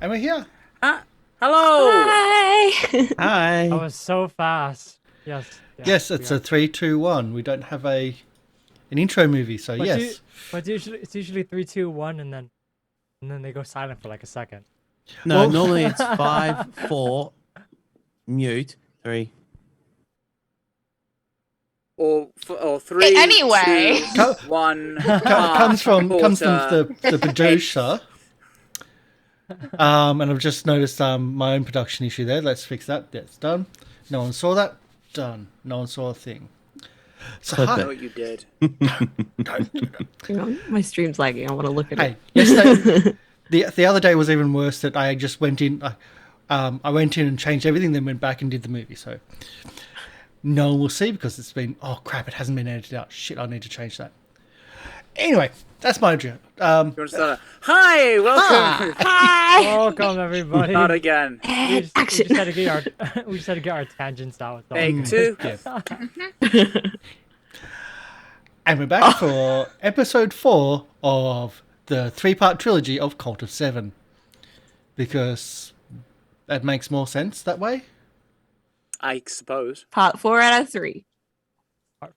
And we're here. Hello! Hi! Hi. That was so fast. Yes. Yes, it's a 3, 2, 1. We don't have an intro movie, so yes. But it's usually 3, 2, 1, and then they go silent for like a second. No, Well- normally it's 5, 4, mute, 3. Or 3, Anyway. 2, 1. Comes from quarter. the producer. And I've just noticed my own production issue there. Let's fix that. That's done. No one saw that. Done. No one saw a thing. So Clip I hi. know what you did. Hang on, my stream's lagging. I want to look at Hey, it. yesterday, the other day was even worse. That I just went in. I went in and changed everything, then went back and did the movie. So no one will see because it's been. Oh crap! It hasn't been edited out. Shit! I need to change that. Anyway, that's my joke. You want to start? Hi, welcome. Hi! Welcome everybody. Not again. We just had to get our tangents out. So. Take 2. Yeah. And we're back for episode 4 of the 3-part trilogy of Cult of 7. Because that makes more sense that way. I suppose. Part 4 out of 3.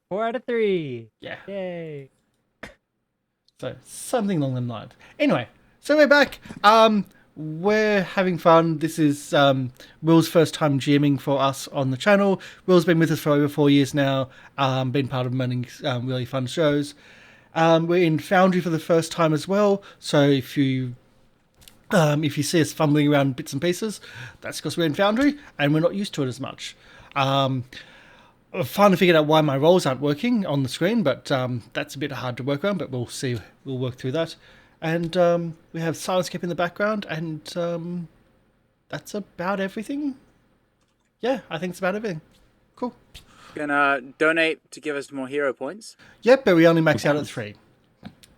4 out of 3. Yeah. Yay. So something along them lines. Anyway, so we're back. We're having fun. This is Will's first time GMing for us on the channel. Will's been with us for over 4 years now. Been part of many really fun shows. We're in Foundry for the first time as well. So if you see us fumbling around bits and pieces, that's because we're in Foundry and we're not used to it as much. I finally figured out why my roles aren't working on the screen, but that's a bit hard to work around, but we'll see. We'll work through that. And we have Syrinscape in the background, and that's about everything. Yeah, I think it's about everything. Cool. Gonna donate to give us more hero points. Yep, but we only max out at 3.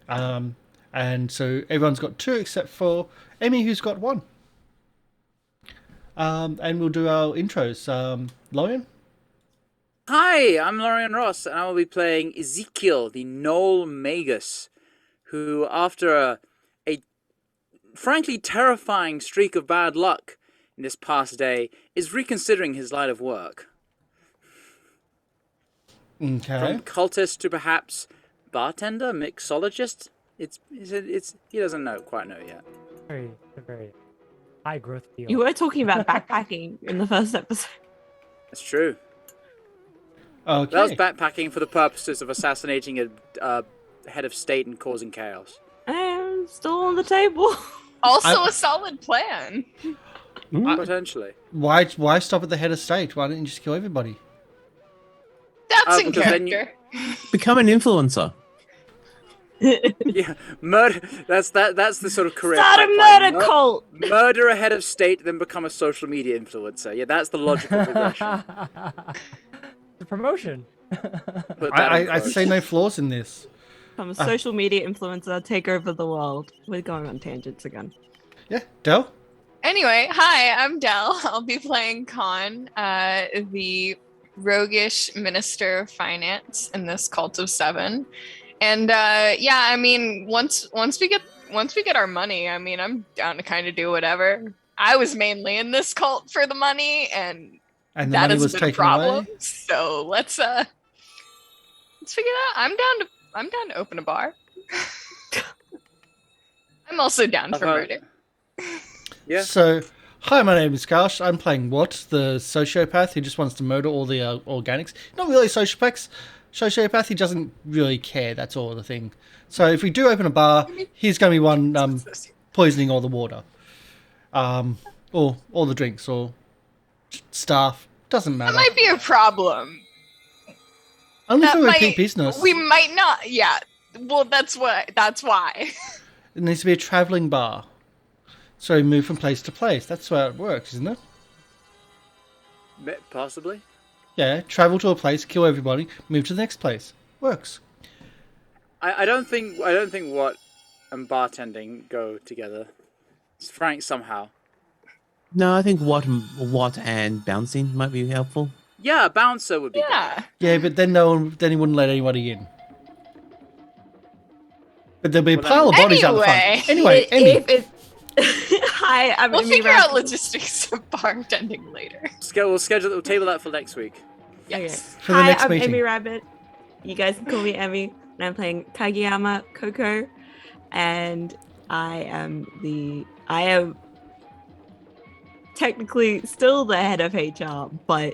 And so everyone's got 2 except for Emi, who's got 1. And we'll do our intros. Lorian? Hi, I'm Lorian Ross, and I will be playing Ezekiel, the Gnoll Magus, who, after a frankly terrifying streak of bad luck in this past day, is reconsidering his line of work. Okay. From cultist to perhaps bartender, mixologist. It's he doesn't quite know yet. Very high growth field. You were talking about backpacking in the first episode. That's true. Okay. That was backpacking for the purposes of assassinating a head of state and causing chaos. I'm still on the table. Also a solid plan. Potentially. Why stop at the head of state? Why don't you just kill everybody? That's in because then character. Become an influencer. Yeah, murder. That's the sort of career. Start a pipeline. murder cult. Murder a head of state, then become a social media influencer. Yeah, that's the logical progression. The promotion. Put that in I quotes. see no flaws in this. I'm a social media influencer, take over the world. We're going on tangents again. Yeah, Del? Anyway, hi, I'm Del. I'll be playing Khan, the roguish minister of finance in this Cult of 7. And yeah, I mean, once we get our money, I mean, I'm down to kind of do whatever. I was mainly in this cult for the money, and And the that money has was been a taken problem. away? So let's figure that out. I'm down to open a bar. I'm also down for murder. Yeah. So, hi, my name is Karsh. I'm playing Watt, the sociopath who just wants to murder all the organics. Not really sociopath, he doesn't really care, that's all the thing. So if we do open a bar, he's going to be one poisoning all the water. Or all the drinks, or staff. Doesn't matter. That might be a problem. Only That for repeat might- business. We might not. Yeah. Well, that's why. It needs to be a travelling bar. So we move from place to place. That's how it works, isn't it? Possibly. Yeah, travel to a place, kill everybody, move to the next place. Works. I don't think what and bartending go together. It's Frank somehow. No, I think what and bouncing might be helpful. Yeah, a bouncer would be good. Yeah. Yeah, but then he wouldn't let anybody in. But there'll be a pile of bodies out the front. Anyway, Emmy, Hi, I'm We'll Emi figure out Rabbit. logistics of bartending later. We'll table that for next week. Yes. For the Hi, next I'm meeting. Emi Rabbit. You guys can call me Emi, and I'm playing Kageyama Coco, and I am technically still the head of HR, but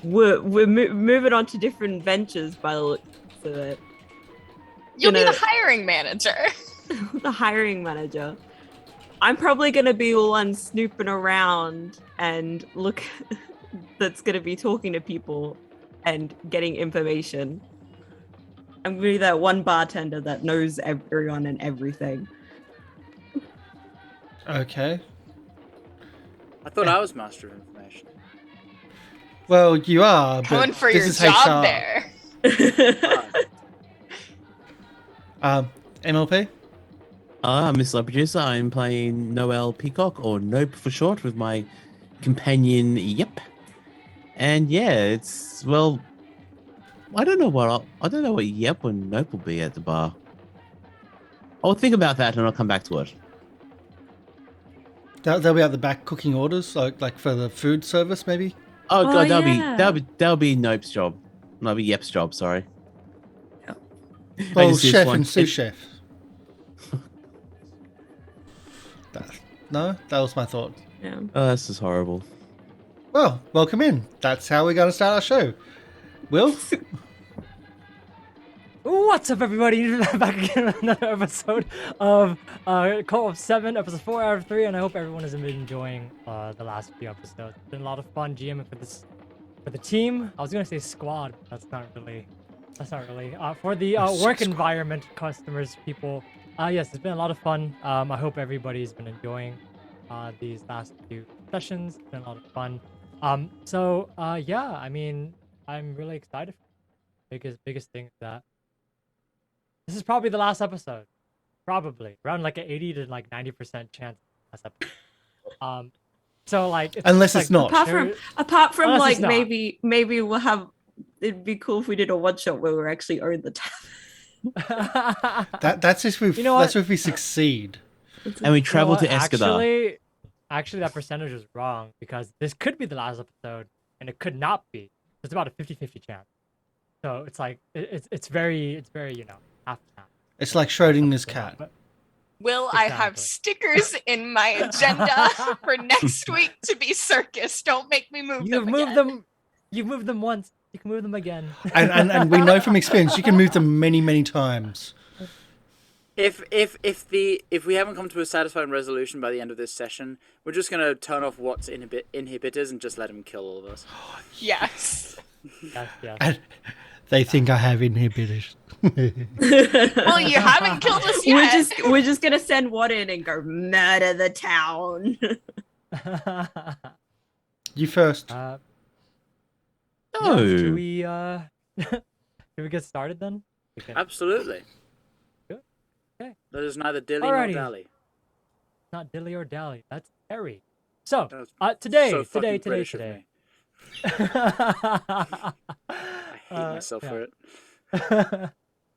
we're moving on to different ventures by the looks of it. You'll be Gonna- the hiring manager. The hiring manager. I'm probably gonna be the one snooping around and look that's gonna be talking to people and getting information. I'm gonna be that one bartender that knows everyone and everything. Okay. I thought I was master of information. Well, you are, but Coming for this your is job HR. there. MLP? I'm MrLiveProducer. I'm playing Noel Peacock, or Nope for short, with my companion Yep. And yeah, it's well, I don't know what Yep or Nope will be at the bar. I'll think about that and I'll come back to it. They'll be at the back cooking orders, like for the food service, maybe. Oh god, yeah. that'll be Nope's job. That'll be Yep's job. Sorry. Well, just see chef one and sous kid- chef. No, that was my thought. Yeah. Oh, this is horrible. Well, welcome in. That's how we're going to start our show. Will? What's up, everybody? Back again with another episode of Cult of 7, episode 4 out of 3, and I hope everyone has been enjoying the last few episodes. It's been a lot of fun GMing for the team. I was gonna say squad, but that's not really. For the work environment, customers, people. Yes, it's been a lot of fun. I hope everybody's been enjoying these last few sessions. It's been a lot of fun. Yeah, I mean, I'm really excited. Biggest thing is that this is probably the last episode. Probably around like an 80 to like 90% chance last episode. So like Unless it's not. Apart from Unless like it's not. maybe we'll have. It'd be cool if we did a one shot where we actually own the tavern. That's if we. You know That's what? if we succeed. And we travel what? to Escadar. Actually, that percentage was wrong because this could be the last episode and it could not be. It's about a 50-50 chance. So it's like it's very half and half. It's like Schrodinger's cat. But- Will I have Exactly. stickers in my agenda for next week to be circus? Don't make me move You've them moved again. them. You've moved them once. You can move them again. And we know from experience you can move them many times. If we haven't come to a satisfying resolution by the end of this session, we're just gonna turn off what's inhibitors and just let him kill all of us. Yes. Yes. And they think I have inhibitors. Well, you haven't killed us yet. We're just gonna send one in and go murder the town. You first. Yeah, No. should we should we get started then? We can- Absolutely. Good. Okay. That is neither dilly Alrighty. nor dally. Not dilly or dally. That's Harry. So That was today. so fucking British of Today. me. I hate myself for it.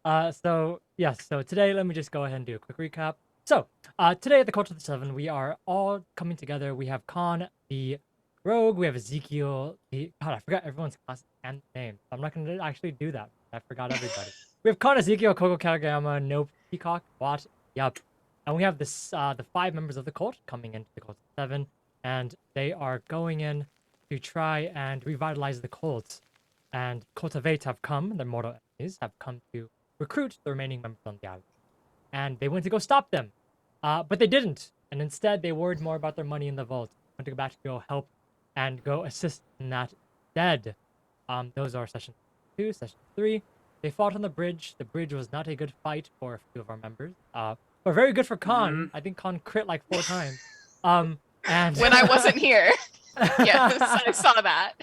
So today, let me just go ahead and do a quick recap. So, today at the Culture of the Seven, we are all coming together. We have Khan, the rogue. We have Ezekiel. God, I forgot everyone's class and name. I'm not going to actually do that. I forgot everybody. We have Khan, Ezekiel, Coco, Kageyama, Nope, Peacock, Watt, Yup. And we have this the 5 members of the cult coming into the Cult of the Seven, and they are going in to try and revitalize the cult. And Cultivate have come, their mortal enemies, have come to recruit the remaining members on the island. And they went to go stop them. But they didn't. And instead, they worried more about their money in the vault. Went to go back to go help and go assist in that instead. Those are session 2, session 3. They fought on the bridge. The bridge was not a good fight for a few of our members. But very good for Khan. I think Khan crit like 4 times. And When I wasn't here. Yes, I saw that.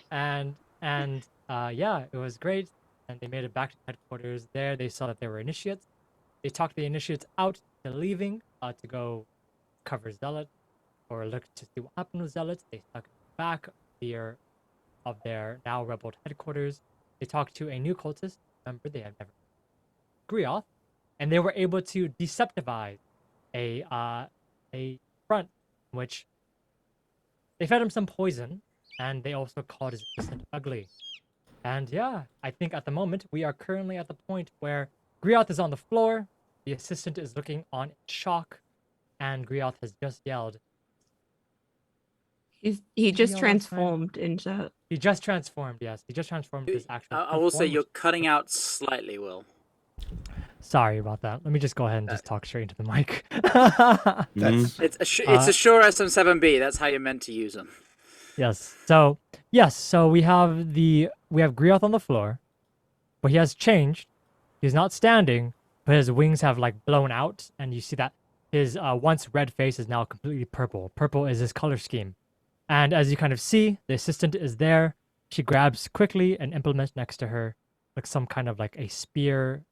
Yeah, it was great. And they made it back to headquarters. There, they saw that there were initiates. They talked the initiates out to leaving to go cover Zealot or look to see what happened with Zealots. They stuck back of their now rebel headquarters. They talked to a new cultist member they had never, Grioth, and they were able to deceptivize a front in which they fed him some poison, and they also called his assistant ugly. And yeah, I think at the moment we are currently at the point where Grioth is on the floor, the assistant is looking on in shock, and Grioth has just yelled. He just last time? transformed into. He just transformed, yes. He just transformed his actual. I will say form, you're which- cutting out slightly, Will. Sorry about that. Let me just go ahead and just talk straight into the mic. That's It's a Shure SM7B. That's how you're meant to use them. Yes. So we have Grioth on the floor, but he has changed. He's not standing, but his wings have like blown out, and you see that his once red face is now completely purple. Purple is his color scheme. And as you kind of see, the assistant is there. She grabs quickly an implement next to her, like some kind of like a spear,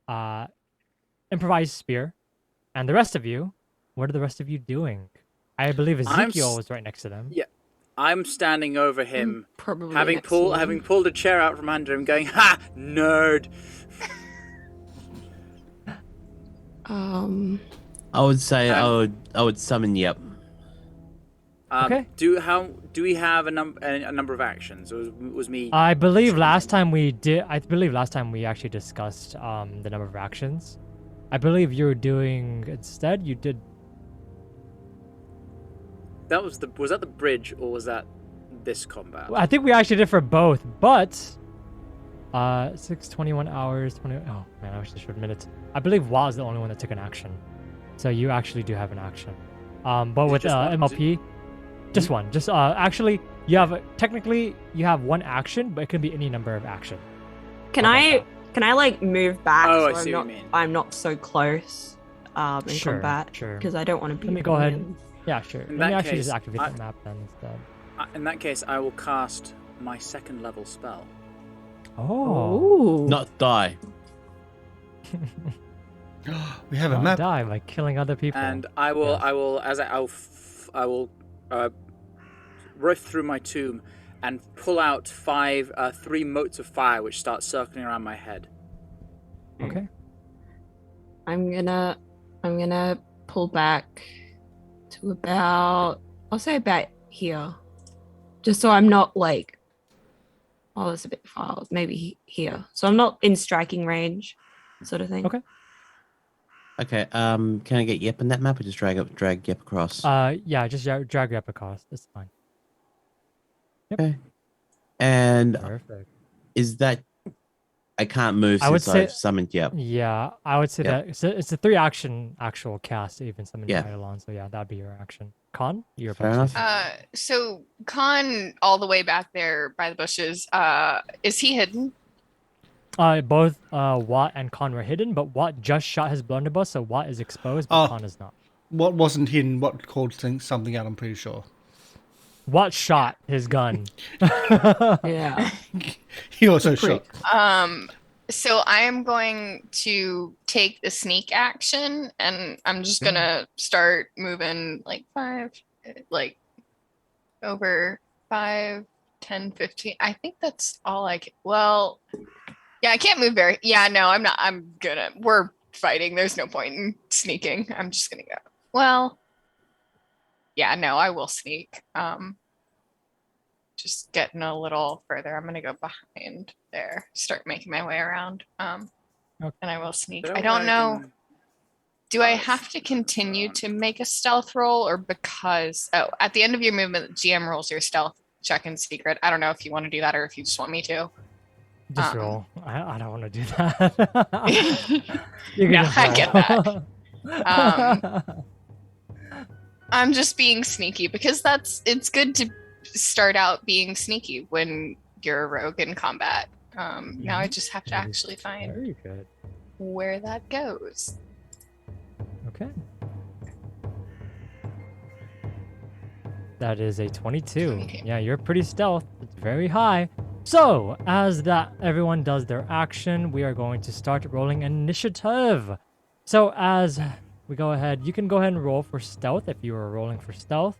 improvised spear. And the rest of you, what are the rest of you doing? I believe Ezekiel was right next to them. Yeah, I'm standing over him, Probably having next to him. pulled a chair out from under him, going, "Ha, nerd!" I would say I would summon Yep. Okay. Do we have a number of actions? Or was me? I believe last time we actually discussed the number of actions. I believe you were doing instead. You did. That was that the bridge or was that this combat? I think we actually did for both, but 21 hours, 20. Oh man, I wish I showed minutes. I believe Wa is the only one that took an action, so you actually do have an action. But with just one? MLP, just one. Just actually, you have one action, but it can be any number of action. Can I like move back Oh, I so see what you mean. I'm not so close in Sure, combat? sure. Because I don't want to be. Let me go ahead. minions. Yeah, sure. In Let me that actually just case, activate the map then instead. In that case, I will cast my second level spell. Oh. Ooh. Not die. we have a Not map. die by killing other people. And I will, Yes. I will riff through my tomb and pull out 3 motes of fire, which start circling around my head. Okay. I'm gonna pull back to about, I'll say about here, just so I'm not like, oh, it's a bit far, maybe here, so I'm not in striking range, sort of thing. Okay. Okay. Can I get Yep on that map or just drag Yep across? Yeah, just drag you up across. That's fine. Okay. And Perfect. is that I can't move I would since say- I've summoned Yep. Yeah, I would say Yep. that it's a 3 action actual cast to even summon Yeah. Eidolon. So yeah, that'd be your action. Con, you're Fair about to enough. say So Khan, all the way back there by the bushes, is he hidden? something. Both Watt and Con were hidden, but Watt just shot his blunderbuss, so Watt is exposed, but Oh. Con is not. What wasn't hidden? What called something out? I'm pretty sure. Watt shot his gun. Yeah. He also Prick. shot. So I am going to take the sneak action, and I'm just gonna start moving like over 5, 10, 15. I think that's all I can. Well, yeah, I can't move very. Yeah, no, I'm not. We're fighting. There's no point in sneaking. I'm just gonna go. Well, yeah, no, I will sneak. Just getting a little further. I'm gonna go behind there, start making my way around. Okay. And I will sneak. But I don't know. can- Do I have to continue to make a stealth roll, or because at the end of your movement, the GM rolls your stealth check in secret? I don't know if you want to do that or if you just want me to. Just roll. I don't want to do that. You can No, just I get roll. that. I'm just being sneaky because it's good to start out being sneaky when you're a rogue in combat. Now I just have to That is actually find Very good. where that goes. Okay. That is a 22. 22. Yeah, you're pretty stealth. It's very high. So, as that everyone does their action, we are going to start rolling initiative. So, as we go ahead, you can go ahead and roll for stealth if you are rolling for stealth.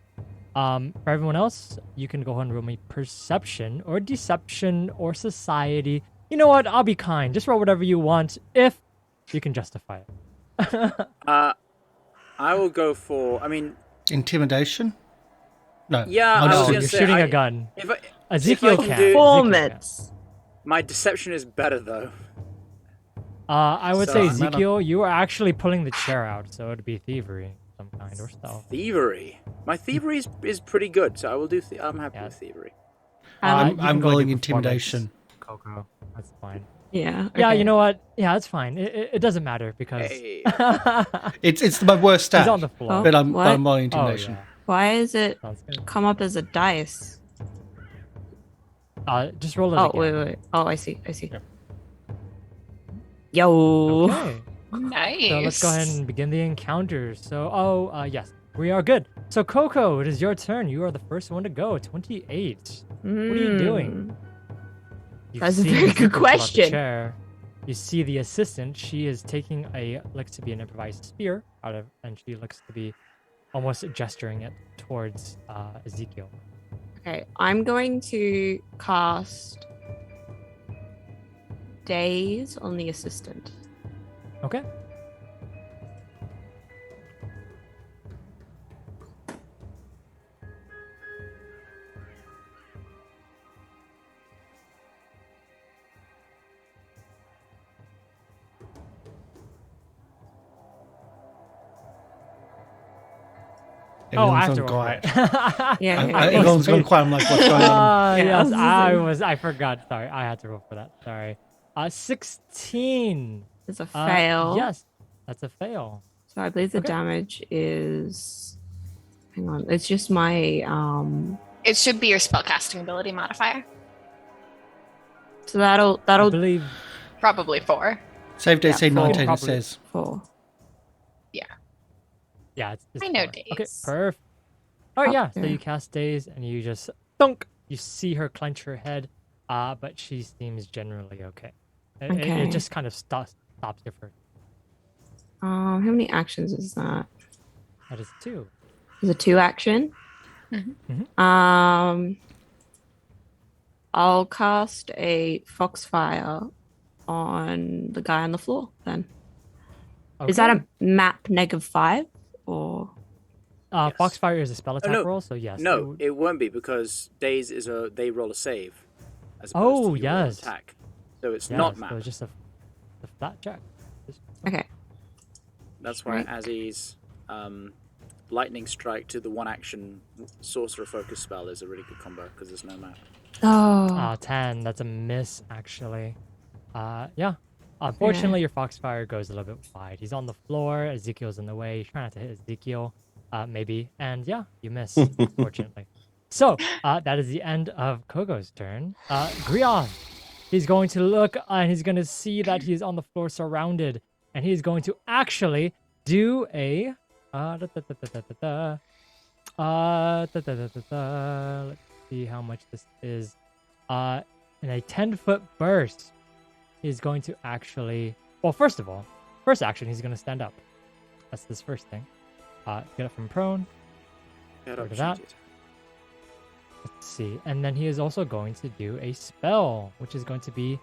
For everyone else, you can go ahead and roll me perception or deception or society. You know what? I'll be kind. Just roll whatever you want if you can justify it. I will go for. I mean, Intimidation? No. Yeah, Oh, I no. was you're gonna say, shooting I- a gun. if I Ezekiel can can. do- Ezekiel Performance. my deception is better though. I would So say I'm Ezekiel, you are actually pulling the chair out, so it'd be thievery of some kind or stealth. Thievery. My thievery is pretty good, so I will do. I'm happy Yeah. with thievery. I'm you can go rolling do performance, intimidation. Coco, that's fine. Yeah. Yeah, okay. you know what? Yeah, that's fine. It doesn't matter because Hey. It's my worst stat. he's on the floor. But I'm What? rolling Oh, intimidation. yeah. Why is it Sounds good. come up as a dice? Just roll it Oh, again. wait. Oh, I see. Yeah. Yo. Okay. Nice. So let's go ahead and begin the encounter. So, yes, we are good. So, Coco, it is your turn. You are the first one to go. 28. What are you doing? You've That's a seen very Ezekiel good pull out the question. chair. You see the assistant. She is taking looks to be an improvised spear and she looks to be almost gesturing it towards Ezekiel. Okay, I'm going to cast Daze on the assistant. Okay. Everyone's I have to gone roll quiet. for it. Yeah, Everyone's gone quiet. I'm like, what's going on? Yeah, Yes, I was I forgot. Sorry, I had to roll for that. Sorry. 16. It's a fail. Yes, that's a fail. So I believe the Okay. damage is. Hang on, it's just my It should be your spellcasting ability modifier. So that'll I believe. Probably 4. Save day, Yeah, say four. 19, it Probably. says. 4. Yeah, it's I know 4. Okay, Daze. perfect. All right, Oh, yeah. So yeah. you cast Daze and you just thunk. You see her clench her head, but she seems generally okay. It Okay. just kind of stops you for. How many actions is that? That is 2. Is it 2 action? I'll cast a Foxfire on the guy on the floor then. Is that Okay. a map -5 or? Yes. Foxfire is a spell attack no. roll, so yes. No, would- it won't be because Daze is they roll a save. As Oh, opposed to you roll an yes. attack. So it's yes, not so map. it's just a flat check. Okay. That's why Right. Azzy's lightning strike to the one action sorcerer focus spell is a really good combo because there's no map. Oh. 10. That's a miss, actually. Yeah. Unfortunately, your Foxfire goes a little bit wide. He's on the floor. Ezekiel's in the way. He's trying not to hit Ezekiel, maybe. And yeah, you miss, unfortunately. So, that is the end of Kogo's turn. Grion, he's going to look and he's going to see that he's on the floor surrounded. And he's going to actually do a... Let's see how much this is. In a 10-foot burst, he's going to actually... Well, first of all, first action, he's going to stand up. That's his first thing. Get up from prone. Get Rid of that. opportunity. Let's see. And then he is also going to do a spell, which is going to be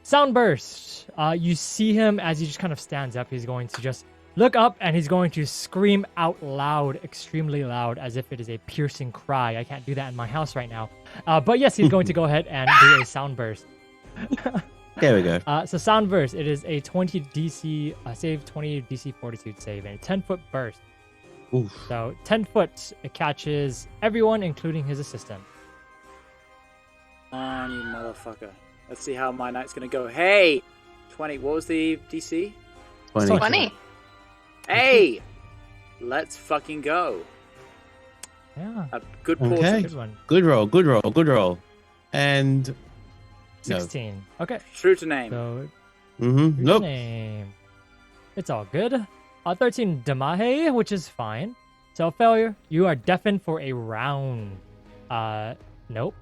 Sound Burst. You see him as he just kind of stands up. He's going to just look up and he's going to scream out loud, extremely loud, as if it is a piercing cry. I can't do that in my house right now. But yes, he's going to go ahead and do a Sound Burst. There we go. So Sound Burst, it is a 20 DC save, 20 DC Fortitude save, and a 10-foot burst. Oof. So 10 foot, it catches everyone, including his assistant. Come on, you motherfucker. Let's see how my night's gonna go. Hey! 20. What was the DC? 20. 20. Hey! Let's fucking go. Yeah, A good Okay. portion. good one. Good roll, good roll, good roll. And 16. Okay, True to name. so mm-hmm. your Nope. name. It's all good. 13 Damahe, which is fine. So failure, you are deafened for a round. Nope.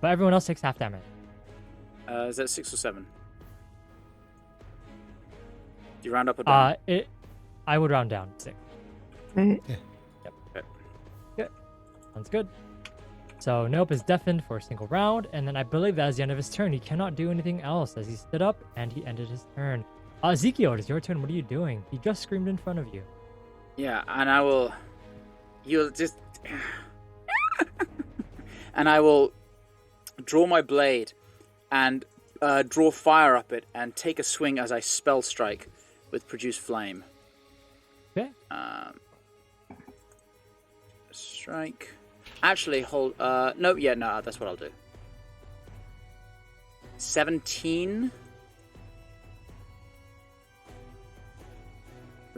But everyone else takes half damage. Is that 6 or 7? Do you round up or down? I would round down 6. Right. Sounds good. So Nope is deafened for a single round, and then I believe that is the end of his turn. He cannot do anything else as he stood up and he ended his turn. Ezekiel, it is your turn. What are you doing? He just screamed in front of you. Yeah, and I will. You'll just. And I will draw my blade and draw fire up it and take a swing as I spell strike with produce flame. Okay. Strike. Actually, hold. No, that's what I'll do. 17.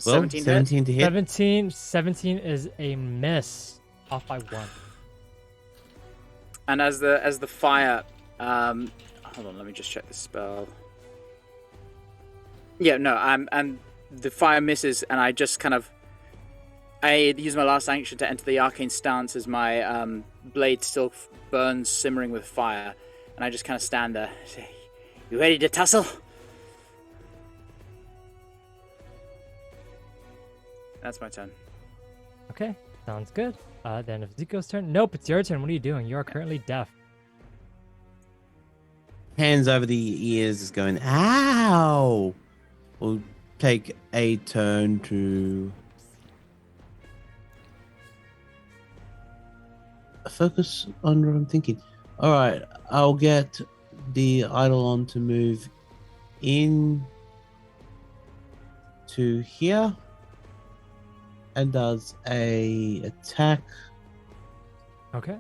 Well, 17 hit? 17 to hit. 17 is a miss. Off by 1. And as the fire, hold on, let me just check the spell. Yeah, no, and the fire misses, and I just kind of, I use my last action to enter the arcane stance as my blade still burns, simmering with fire, and I just kind of stand there. Say, "You ready to tussle?" That's my turn. Okay, sounds good. Then if Zico's turn. Nope, it's your turn. What are you doing? You are currently deaf. Hands over the ears is going, ow! We'll take a turn to focus on what I'm thinking. Alright, I'll get the Eidolon to move in to here and does a attack. Okay.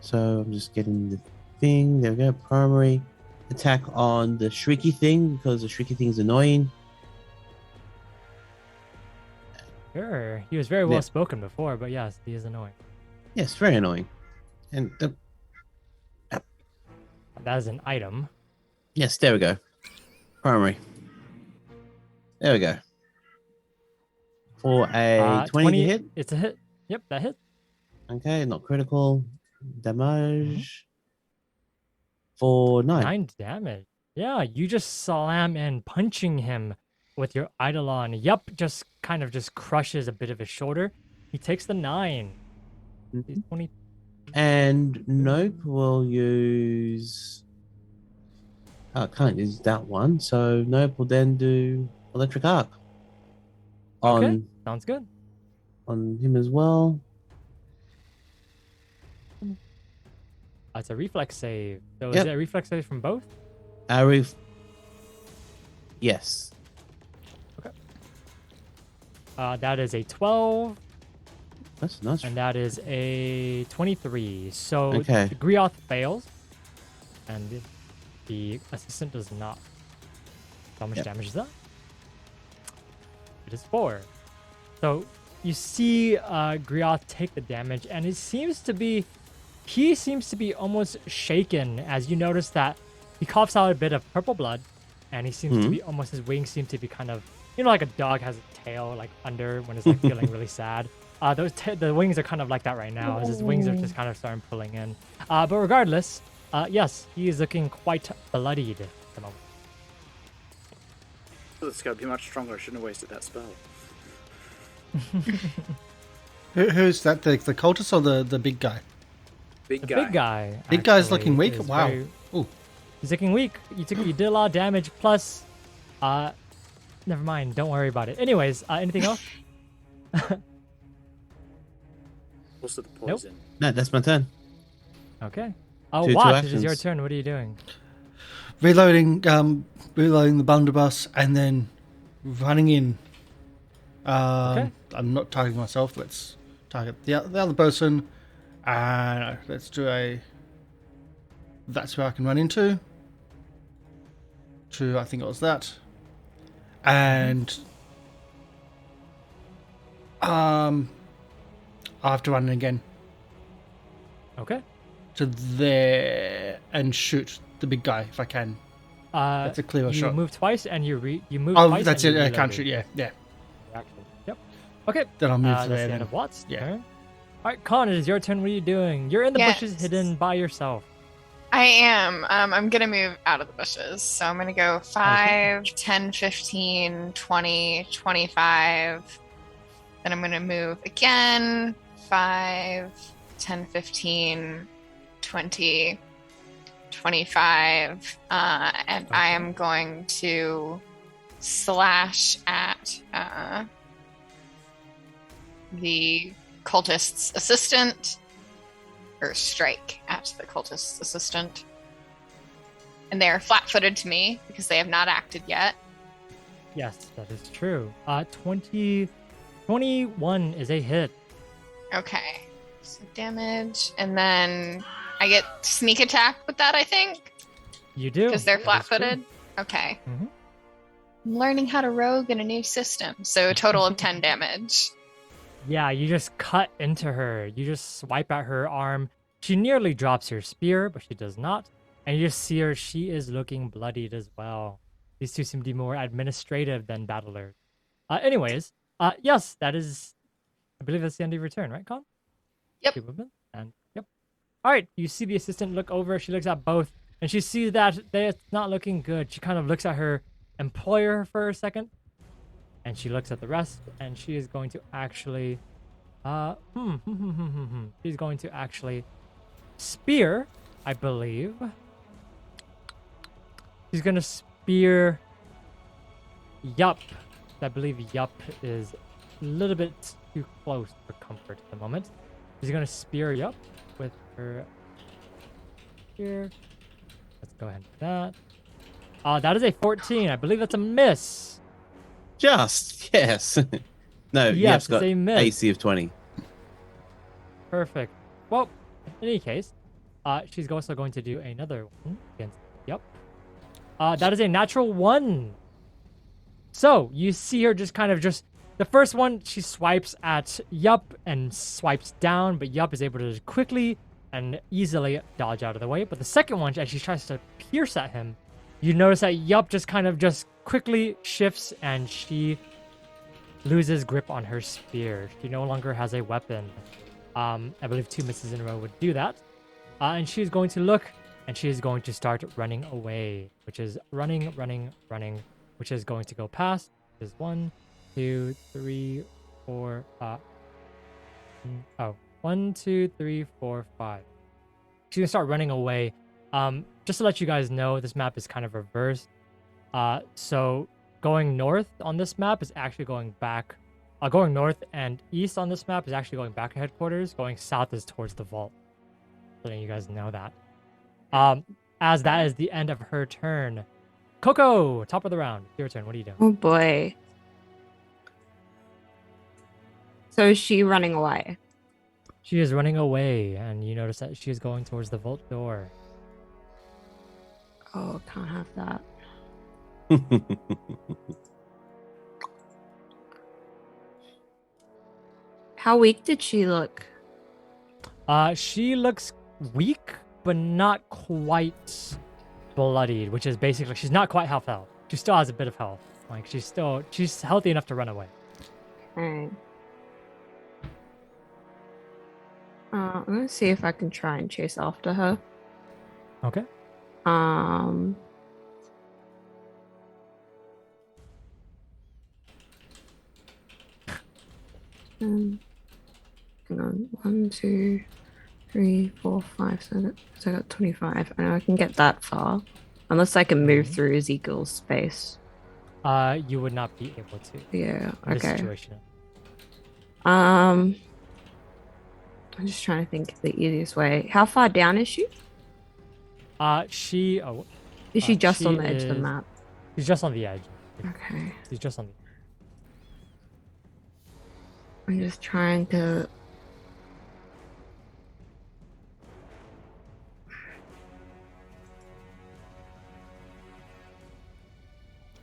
So I'm just getting the thing. There we go. Primary attack on the shrieky thing because the shrieky thing is annoying. Sure. He was very well spoken before, but yes, he is annoying. Yes, very annoying. And That is an item. yes, there we go. Primary. There we go. For a 20 to hit. It's a hit. Yep, that hit. Okay, not critical. Damage. For 9. 9 damage. Yeah, you just slam in, punching him with your Eidolon. Yup, just kind of just crushes a bit of his shoulder. He takes the 9. He's 20. And Nope will use... Oh, can't use that one. So Nope will then do Electric Arc. Okay, sounds good. On him as well. It's a reflex save. So is Yep. it a reflex save from both? Yes. That is a 12, That's nice. and that is a 23. So Okay. the Grioth fails, and the assistant does not. How much damage is that? It is 4. So you see Grioth take the damage, and he seems to be almost shaken as you notice that he coughs out a bit of purple blood, and he seems to be almost, his wings seem to be kind of, you know, like a dog has a tail like under when it's like feeling really sad. The wings are kind of like that right now, as his wings are just kind of starting pulling in. But regardless, yes, he is looking quite bloodied at the moment. It's got to be much stronger. I shouldn't have wasted that spell. Who's that? The cultist or the big guy? Big The guy. big guy. Big guy's actually looking weak. is Wow. very- Ooh. He's looking weak. You did a lot of damage. Plus, never mind. Don't worry about it. Anyways, anything else? Also the poison. No, that's my turn. Okay. Oh, Two Watt, it is your actions. turn. What are you doing? Reloading the blunderbuss and then running in. Okay. I'm not targeting myself. Let's target the other person. And let's do a... That's where I can run into. I think it was that. And... I have to run in again. Okay. To there and shoot the big guy if I can. That's a clearer you shot. move twice and you move Oh, twice. that's and it. you I can't reloaded. shoot. Yeah. Action. Yep. Okay. Then I'll move That's to the there. end Then. of Watt's Yeah. turn. All right, Con, it is your turn. What are you doing? You're in the bushes, Yes. hidden by yourself. I am. I'm going to move out of the bushes. So I'm going to go 5, 10, 15, 20, 25. Then I'm going to move again. 5, 10, 15, 20, 25. And I am going to slash at the cultist's assistant, or strike at the cultist's assistant. And they are flat-footed to me because they have not acted yet. Yes, that is true. 21 is a hit. Okay. So damage. And then I get sneak attack with that, I think? You do. Because they're That is true. flat-footed? Okay. Mhm. I'm learning how to rogue in a new system. So a total of 10 damage. Yeah, you just cut into her. You just swipe at her arm. She nearly drops her spear, but she does not. And you just see her. She is looking bloodied as well. These two seem to be more administrative than battlers. Anyways, yes, that is. I believe that's the end of your turn, right, Con? Yep. Two movement, and yep. All right, you see the assistant look over. She looks at both, and she sees that it's not looking good. She kind of looks at her employer for a second, and she looks at the rest, and she is going to actually, she's going to actually spear, I believe. She's gonna spear Yup. I believe Yup is a little bit too close for comfort at the moment. She's gonna spear Yup with her here. Let's go ahead with that. That is a 14. I believe that's a miss. Just, yes. No, Yes, Yap's it's got a miss. AC of 20. Perfect. Well, in any case, she's also going to do another one against Yup. That is a natural 1. So you see her just kind of the first one, she swipes at Yup and swipes down, but Yup is able to just quickly and easily dodge out of the way. But the second one, as she tries to pierce at him, you notice that Yup just quickly shifts and she loses grip on her spear. She no longer has a weapon. I believe 2 misses in a row would do that. And she's going to look, and she is going to start running away, which is running, which is going to go past. Is 1, 2, 3, 4, 1, 2, 3, 4, 5. She's gonna start running away. Just to let you guys know, this map is kind of reversed. So going north on this map is actually going back. Going north and east on this map is actually going back to headquarters. Going south is towards the vault. Letting you guys know that. As that is the end of her turn. Coco, top of the round. Your turn. What are you doing? Oh boy. So is she running away? She is running away, and you notice that she is going towards the vault door. Oh, can't have that. How weak did she look? She looks weak, but not quite bloodied, which is basically she's not quite half health. She still has a bit of health. Like she's healthy enough to run away. Alright. I'm gonna see if I can try and chase after her. Okay. Hang on. 1, 2, 3, 4, 5. So I got 25. I know I can get that far. Unless I can move through Ezekiel's space. You would not be able to. Yeah, In this okay. situation. I'm just trying to think of the easiest way. How far down is she? Is she just on the edge of the is- map? She's just on the edge. Okay. She's just on the. I'm just trying to.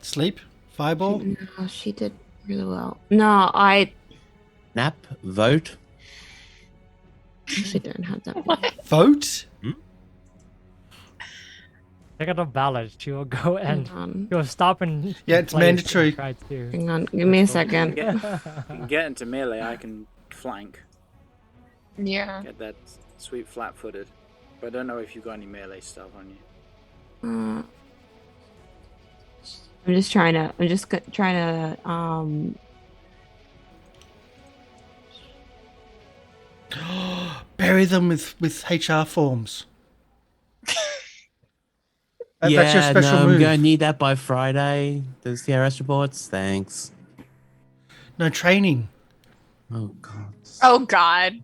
Sleep? Fireball? No, she did really well. No, I Nap, vote. actually don't have that one. Vote? Take out a ballot. She will go and Hang on. she'll stop and. Yeah, it's play mandatory. Try to. Hang on. Give me a second. Get into melee, I can flank. Yeah. Get that sweet flat-footed. But I don't know if you've got any melee stuff on you. I'm just trying to. Bury them with HR forms. Yeah, That's your special no, move. I'm going to need that by Friday. The CRS reports. Thanks. No training. Oh god. Oh God.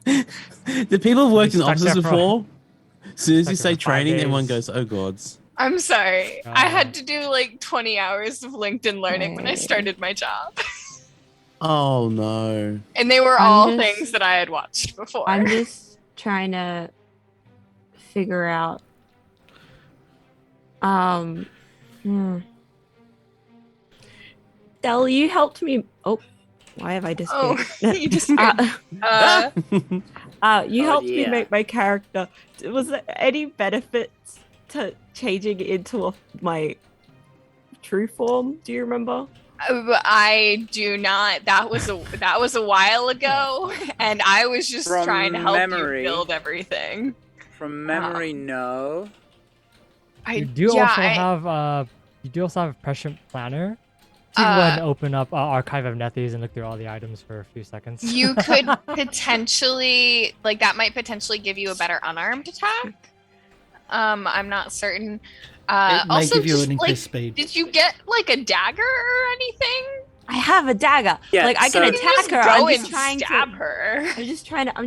The people who've worked in stuck there offices for- before. As soon as stuck you there say for 5 training, everyone days. goes, "Oh gods." I'm sorry. I God. had to do like 20 hours of LinkedIn learning when I started my job. Oh no. And they were I'm all just- things that I had watched before. I'm just trying to figure out. Del, you helped me. Oh, why have I Oh, disappeared? you just You Oh, helped me yeah. make my character. Was there any benefits to changing into my true form? Do you remember? I do not. That was a while ago, and I was just From trying to help memory. you build everything. From memory, no. You do also have a prescient planner. So you can go ahead and open up Archive of Nethys and look through all the items for a few seconds. You could potentially that might potentially give you a better unarmed attack. I'm not certain. It may Also, give you just, an increased speed. did you get like a dagger or anything? I have a dagger. Yeah, like I so- can You can attack just her. go I'm and just trying stab to. her. I'm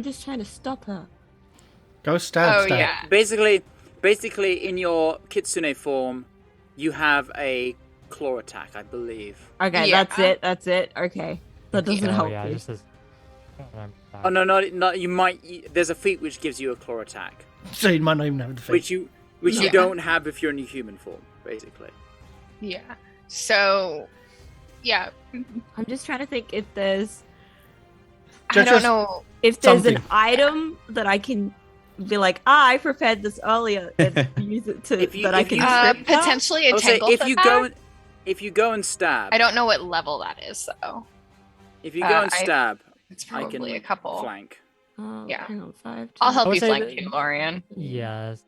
just trying to stop her. Go stab, Oh stab. yeah. Basically, in your kitsune form, you have a claw attack, I believe. Okay, Yeah. that's it. Okay, that doesn't Oh, help yeah, me. just as. Oh no, not you might. There's a feat which gives you a claw attack, So you might not even have the feat. which you Yeah. don't have if you're in your human form, basically. Yeah. So, yeah. I'm just trying to think if there's I Just- don't know. an Something. item that I can be like, I prepared this earlier and use it to If you- that I if can you- trip her? Potentially a I would say tangle if you go and stab, I don't know what level that is though. if you go and I- stab, It's I can probably a couple. flank. Yeah. Hang on, 5. I'll 10. help would you say flank that- you, Lorian. Yes.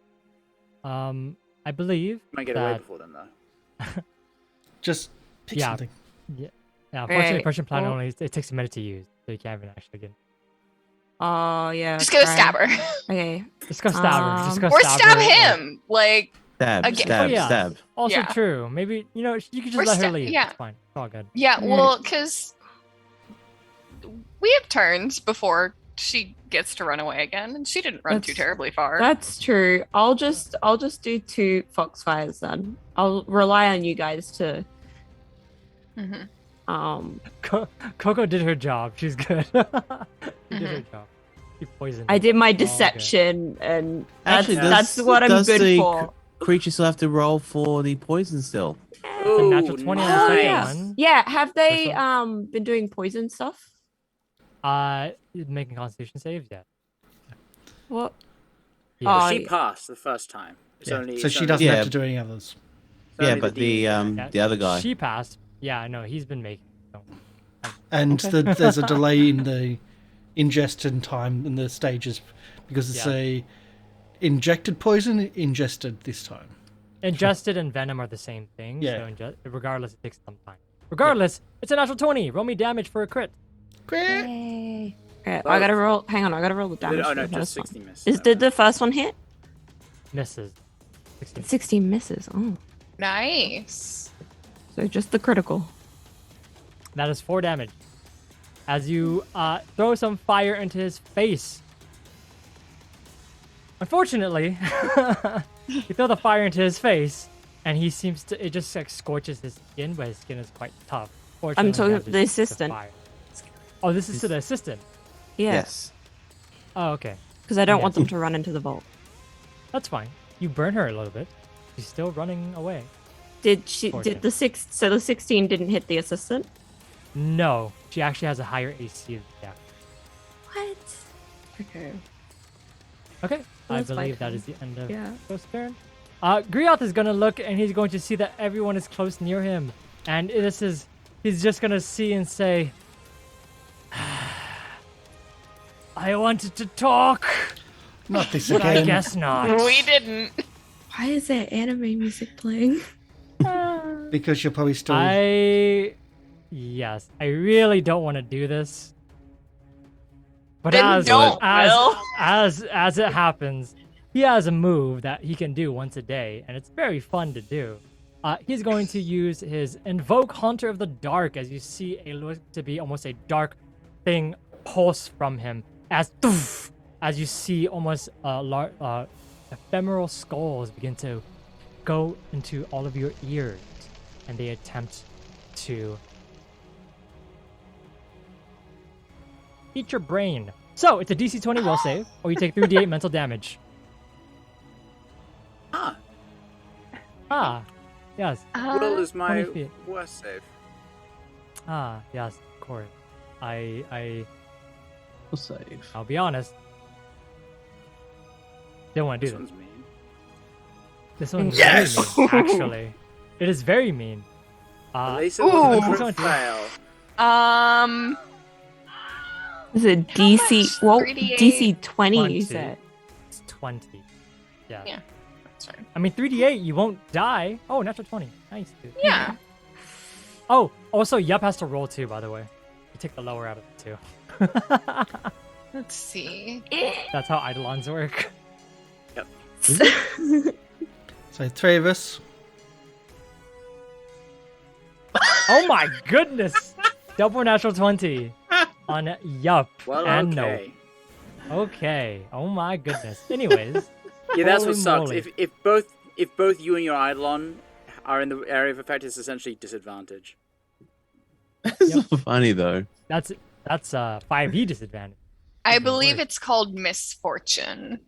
I believe Might get away that. before then, though. Just pick Yeah. something. Yeah, unfortunately, Right. Prescient Planner Well- only it takes a minute to use, so you can't even actually get. Oh yeah. Just go right. stab her. Okay. Just go stab her. Just go Or stab her, him. Like, Stab, Again- stab, Oh, yeah. stab. Also Yeah. true. Maybe you could just Or let her stab- leave. yeah. It's fine. It's all good. yeah, Yeah. well, because we have turns before she gets to run away again, and she didn't run too That's- terribly far. That's true. I'll just do 2 foxfires then. I'll rely on you guys to Mhm. Coco did her job. She's good. She did her job. She poisoned. I it. did my All good. deception and Actually, that's does- what I'm does good the for. Creatures still have to roll for the poison still. The natural 20 on the Oh, second yeah. one. Yeah, have they First been doing poison stuff? Making Constitution saves. Yeah. What? Yeah. Oh, She yeah. passed the first time. It's Yeah. only, So it's she only- doesn't Yeah. have to do any others. it's Yeah, only but demon. Yeah, the other guy. She passed. Yeah, no, he's been making. So. And Okay. there's a delay in the ingestion time in the stages because it's Yeah. a injected poison, ingested this time. Ingested and venom are the same thing. Yeah. So regardless, it takes some time. Regardless, it's a natural 20. Roll me damage for a crit. Great. Yay. Okay, I Both. gotta roll. Hang on, I gotta roll the damage. Oh for no, the just first one. 60 misses. Did the first one hit? Misses. 16. 16 misses. Oh, Nice. so just the critical. That is 4 damage. As you throw some fire into his face. Unfortunately, you throw the fire into his face, and he seems to. It just like scorches his skin, but his skin is quite tough. Fortunately, talking he about has the his assistant. fire. Oh, this is to the assistant. Yeah, Yes. Oh, okay. because I don't Yeah. want them to run into the vault. That's fine. You burn her a little bit. She's still running away. Did she? Fortunate. Did the 6? So the 16 didn't hit the assistant. No, she actually has a higher AC. Yeah. What? Okay. Okay. I That's believe fine. that is the end of Yeah. Ghost's turn. Grioth is gonna look and he's going to see that everyone is close near him, and he's just gonna see and say, "I wanted to talk, Not this but I again. guess not." We didn't. Why is there anime music playing? Because you're probably still. Yes, I really don't want to do this. But Then as don't, as, Will. as it happens, he has a move that he can do once a day, and it's very fun to do. He's going to use his Invoke Hunter of the Dark, as you see a look to be almost a dark thing pulse from him as you see almost ephemeral skulls begin to go into all of your ears, and they attempt to eat your brain. So it's a DC 20 will save, or you take 3d8 mental damage. Yes. Will is my 20 feet. worst save. Yes, of course. We'll save. I'll be honest. Don't want to This do one's this. mean. This one's Yes! very mean, actually. It is very mean. At least it wasn't a Ooh. crit fail. Is it DC? much? Well, 3D8? DC 20, 20. you said. It's 20. Yeah. Yeah. That's fine. I mean, 3d8, you won't die. Oh, natural 20. Nice, dude. Yeah. Oh, also, Yup has to roll too, by the way. You take the lower out of the two. Let's see. That's how Eidolons work. So 3 of us. Oh my goodness! Double natural 20 on Yup Well, and okay. No. Okay. Oh my goodness. Anyways. Yeah, that's Holy what sucks. moly. If both you and your Eidolon are in the area of effect, it's essentially disadvantage. That's Yep. so funny though. That's 5e disadvantage. I Even believe worse. it's called misfortune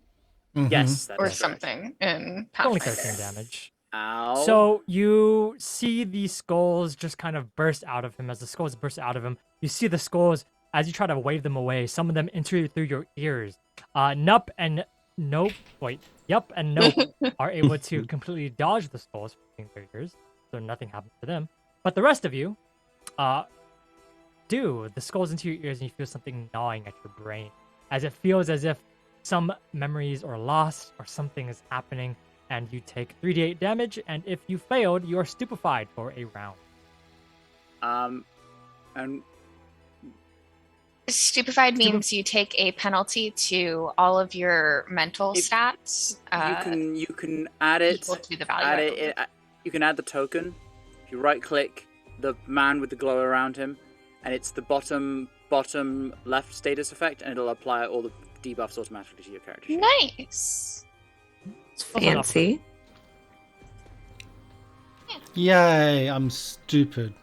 Mhm. Yes, that or is correct. something in It's only Pathfinder. 13 damage. Ow. So you see the skulls just kind of burst out of him. As the skulls burst out of him, you see the skulls as you try to wave them away. Some of them enter through your ears. Yup and Nope are able to completely dodge the skulls from their ears, so nothing happens to them. But the rest of you, do. The skulls into your ears, and you feel something gnawing at your brain, as it feels as if some memories are lost or something is happening. And you take 3d8 damage, and if you failed, you are stupefied for a round. And Stupefied means you take a penalty to all of your mental If stats. you can add it. Equal to the value. Add I it. believe. You can add the token. If you right click the man with the glow around him, and it's the bottom left status effect, and it'll apply all the debuffs automatically to your character sheet. Nice. Fancy. Yay, I'm stupid.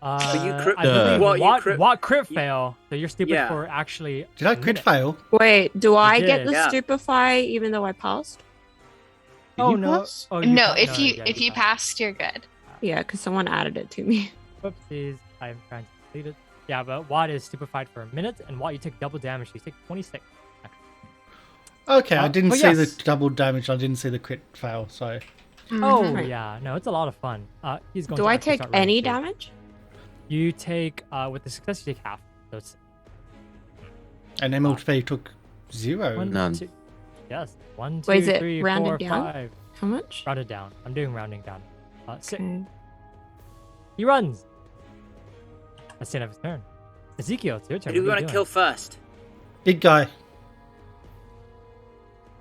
you crit- I believe What, you crit- what crit fail? So you're stupid Yeah. for actually. Did I a crit minute. fail? Wait, do I get did. the Yeah. stupefy even though I passed? Did Oh you no! pass? Oh, No, pa- if you yeah, if you passed, you're good. Yeah, because someone added it to me. Whoopsies! I'm trying to delete it. Yeah, but Watt is stupefied for a minute, and Watt, you take double damage. You take 26. Okay, I didn't but see yes. the double damage. I didn't see the crit fail. So Oh Mhm. yeah, no, it's a lot of fun. He's going. Do to I actually take start rolling any too. damage? You take with the success, you take half. So it's and Emerald Fae took 0. one, None. two. Yes, 1, 2, Wait, is it 3, rounded 4, down? 5. How much? Rounded down. I'm doing rounding down. 6. Okay. He runs. That's the end of his turn. Ezekiel, it's your turn. Who do we What are want you to doing? kill first? Big guy.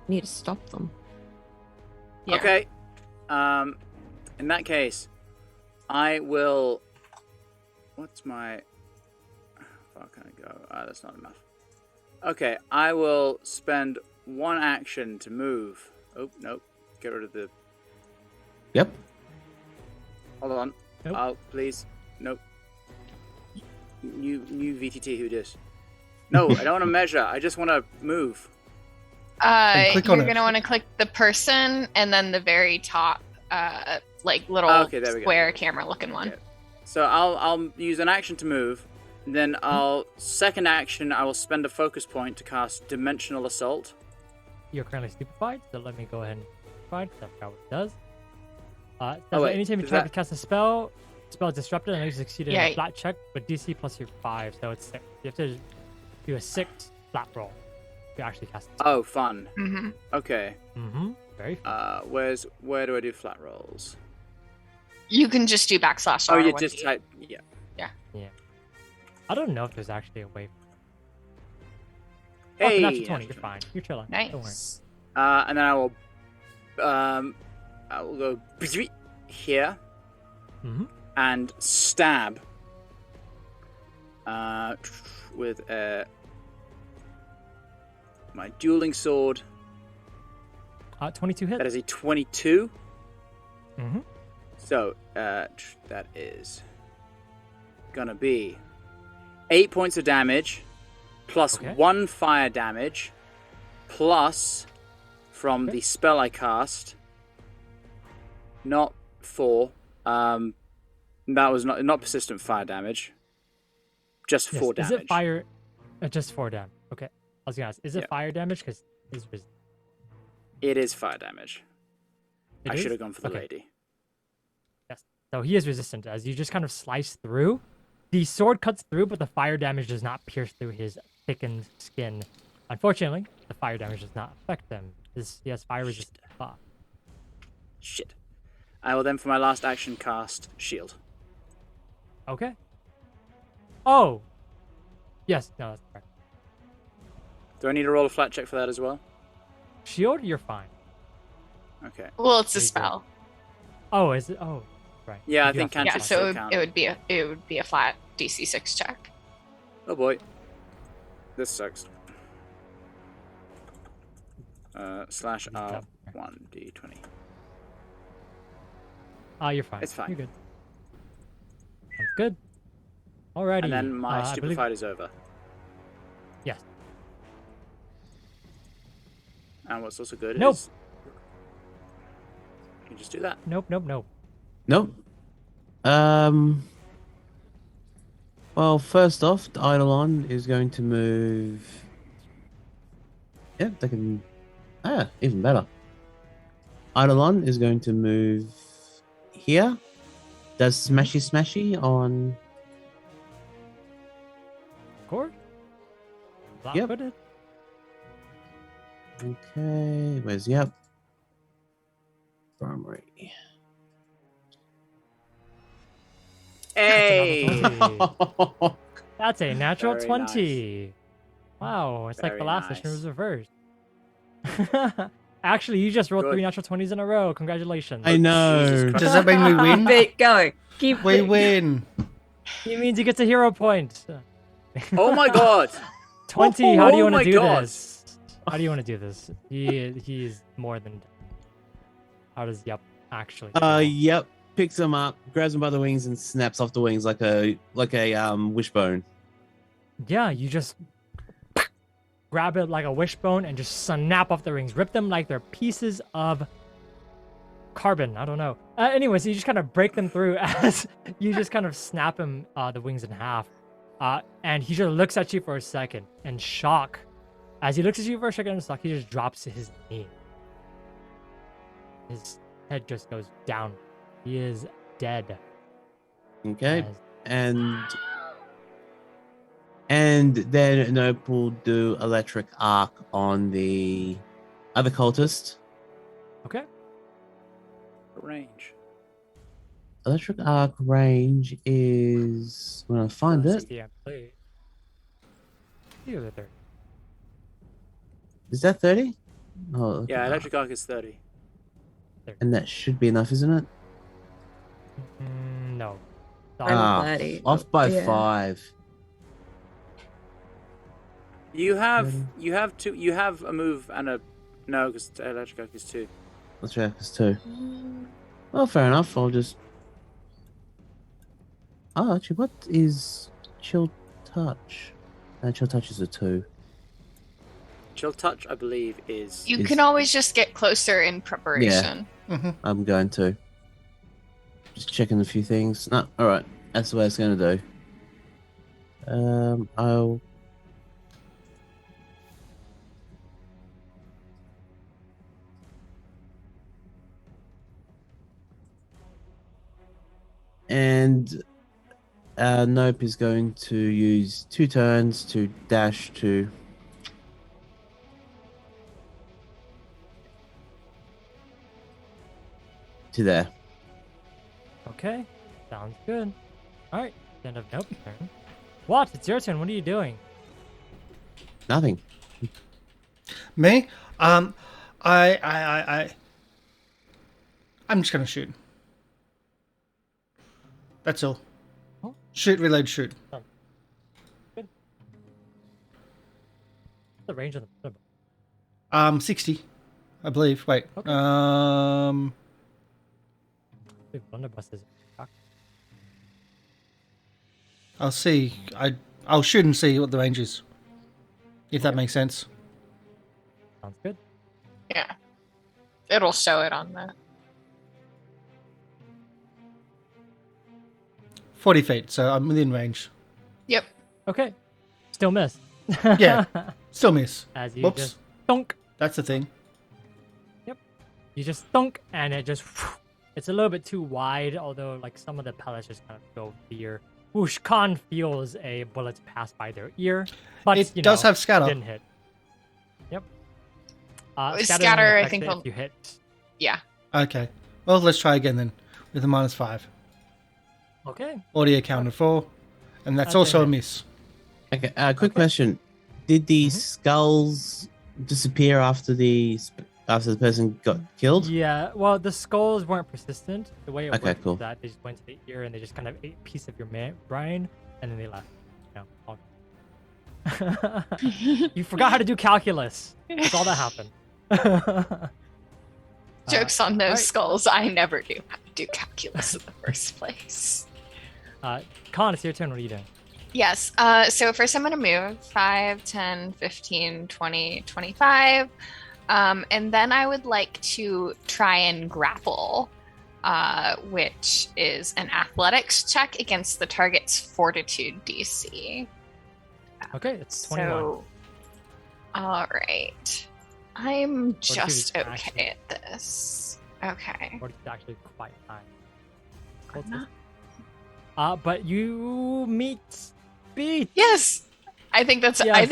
Need to stop them. Yeah. Okay. In that case, I will. What's my? How far can I go? That's not enough. Okay, I will spend one action to move. Oh nope. Get rid of the. Yep. Hold on. Nope. Oh please. Nope. New VTT. Who dis? No, I don't want to measure. I just want to move. click on You're it. gonna want to click the person and then the very top, like little Okay, there we go. square camera looking one. Okay. So I'll use an action to move, and then second action I will spend a focus point to cast Dimensional Assault. You're currently stupefied, so let me go ahead and stupefied. That's how it does. Says Oh, that wait, anytime you does try that- to cast a spell is disrupted and you succeeded in Yeah. a flat check, but DC plus your 5, so it's 6. You have to do a 6 flat roll to actually cast it. Oh, fun. Mm-hmm. Okay. Mm-hmm. Very fun. Where do I do flat rolls? You can just do backslash Oh, R you when just type. Yeah. I don't know if there's actually a way. Hey. Oh, natural 20. You're fine. You're chilling. Don't worry. Nice. And then I will go here Mm-hmm. and stab with my dueling sword. 22 hit. That is a 22. Mm-hmm. So that is gonna be 8 points of damage, plus 1 fire damage, plus from the spell I cast. Not 4. That was not persistent fire damage. Just 4 damage. Is it fire? Just 4 damage. Okay. I was gonna ask, is it fire damage? Because it is fire damage. I should have gone for the lady. Yes. So he is resistant. As you just kind of slice through, the sword cuts through, but the fire damage does not pierce through his thickened skin. Unfortunately, the fire damage does not affect him. He has fire resistance. Shit. I will then, for my last action, cast Shield. Okay. Oh. Yes. No, that's correct. Do I need to roll a flat check for that as well? Shield, you're fine. Okay. Well, it's a spell. Oh, is it? Oh, right. Yeah, I think Yeah, cantrips so still count. it would be a flat DC 6 check. Oh boy. This sucks. Slash R 1d20. You're fine. It's fine. You're good. I'm good. Alrighty. And then my I believe- stupefied is over. Yes. And what's also good Nope. is you can just do that. Nope. Nope. Well, first off, the Eidolon is going to move. Yep, they can. Even better. Eidolon is going to move here. Does smashy on. Cord? Yep. Flat-footed? Okay, where's yep? Primary. Hey! That's a natural Very 20. Wow, it's like the Very last session nice. was reversed. Actually, you just rolled Good. 3 natural 20s in a row. Congratulations. I know. Jesus Christ. Does that mean we win? Keep it going. Keep We it. win. He means he gets a hero point. Oh my god! 20, how do you Oh want my to do God. this? How do you want to do this? He's more than dead. How does Yup actually feel? Yep. Picks him up, grabs him by the wings, and snaps off the wings like a wishbone. Yeah, you just grab it like a wishbone and just snap off the rings. Rip them like they're pieces of carbon. I don't know. Anyways, you just kind of break them through as you just kind of snap him the wings in half. And he just looks at you for a second in shock. As he looks at you for a second in shock, he just drops to his knee. His head just goes down. He is dead. Okay. As- And then Nope will do electric arc on the other cultist. Okay. Range. Electric arc range is. I'm gonna find it. 60 please. The other 30. Is that 30? Oh, Yeah, electric arc is 30. And that should be enough, isn't it? No. I'm 30. Off by Yeah. 5. You have a move and a no, because electric arc is 2. Let's check this too. Well, fair enough. I'll just. Oh, actually, what is chill touch? Chill touch is a 2. Chill touch, I believe, is You Is- can always just get closer in preparation. I'm going to. Just checking a few things. No, all right. That's what it's going to do. I'll. And Nope is going to use 2 turns to dash to there. Okay. Sounds good. Alright. End of Nope's turn. What? It's your turn. What are you doing? Nothing. Me? I'm just gonna shoot. That's all. Oh. Shoot, reload, shoot. the range of the blunderbuss? 60, I believe. Wait. Okay. The blunderbuss is. I'll see. I'll shoot and see what the range is. If that makes sense. Sounds good. Yeah. It'll show it on the. 40 feet, so I'm within range. Yep. Okay. Still miss. Yeah. Still miss. As you Whoops. just thunk. That's the thing. You just thunk, and it just. It's a little bit too wide, although like some of the pellets just kind of go here. Whoosh! Khan feels a bullet pass by their ear, but It does have scatter. Didn't hit. Yep. Scatter, I affects think it I'll- if you hit. Yeah. Okay. Well, let's try again then with a -5. Okay. Audio counted for, and that's That's also a a hit. miss. Okay, quick question. Did the skulls disappear after the person got killed? Yeah. Well, the skulls weren't persistent. The way it Okay, worked cool. was that they just went to the ear and they just kind of ate a piece of your brain, and then they left. No. You forgot how to do calculus. That's all that happened. Jokes on those alright. skulls. I never knew how to do calculus in the first place. Khan, it's your turn. What are you doing? Yes. So first I'm going to move 5, 10, 15, 20, 25. And then I would like to try and grapple, which is an athletics check against the target's fortitude DC. Okay, it's 21. So, all right. I'm Fortitude just is okay actually- at this. Okay. Or it's actually quite high. I'm not- But you meet speed. Yes. I think that's Yes.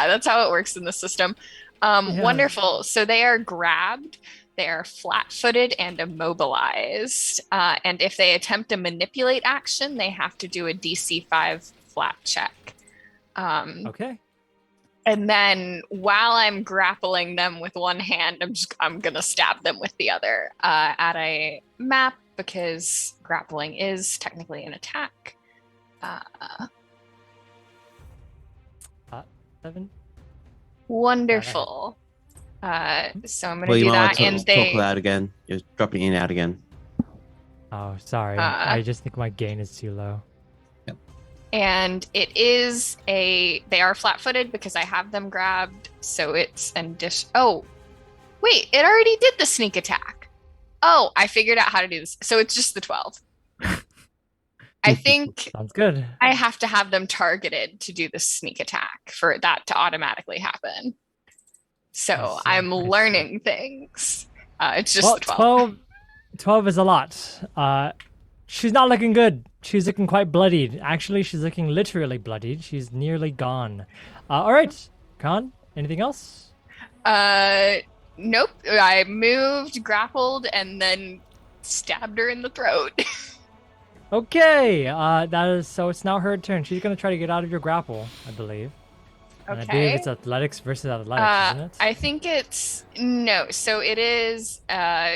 that's how it works in the system. Yeah. Wonderful. So they are grabbed, they are flat-footed and immobilized. And if they attempt a manipulate action, they have to do a DC 5 flat check. Okay. And then while I'm grappling them with one hand, I'm gonna stab them with the other at a map because grappling is technically an attack. 7. Wonderful. So I'm gonna Well, you do might that, want to and talk they. loud again. Just dropping in and out again. Oh, sorry. I just think my gain is too low. And it is they are flat-footed because I have them grabbed, so it's oh wait, it already did the sneak attack. Oh, I figured out how to do this. So it's just the 12. I think Sounds good. I have to have them targeted to do the sneak attack for that to automatically happen. So I see, I'm I see. learning things. It's just Well, the 12. 12 is a lot. She's not looking good. She's looking quite bloodied. Actually, she's looking literally bloodied. She's nearly gone. All right, Khan, anything else? Nope. I moved, grappled, and then stabbed her in the throat. Okay, that is so. It's now her turn. She's gonna try to get out of your grapple, I believe. And I believe Okay. it's athletics versus athletics, isn't it? I think it's no. So it is.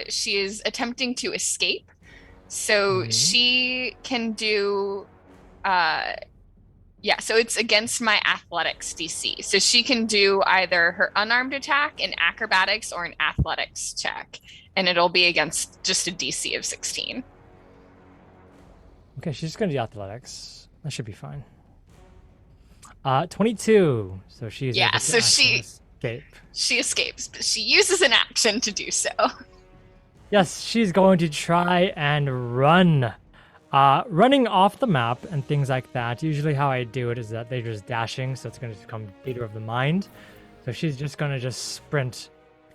She is attempting to escape. So Mhm. she can do. Yeah. So it's against my athletics DC. So she can do either her unarmed attack, an acrobatics, or an athletics check, and it'll be against just a DC of 16. Okay, she's just gonna do athletics. That should be fine. 22. So she's Yeah, able to so actually escape. She escapes, but she uses an action to do so. Yes, she's going to try and run. Running off the map and things like that. Usually how I do it is that they're just dashing, so it's going to become theater of the mind. So she's just going to just sprint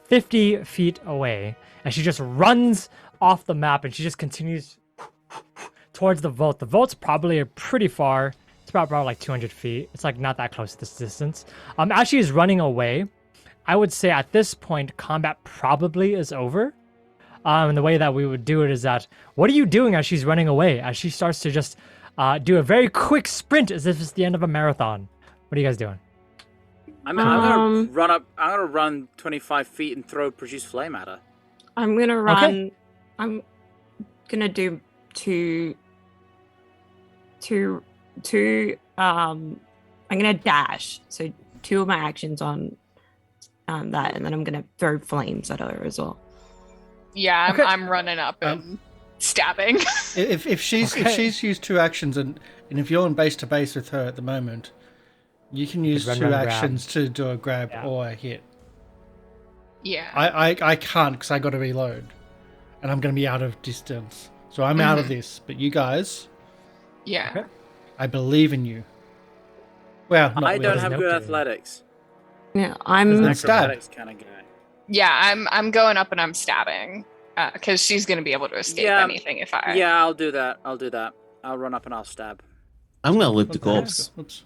50 feet away. And she just runs off the map and she just continues towards the vault. The vault's probably pretty far. It's probably like 200 feet. It's like not that close to this distance. As she's running away, I would say at this point, combat probably is over. And the way that we would do it is that, what are you doing as she's running away? As she starts to just do a very quick sprint as if it's the end of a marathon. What are you guys doing? I'm gonna run up. I'm gonna run 25 feet and throw produce flame at her. I'm gonna run. I'm gonna do two. I'm gonna dash. So 2 of my actions on that, and then I'm gonna throw flames at her as well. Yeah, Okay. I'm running up and stabbing. If she's used 2 actions and if you're on base to base with her at the moment, you can use run, 2 grab. actions to do a grab Yeah. or a hit. Yeah. I can't because I got to reload, and I'm going to be out of distance, so I'm out of this. But you guys, Yeah. Okay. I believe in you. Well, not I don't really. have Nope, good dude. athletics. Yeah, I'm. Then stab. Acrobatics kind of guy. Yeah, I'm going up and I'm stabbing. Because she's gonna be able to escape Yeah. anything if I. Yeah, I'll do that. I'll run up and I'll stab. I'm gonna lift the Okay. corpse. Oops.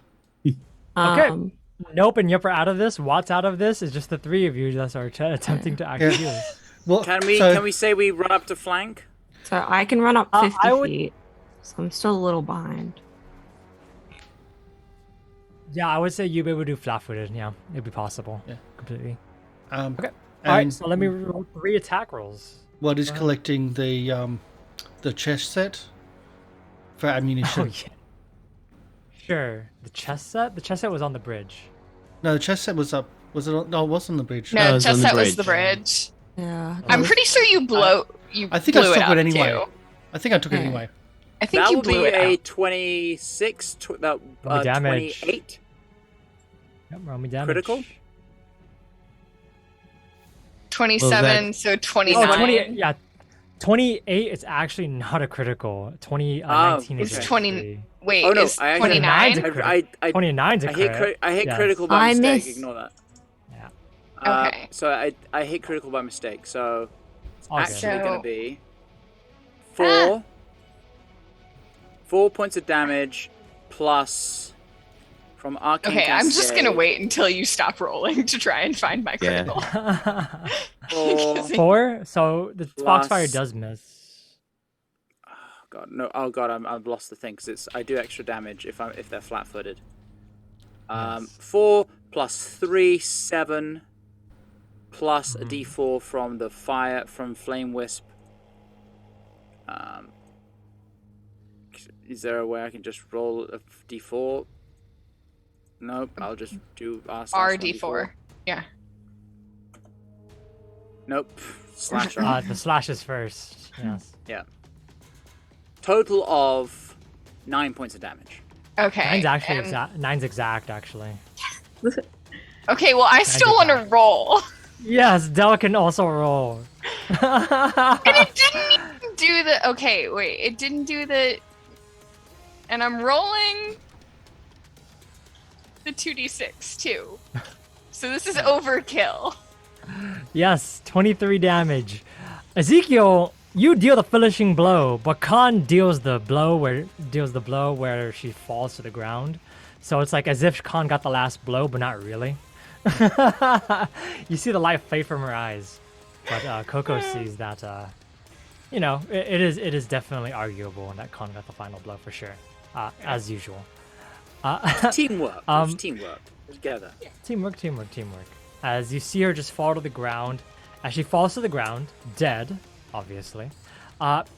Okay. Nope, and Yip are out of this. Watt's out of this. It's just the 3 of you that are attempting to actually do this. Well, Can we so- say we run up to flank? So I can run up 50 I would- feet. So I'm still a little behind. Yeah, I would say you'd be able to do flat-footed. Yeah, it'd be possible. Yeah. Completely. Okay. All right, And so let me roll 3 attack rolls. what is collecting the chest set for ammunition? Oh yeah. Sure. The chest set. The chest set was on the bridge. No, the chest set was up. Was it? No, it was on the bridge. No, it was on just the that was bridge. the bridge. Yeah. I'm pretty sure you you I think I blew took it it up anyway. too. I think I took it Yeah. anyway. I think That you will blew be it a out. 26. Roll me damage. 28 Yep, roll me damage. critical. 27, so 29. Oh, 28. Yeah. 28 is actually not a critical. 19 is It's a 20 critical. Wait, Oh, no, is I actually- 29? I 29's a hit crit. I hit Yes. critical by I mistake. missed. Ignore that. Yeah. Okay. So I hit critical by mistake. So it's All good. actually So- going to be 4 4 points of damage plus from arcane. Okay, I'm just gonna Cascade, wait until you stop rolling to try and find my Yeah. critical. 4 4. So the Foxfire Plus- does miss. God, no! Oh God, I've lost the thing because I do extra damage if they're flat-footed. Yes. 4 plus 3, 7 plus Mm-hmm. a D4 from the fire from Flame Wisp. Is there a way I can just roll a D4? Nope, I'll just do RD4. Yeah. Nope, slash R. The slash is first. Yes. Yeah. Total of 9 points of damage. Okay. Nine's actually and- exact. 9's exact actually. Okay, well, I still want to roll. Yes, Del can also roll. And it didn't even do the. Okay, wait. It didn't do the. And I'm rolling the 2d6 too. So this is overkill. Yes, 23 damage. Ezekiel, you deal the finishing blow, but Khan deals the blow where she falls to the ground. So it's like as if Khan got the last blow, but not really. You see the light fade from her eyes, but Coco sees that. It is definitely arguable that Khan got the final blow for sure, as usual. Teamwork. It's teamwork. Together. Teamwork. As you see her just fall to the ground, as she falls to the ground, dead, obviously,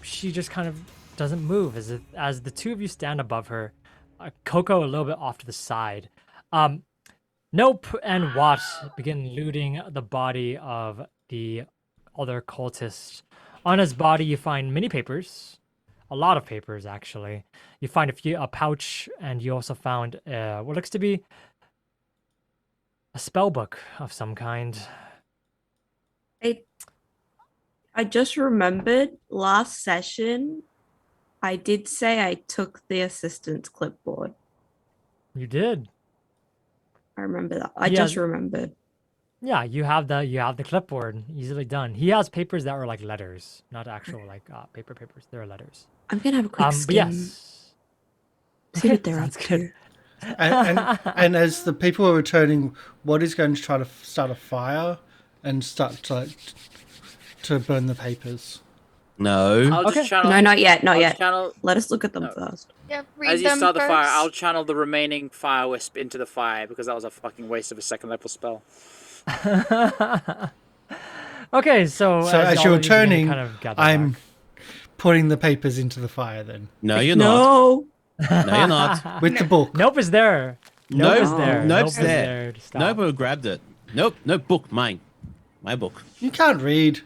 she just kind of doesn't move as the 2 of you stand above her, Coco a little bit off to the side. Nope and Watt begin looting the body of the other cultist. On his body, you find many papers, a lot of papers actually. You find a pouch, and you also found what looks to be a spell book of some kind. I just remembered last session, I did say I took the assistant's clipboard. You did. I remember that. I Yeah. just remembered. Yeah, you have the clipboard. Easily done. He has papers that are like letters, not actual like papers. They're letters. I'm gonna have a quick But skim. yes. See what they're up Sounds good. to. And as the people are returning, what is going to try to start a fire and start to burn the papers? No. I'll Okay. just channel. No, not yet. Not I'll yet. Channel, Let us look at them No. first. Yeah, read as you them start the fire, first. I'll channel the remaining fire wisp into the fire because that was a fucking waste of a second level spell. Okay, so So as all you're of you begin to returning, kind of gather I'm back. putting the papers into the fire then No, you're not. No. No, you're not. with the book. Nope is there. Nope. Is there. Nope's Nope is there. to stop. Nope would have grabbed it. Nope, no book. Mine. My book. You can't read.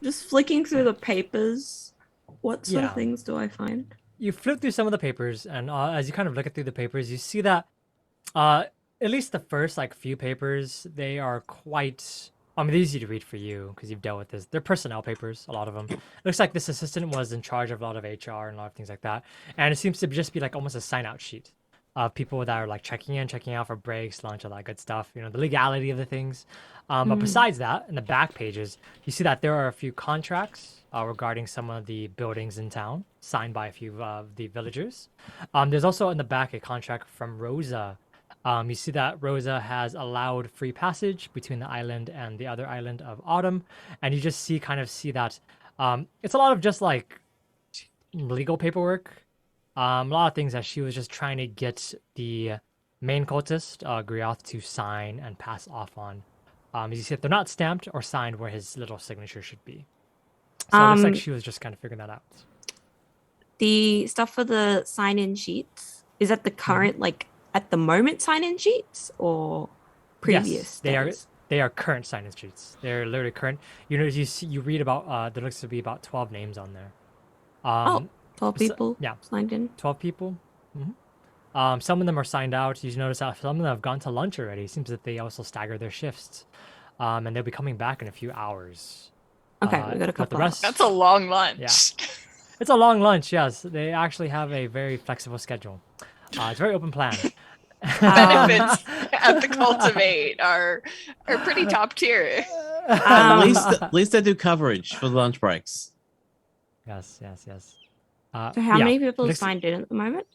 Just flicking through the papers. What sort Yeah. of things do I find? You flip through some of the papers, and as you kind of look through the papers, you see that at least the first like few papers, they are quite. I mean, they're easy to read for you because you've dealt with this. They're personnel papers, a lot of them. It looks like this assistant was in charge of a lot of HR and a lot of things like that, and it seems to just be like almost a sign-out sheet of people that are like checking in, checking out for breaks, lunch, all that good stuff. You know, the legality of the things. But besides that, in the back pages, you see that there are a few contracts regarding some of the buildings in town signed by a few of the villagers. There's also in the back a contract from Rosa. You see that Rosa has allowed free passage between the island and the other island of Autumn, and you just see that it's a lot of just like legal paperwork, a lot of things that she was just trying to get the main cultist Griath to sign and pass off on. As you see, they're not stamped or signed where his little signature should be. So it looks like she was just kind of figuring that out. The stuff for the sign-in sheets, is that the current like at the moment sign-in sheets or previous? Yes, they are. days? They are current sign-in sheets. They're literally current. You know, you read about there looks to be about 12 names on there. 12 people yeah. signed in. 12 people. Some of them are signed out. You notice that some of them have gone to lunch already. It seems that they also stagger their shifts, and they'll be coming back in a few hours. Okay, we got a but couple the rest, That's a long lunch. Yeah. It's a long lunch. Yes, they actually have a very flexible schedule. It's a very open plan. Benefits at the Cultivate are pretty top tier. At least they do coverage for the lunch breaks. Yes. So how many people looks- signed in at the moment?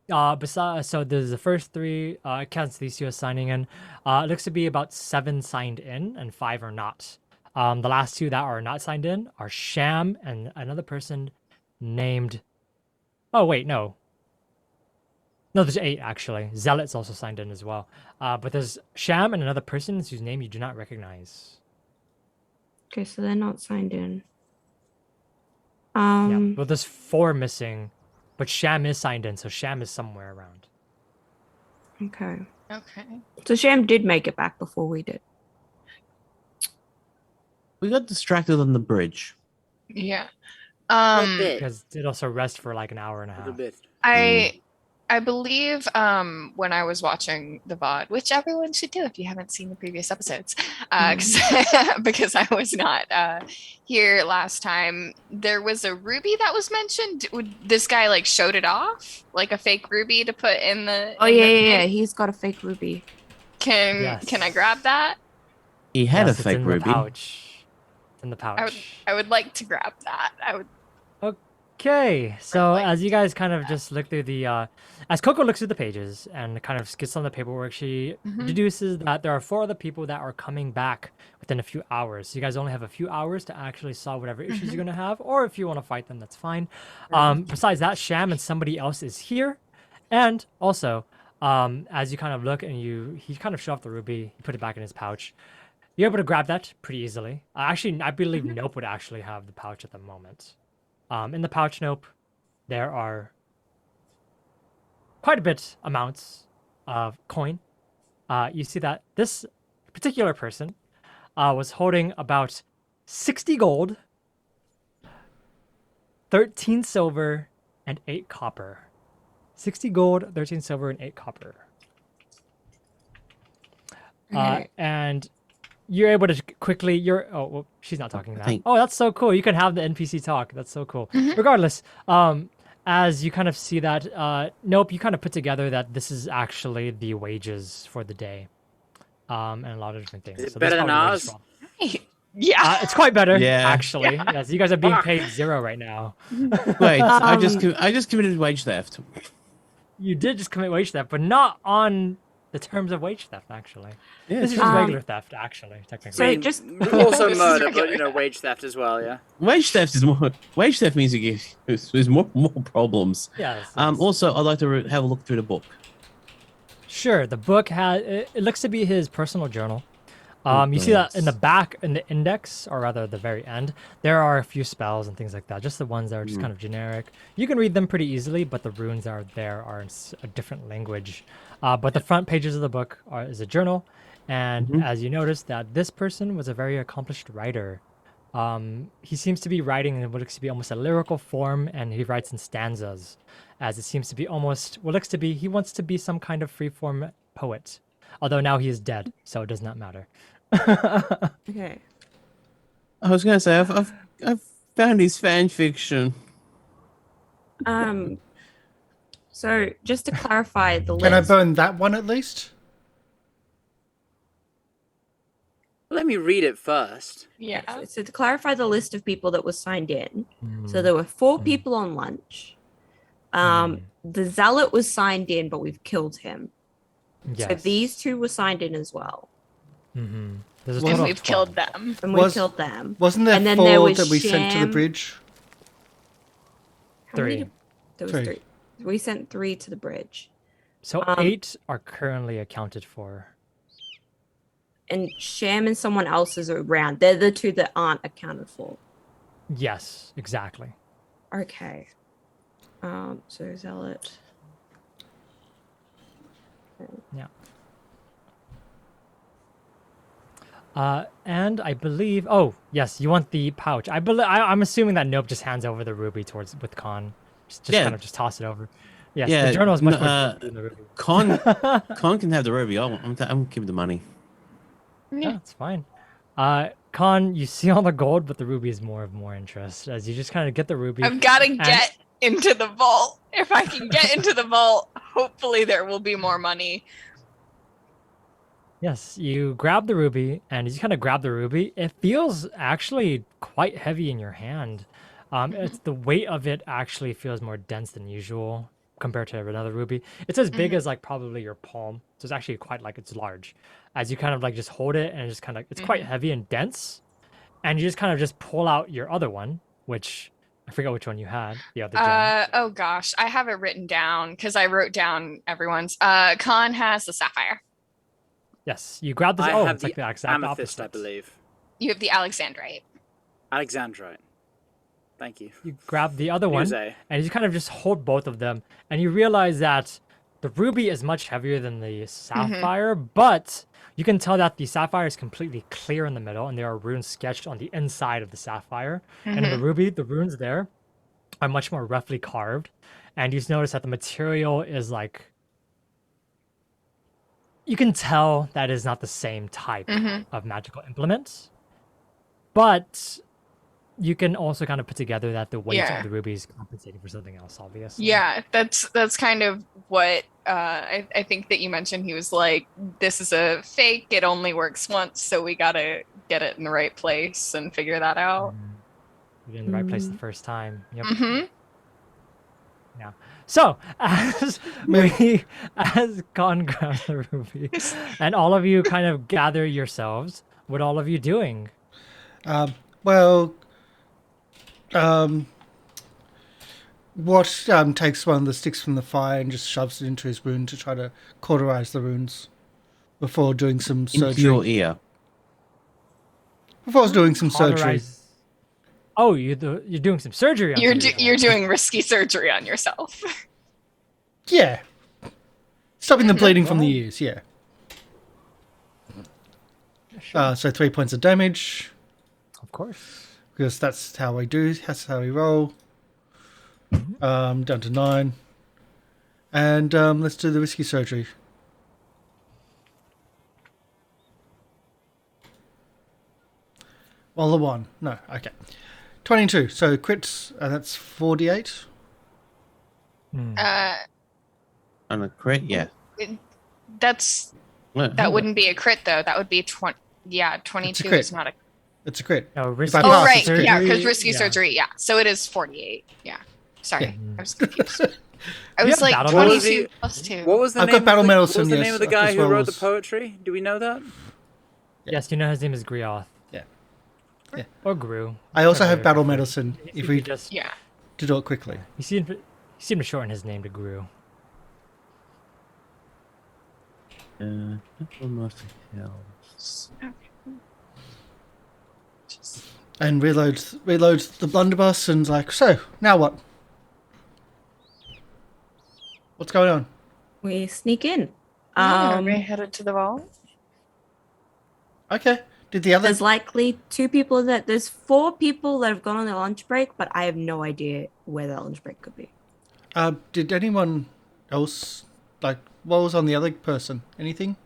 Besides, so there's the first three. Cancelicio is signing in. It looks to be about 7 signed in and 5 are not. The last 2 that are not signed in are Sham and another person named. Oh wait, no. No, there's 8 actually. Zealot's also signed in as well. But there's Sham and another person whose name you do not recognize. Okay, so they're not signed in. Yeah, well, there's 4 missing, but Sham is signed in, so Sham is somewhere around. Okay. Okay. So Sham did make it back before we did. We got distracted on the bridge. Yeah. A bit. Because it also rests for like an hour and a A little half. bit. I believe when I was watching the VOD, which everyone should do if you haven't seen the previous episodes, because I was not here last time, there was a ruby that was mentioned. This guy like showed it off, like a fake ruby to put in the. Oh in the yeah. thing. He's got a fake ruby. Can I grab that? He had Yes, a it's fake in ruby. The pouch. It's in the pouch. I would like to grab that. I would. Okay, so like as you guys kind of just look through the, as Coco looks through the pages and kind of gets on the paperwork, she deduces that there are 4 other people that are coming back within a few hours. So you guys only have a few hours to actually solve whatever issues you're gonna have, or if you want to fight them, that's fine. Besides that, Sham and somebody else is here, and also, as you kind of look and he kind of showed off the ruby, he put it back in his pouch. You're able to grab that pretty easily. Actually, I believe Nope would actually have the pouch at the moment. In the pouch, Nope, there are quite a bit amounts of coin. You see that this particular person was holding about 60 gold, 13 silver, and 8 copper. 60 gold, 13 silver, and 8 copper. And you're able to quickly. Well, she's not talking now. Oh, that's so cool. You can have the NPC talk. That's so cool. Regardless, as you kind of see that, Nope, you kind of put together that this is actually the wages for the day, and a lot of different things. Is it So better that's than probably the wages ours? for- Yeah. it's quite better. Yeah. Actually. Yes, you guys are being paid 0 right now. Wait, I just committed wage theft. You did just commit wage theft, but not on the terms of wage theft. Actually, Yeah, this is just regular theft. Actually, technically. So I mean, just- also This is murder, but regular. wage theft as well. Yeah. Wage theft is more. Wage theft means you get there's more problems. Yes. Also, I'd like to have a look through the book. Sure. The book has. It looks to be his personal journal. You see that in the Nice. back, in the index, or rather the very end, there are a few spells and things like that. Just the ones that are just kind of generic. You can read them pretty easily, but the runes that are there are in a different language. But the front pages of the book is a journal, and as you notice, that this person was a very accomplished writer. He seems to be writing in what looks to be almost a lyrical form, and he writes in stanzas, as it seems to be almost what looks to be he wants to be some kind of freeform poet. Although now he is dead, so it does not matter. Okay. I was gonna say I've found his fan fiction. So just to clarify the Can I list. burn that one at least? Let me read it first. Yeah. So to clarify the list of people that was signed in, so there were 4 people on lunch. The zealot was signed in, but we've killed him. Yes. So these 2 were signed in as well, There's a Well, And total of we've killed 12. them. and we Was- killed them. Wasn't there And then 4 there was that we sent to the Sham. bridge? How many 3. did- There was 3. 3. We sent 3 to the bridge, So 8 are currently accounted for. and Sham and someone else is around. They're the 2 that aren't accounted for. Yes, exactly. Okay. So zealot. Yeah. And I believe. Oh, yes, you want the pouch. I'm assuming that Nope just hands over the ruby with Khan. Just Yeah. kind of just toss it over. Yes, Yeah, the journal is much n- more than the ruby. Con can have the ruby. I'm keeping the money. Yeah, it's fine. Khan, you see all the gold, but the ruby is more of more interest as you just kind of get the ruby. I've got to get into the vault. If I can get into the vault, hopefully there will be more money. Yes, you grab the ruby, and as you kind of grab the ruby, it feels actually quite heavy in your hand. It's the weight of it actually feels more dense than usual compared to another ruby. It's as big as like probably your palm, so it's actually quite like it's large. As you kind of like just hold it, and just kind of it's quite heavy and dense, and you just kind of just pull out your other one, which I forgot which one you had. The other gem. Oh gosh, I have it written down because I wrote down everyone's. Khan has the sapphire. Yes, you grab this. I Oh, have it's the like the exact amethyst, I opposite. believe. You have the Alexandrite. Alexandrite. Thank you. You grab the other one, Nuse. and you kind of just hold both of them, and you realize that the ruby is much heavier than the sapphire, but you can tell that the sapphire is completely clear in the middle, and there are runes sketched on the inside of the sapphire. And in the ruby, the runes there are much more roughly carved, and you notice that the material is like you can tell that is not the same type of magical implement, but you can also kind of put together that the weight Yeah. of the ruby is compensating for something else, obviously. Yeah, that's kind of what I think that you mentioned. He was like, "This is a fake. It only works once, so we gotta get it in the right place and figure that out." You're in the right place the first time. Yep. Mm-hmm. Yeah. So as Khan grabs the ruby, and all of you kind of gather yourselves, what all of you doing? What takes one of the sticks from the fire and just shoves it into his wound to try to cauterize the wounds before doing some Into surgery. your ear. Before I was doing some surgery. Cauterize- Oh, you're doing some surgery on yourself. You're doing risky surgery on yourself. Yeah. Stopping the bleeding from the ears, yeah. So 3 points of damage, Of course. because that's how we do, that's how we roll. Down to 9. And let's do the risky surgery. Well, the 1. No, okay. 22, so crits, that's 48. On a crit, yeah. That wouldn't be a crit though. That would be 20. Yeah, 22 crit. is not a. It's a crit. No, I risky pass, Oh it's right, a crit. yeah, because risky yeah. surgery. Yeah, so it is 48. Yeah, sorry, Yeah. I was confused. I You was have like battle 22 medals? plus 2. What was the I've name got battle of the, medals what was from the yes, name of the guy as who well wrote the as- poetry? Do we know that? Yes, you know his name is Grioth. Yeah. Yeah. Or Gru. I also have Whatever battle you prefer. medicine, If if you we could just Yeah. to do it quickly. you seem to shorten his name to Gru. Almost helps. And reloads the blunderbuss and like, so now what? What's going on? We sneak in. We headed to the vault. Okay. Did the other? There's there's 4 people that have gone on their lunch break, but I have no idea where their lunch break could be. Did anyone else like? What was on the other person? Anything?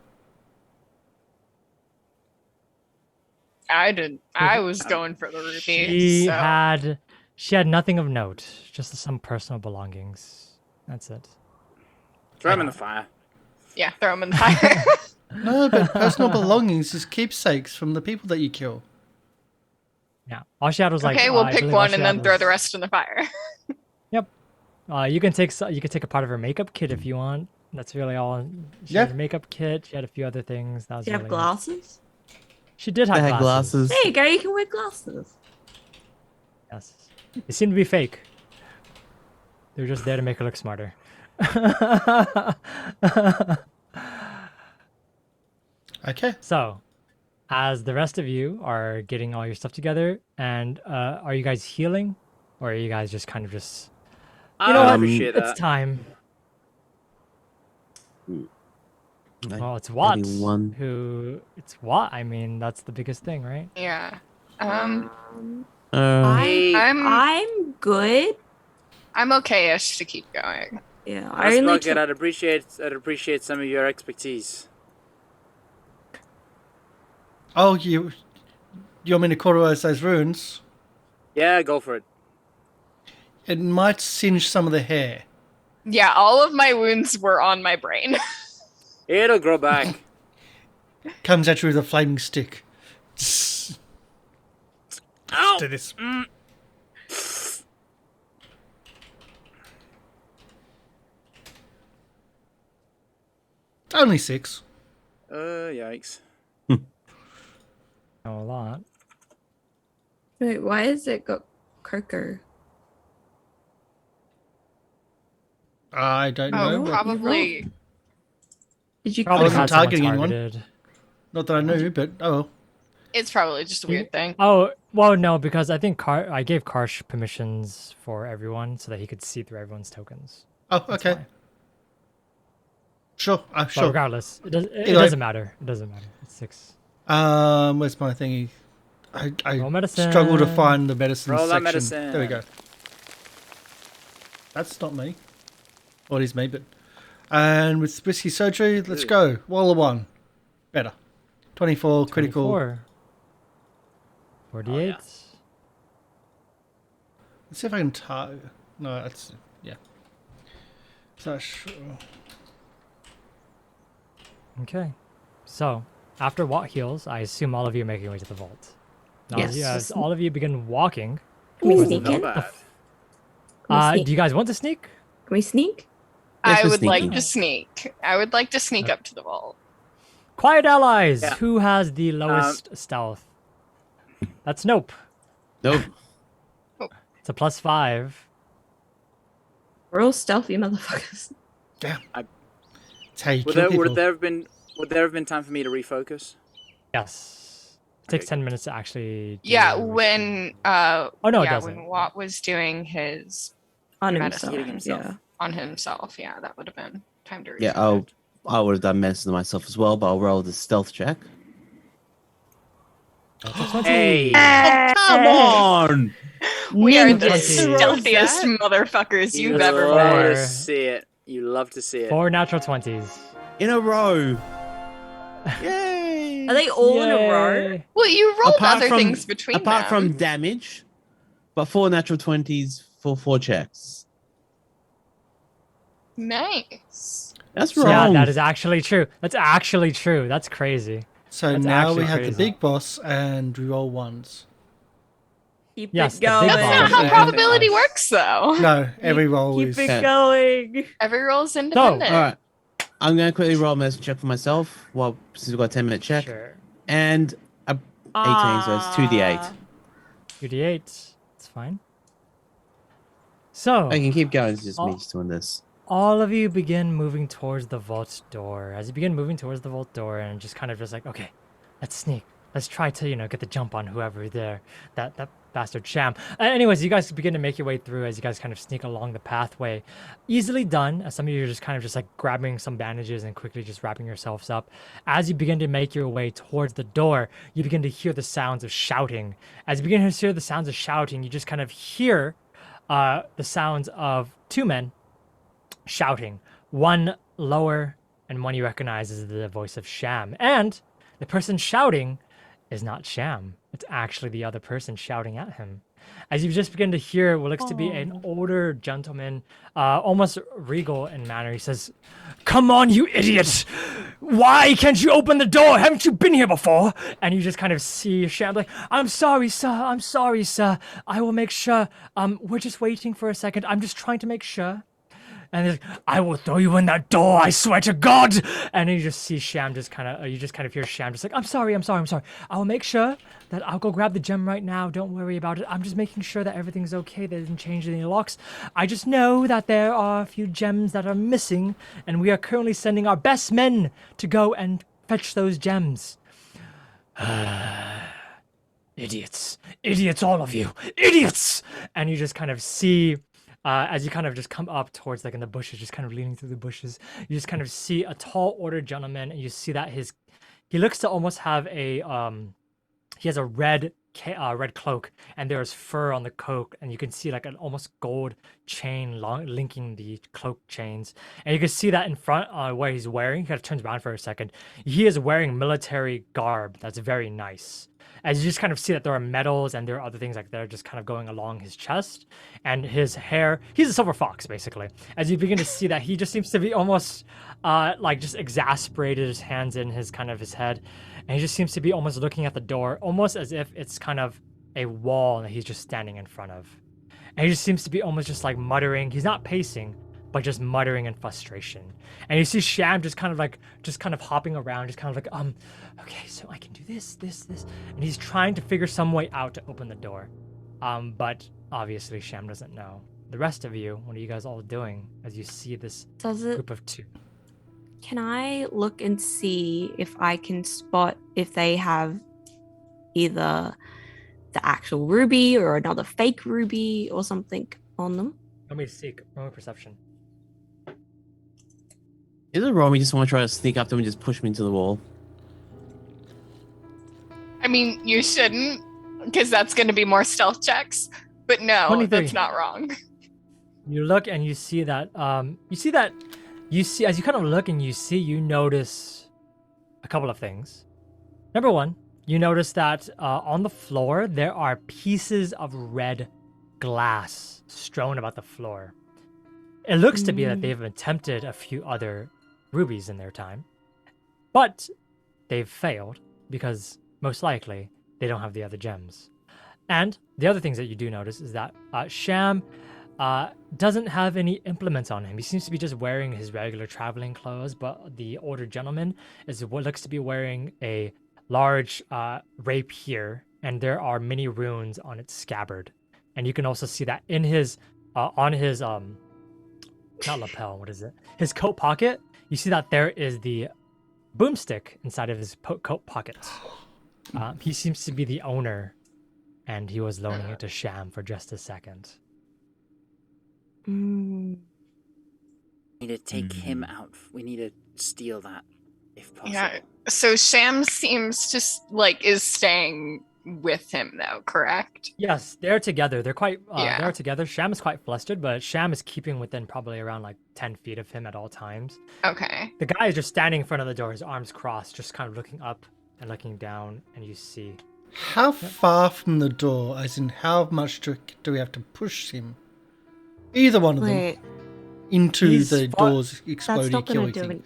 I did. I was going for the ruby. She so. had nothing of note, just some personal belongings. That's it. Throw him in the fire. Yeah, throw them in the fire. No, but personal belongings is keepsakes from the people that you kill. Yeah. All she had was like. Okay, we'll I pick believe all one she and had then throw was- the rest in the fire. Yep. You can take a part of her makeup kit if you want. That's really all. She Yeah. had her makeup kit. She had a few other things. That was Do you have really it. glasses? She did I have had glasses. glasses. There you go. You can wear glasses. Yes. They seem to be fake. They're just there to make her look smarter. Okay. So, as the rest of you are getting all your stuff together, and are you guys healing, or are you guys just kind of just? I know what? appreciate that. It's time. Like, Well, it's Watt. 31. It's Watt. I mean, that's the biggest thing, right? Yeah. Hey. I'm good. I'm okay-ish to keep going. Yeah, I That's only not good. took, I'd appreciate some of your expertise. Oh, you want me to cauterize those runes? Yeah, go for it. It might singe some of the hair. Yeah, all of my wounds were on my brain. It'll grow back. Comes at you with a flaming stick. Ow! Do this. Only 6. Yikes. Not a lot. wait, why has it got cocoa? I don't know. but- Probably. Did you Probably wasn't had someone targeting anyone. targeted. Not that I knew, but oh well. It's probably just a weird thing. Oh, well, no, because I think I gave Karsh permissions for everyone so that he could see through everyone's tokens. Oh, That's okay. why. Sure. But Sure. regardless, it Anyway. doesn't matter. It doesn't matter. It's 6. Where's my thingy? I Roll medicine. struggle to find the medicine Roll that section. medicine. There we go. That's not me. Well, it is me, but... And with whiskey surgery, let's go. Wall of 1. Better. 24 critical. 24. 48. Oh, yeah. Let's see if I can target. No, that's... Yeah. So, sure. Okay. So, after Watt heals, I assume all of you are making your way to the vault. Now, Yes. as all of you begin walking, Can we Ooh, sneak Not in? bad. Can we sneak? do you guys want to sneak? Can we sneak? Yes, I we're would like sneaking. to sneak. I would like to sneak up to the vault. Quiet allies! Yeah. Who has the lowest stealth? That's Nope. Nope. It's a +5. We're all stealthy motherfuckers. Damn. I- It's how you Would kill people. there have been time for me to refocus? Yes. It takes Okay. 10 minutes to actually. Yeah, do- when Oh, no, it yeah, doesn't. when Watt was doing his On Medicine. himself. Healing himself. Yeah. on himself, yeah, that would have been time to Yeah, refocus. I would have done medicine to myself as well, but I'll roll the stealth check. That's a 20. Hey! Come on! We are the Ninjas. stealthiest motherfuckers you've ever love met. it. to see it. You love to see it. 4 natural 20s. In a row! Yay! Are they all in a row? Yay. Well, you rolled other things between apart them. from damage, but 4 natural 20s for 4 checks. Nice. That's Yeah, wrong. that is actually true. That's actually true. That's crazy. So That's now we actually have the crazy. big boss and we roll 1s. Keep Yes, it the big going. That's not boss. how Yeah. probability works, though. No, every roll Keep is... it Yeah. going. Every roll's independent. All right. I'm going to quickly roll a medicine check for myself. Well, since we've got a 10-minute check. Sure. And a 18, so it's 2d8. 2d8. It's fine. So, I can keep going. It's just me Oh. just doing this. all of you begin moving towards the vault door. As you begin moving towards the vault door and just kind of just like, okay, let's sneak. let's try to, get the jump on whoever there, that bastard Sham. Anyways, you guys begin to make your way through as you guys kind of sneak along the pathway. Easily done, as some of you are just kind of just like grabbing some bandages and quickly just wrapping yourselves up. As you begin to make your way towards the door, you begin to hear the sounds of shouting. As you begin to hear the sounds of shouting, you just kind of hear the sounds of two men shouting. One lower and one you recognize as the voice of Sham. And the person shouting is not Sham. It's actually the other person shouting at him. As you just begin to hear what looks to be an older gentleman, almost regal in manner, he says, "Come on, you idiot! Why can't you open the door? Haven't you been here before?" And you just kind of see Sham like, I'm sorry, sir. I will make sure. We're just waiting for a second. I'm just trying to make sure." And he's like, "I will throw you in that door, I swear to God." And then you just see Sham just kind of, you just kind of hear Sham just like, I'm sorry. I will make sure that I'll go grab the gem right now. Don't worry about it. I'm just making sure that everything's okay. They didn't change any locks. I just know that there are a few gems that are missing, and we are currently sending our best men to go and fetch those gems. Idiots, all of you, idiots. And you just kind of see, as you kind of just come up towards, like in the bushes, just kind of leaning through the bushes, you just kind of see a tall, older gentleman, and you see that he looks to almost have he has a red cloak, and there is fur on the cloak, and you can see like an almost gold chain linking the cloak chains, and you can see that in front where he's wearing. He kind of turns around for a second. He is wearing military garb that's very nice. As you just kind of see that there are medals and there are other things like that are just kind of going along his chest and his hair. He's a silver fox, basically. As you begin to see that, he just seems to be almost like just exasperated, his hands in his head. And he just seems to be almost looking at the door, almost as if it's kind of a wall that he's just standing in front of. And he just seems to be almost just like muttering. He's not pacing, but just muttering in frustration. And you see Sham just kind of hopping around, just kind of like, okay, so I can do this. And he's trying to figure some way out to open the door. But obviously Sham doesn't know. The rest of you, what are you guys all doing as you see this group of two? Can I look and see if I can spot if they have either the actual ruby or another fake ruby or something on them? Let me seek. Roll perception. Is it wrong? We just want to try to sneak up to him and just push him into the wall. I mean, you shouldn't, because that's going to be more stealth checks. But no, 23. That's not wrong. You look and you see that. As you kind of look and you notice a couple of things. Number one, you notice that on the floor there are pieces of red glass strewn about the floor. It looks to be that they've attempted a few other rubies in their time, but they've failed because most likely they don't have the other gems. And the other things that you do notice is that Sham doesn't have any implements on him. He seems to be just wearing his regular traveling clothes, but the older gentleman is what looks to be wearing a large rapier, and there are many runes on its scabbard. And you can also see that in his on his not lapel, what is it? His coat pocket. You see that there is the boomstick inside of his coat pocket. He seems to be the owner, and he was loaning it to Sham for just a second. We need to take him out. We need to steal that, if possible. Yeah. So Sham seems to is staying with him though, correct? Yes, they're together. They're quite Yeah. they're together. Sham is quite flustered, but Sham is keeping within probably around like 10 feet of him at all times. Okay. The guy is just standing in front of the door, his arms crossed, just kind of looking up and looking down, and you see. How far from the door, as in how much do we have to push him? Either one of them into He's the far- doors exploding, killing thing.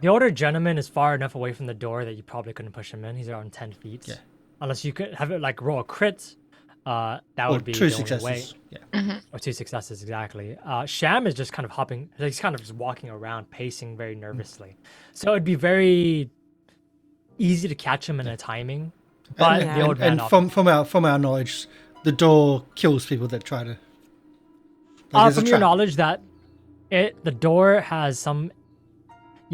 The older gentleman is far enough away from the door that you probably couldn't push him in. He's around 10 feet. Yeah. Unless you could have it like roll a crit. That Or would be two the only way. successes. Yeah. Or two successes, exactly. Sham is just kind of hopping. He's kind of just walking around, pacing very nervously. So it'd be very easy to catch him in a timing. But the old man. And from our knowledge, the door kills people that try to. There's a From your trap. knowledge, that the door has some.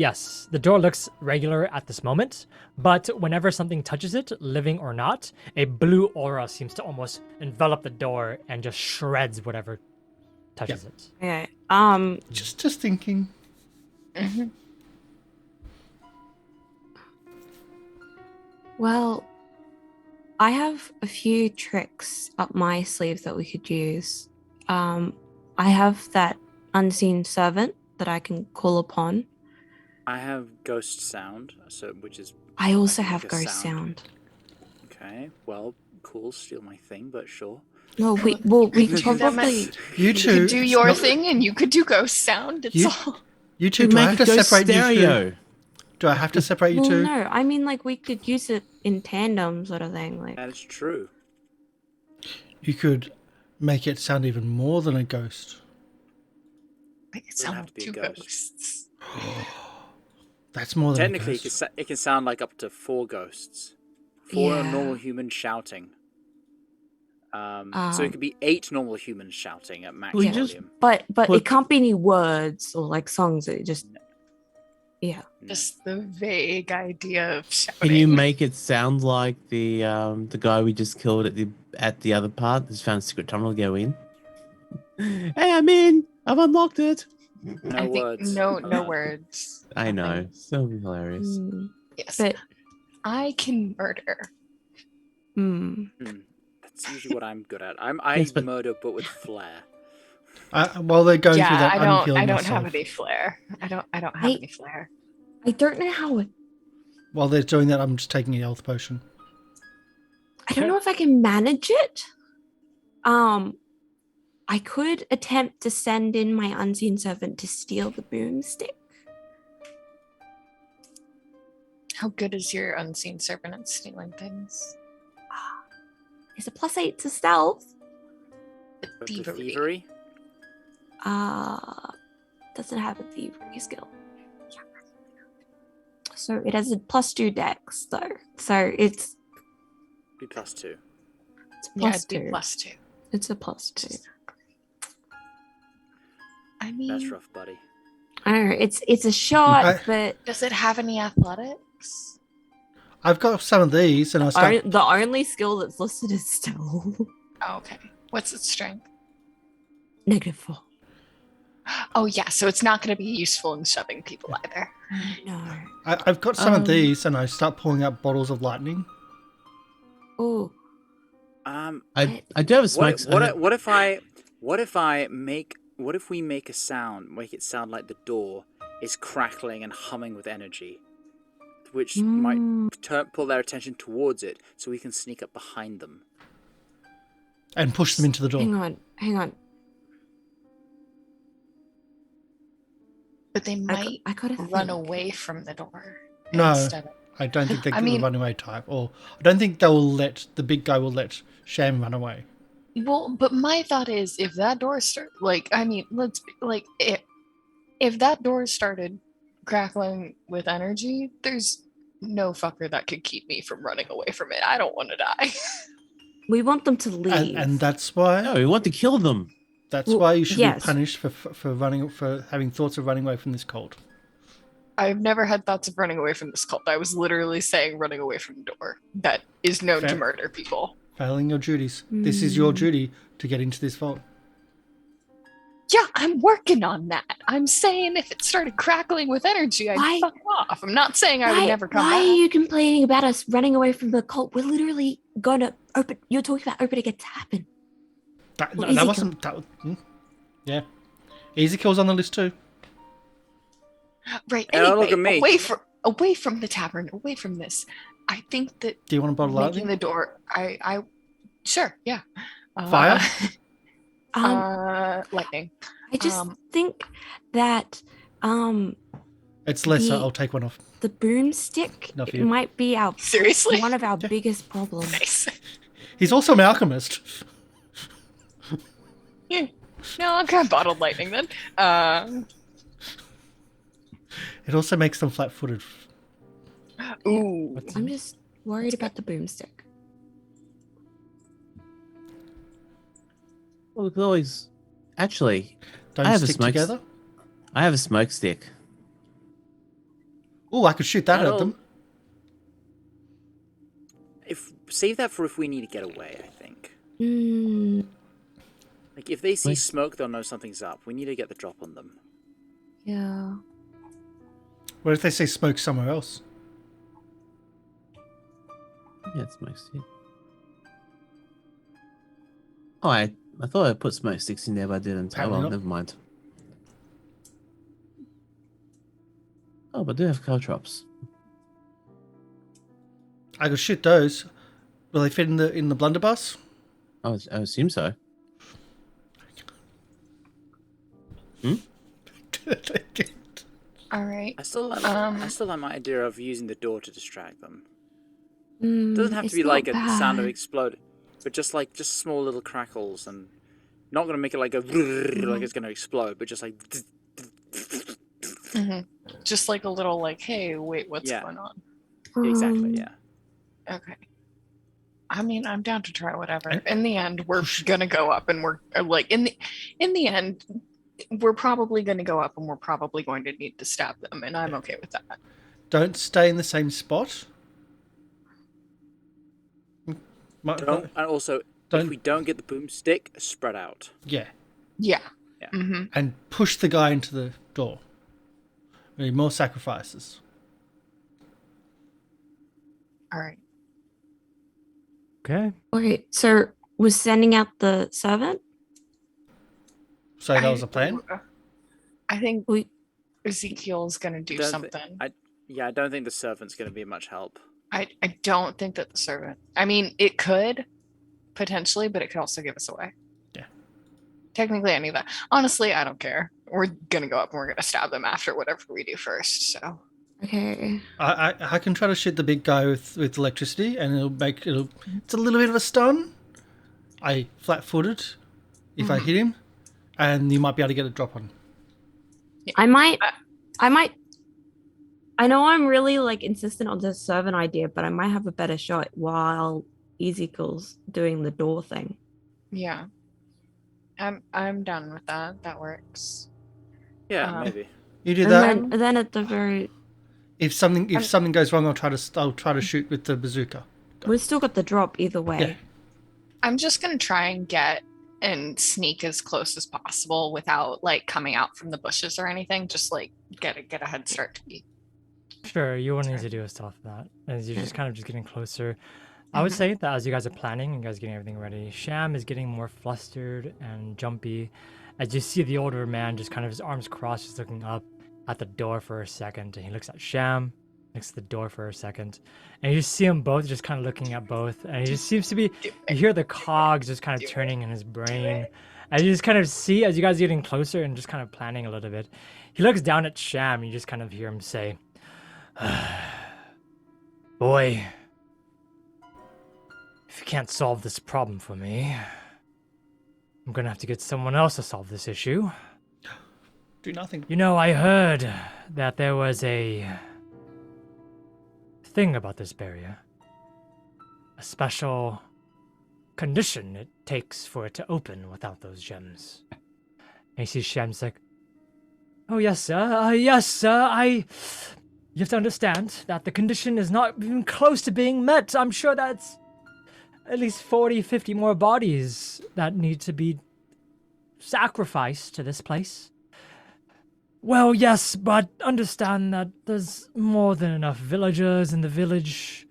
Yes, the door looks regular at this moment, but whenever something touches it, living or not, a blue aura seems to almost envelop the door and just shreds whatever touches it. Okay. Just thinking. Well, I have a few tricks up my sleeve that we could use. I have that unseen servant that I can call upon. I have ghost sound, which is. I also like have a ghost sound. Okay, well, cool. Steal my thing, but sure. No, we could probably. You two could do your thing, and you could do ghost sound. It's all. You two, Could do I make have a to ghost separate you stereo. two? Do I have to separate you Well, two? no, I mean like we could use it in tandem, sort of thing. Like That is true. You could make it sound even more than a ghost. Make it Doesn't sound have like to be a two ghost. ghosts. That's more than Technically, a ghost. it can sound like up to 4 ghosts. 4 Yeah. normal humans shouting. So it could be 8 normal humans shouting at max We Yeah. just- volume. but Put- it can't be any words or like songs. It just yeah. Just the vague idea of shouting. Can you make it sound like the guy we just killed at the other part? Just found a secret tunnel to go in. Hey, I'm in. I've unlocked it. No I think words. no allowed. words. I know. Nothing. So hilarious. Yes. But I can murder. That's usually what I'm good at. I Yes, but- murder, but with flair. While they're going through Yeah, that, I I'm don't. healing I don't myself. have any flair. I don't have Hey. any flair. I don't know how. While they're doing that, I'm just taking a health potion. I don't know if I can manage it. I could attempt to send in my unseen servant to steal the boomstick. How good is your unseen servant at stealing things? It's a +8 to stealth. The But the thievery. thievery? Doesn't have a thievery skill. So it has a +2 dex though. So it's Be +2. Yeah, plus it'd be 2. +2. It's a +2. I mean, That's rough, buddy. I don't know. It's a shot, I- but does it have any athletics? I've got some of these, and I start. the only skill that's listed is still Oh, okay. What's its strength? -4. Oh, yeah. So it's not going to be useful in shoving people either. No. I've got some of these, and I start pulling out bottles of lightning. Oh, I do have a smoke. What if we make a sound, make it sound like the door is crackling and humming with energy, which might pull their attention towards it, so we can sneak up behind them. And push them into the door. hang on. But they might I gotta run think. away from the door. No. instead of- I don't think they're I the mean- runaway type, or I don't think the big guy will let Sham run away. Well, but my thought is, if that door if that door started crackling with energy, there's no fucker that could keep me from running away from it. I don't want to die. We want them to leave. And that's why No, we want to kill them. you should yes. be punished for having thoughts of running away from this cult. I've never had thoughts of running away from this cult. I was literally saying running away from the door that is known to Fair. murder people. Failing your duties. This is your duty to get into this vault. Yeah, I'm working on that. I'm saying if it started crackling with energy, I'd Why- fuck off. I'm not saying I would never come why back. are you complaining about us running away from the cult? We're literally gonna open. You're talking about opening it to happen. That Easy kill. wasn't. That, yeah. Easy kills on the list too. Right. Hey, Anyway, look at me. away from the tavern, away from this. I think that Do you want a bottle of making lightning? the door. I sure, yeah. Fire? Lightning. I just um, think that It's lesser. the- I'll take one off. the boomstick Not for it you. might be Seriously. one of our biggest problems. Nice. He's also an alchemist. Yeah. No, I'll grab bottled lightning then. It also makes them flat-footed. Ooh. I'm just worried about the boomstick. Well, we could always. Actually, Don't I have a stick smoke- together. I have a smoke stick. Oh, I could shoot that at That'll- them. Save that for if we need to get away, I think. Mm, Like, if they see Wait. smoke, they'll know something's up. We need to get the drop on them. yeah. What if they say smoke somewhere else? Yeah, it's smoke stick. Oh, I thought I put smoke sticks in there, but I didn't. Apparently Oh well, not. never mind. Oh, but I do have caltrops. I could shoot those. Will they fit in the blunderbuss? I assume so. All right. I still like my idea of using the door to distract them. Mm, It doesn't have to it's be like not a sound of bad. exploding, but just small little crackles, and not gonna make it like a like it's gonna explode, but just like Mhm. Just like a little like, hey, wait, what's Yeah. going on? exactly, Um, yeah. Okay. I mean, I'm down to try whatever. And- In the end, we're gonna go up, and we're like in the end, we're probably gonna go up, and we're probably going to need to stab them, and I'm okay with that. Don't stay in the same spot. And also, Don't- if we don't get the boomstick, spread out. Yeah, Yeah. Yeah. Mm-hmm. and push the guy into the door. We need more sacrifices. All right. Okay. wait, so was sending out the servant? So that was a plan. I think We Ezekiel's gonna do Don't thi- something. I don't think the servant's gonna be much help. I don't think that the servant. I mean, it could potentially, but it could also give us away. Yeah. Technically, any of that. Honestly, I don't care. We're gonna go up and we're gonna stab them after whatever we do first. So okay. I can try to shoot the big guy with electricity, and it's a little bit of a stun. I flat-footed if I hit him, and you might be able to get a drop on. I might. I know I'm really like insistent on the servant idea, but I might have a better shot while Ezekiel's doing the door thing. yeah, I'm done with that. That works. Yeah, Uh, maybe. You do And that. then at the very, If something goes wrong, I'll try to shoot with the bazooka. we've still got the drop either way. Yeah. I'm just gonna try and get and sneak as close as possible without like coming out from the bushes or anything. Just like get a head start to be. Sure, you won't need to do a stealth for that, as you're just kind of just getting closer. I would say that as you guys are planning, you guys are getting everything ready. Sham is getting more flustered and jumpy, as you see the older man just kind of his arms crossed, just looking up at the door for a second, and he looks at Sham, looks at the door for a second, and you just see them both just kind of looking at both, and he just seems to be. You hear the cogs just kind of turning in his brain. And you just kind of see as you guys are getting closer and just kind of planning a little bit. He looks down at Sham, and you just kind of hear him say, "Boy, if you can't solve this problem for me, I'm gonna have to get someone else to solve this issue. Do nothing. You know, I heard that there was a thing about this barrier. A special condition it takes for it to open without those gems." And you see Sham's like, "Oh, yes, sir. Yes, sir. You have to understand that the condition is not even close to being met. I'm sure that's at least 40, 50 more bodies that need to be sacrificed to this place. Well, yes, but understand that there's more than enough villagers in the village.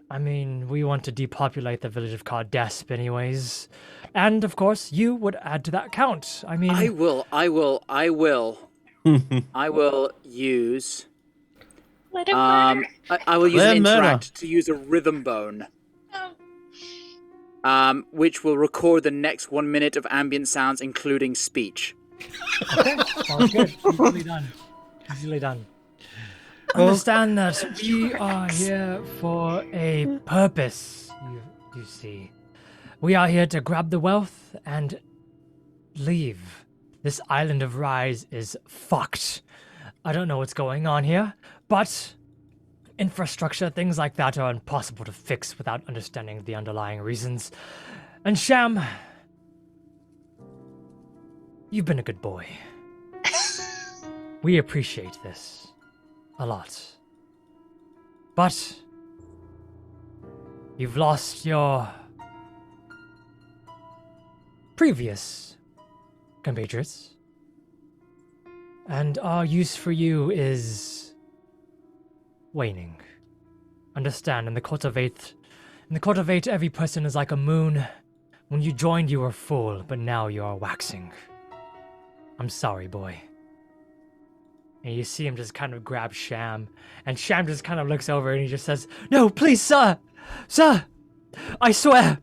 I mean, we want to depopulate the village of Cardesp anyways. And, of course, you would add to that count. I mean... I will use Let him I will use Let an him murder. interact to use a rhythm bone. Which will record the next 1 minute of ambient sounds, including speech. Okay, sounds good. Easily done. Easily done. Understand that we are here for a purpose, you see. We are here to grab the wealth and leave. This island of Rise is fucked. I don't know what's going on here, but infrastructure, things like that are impossible to fix without understanding the underlying reasons. And Sham, you've been a good boy. We appreciate this a lot. But you've lost your previous compatriots, and our use for you is waning. Understand, in the cultivate, every person is like a moon. When you joined, you were full, but now you are waxing. I'm sorry, boy. And you see him just kind of grab Sham, and Sham just kind of looks over and he just says, "No, please, sir! Sir! I swear!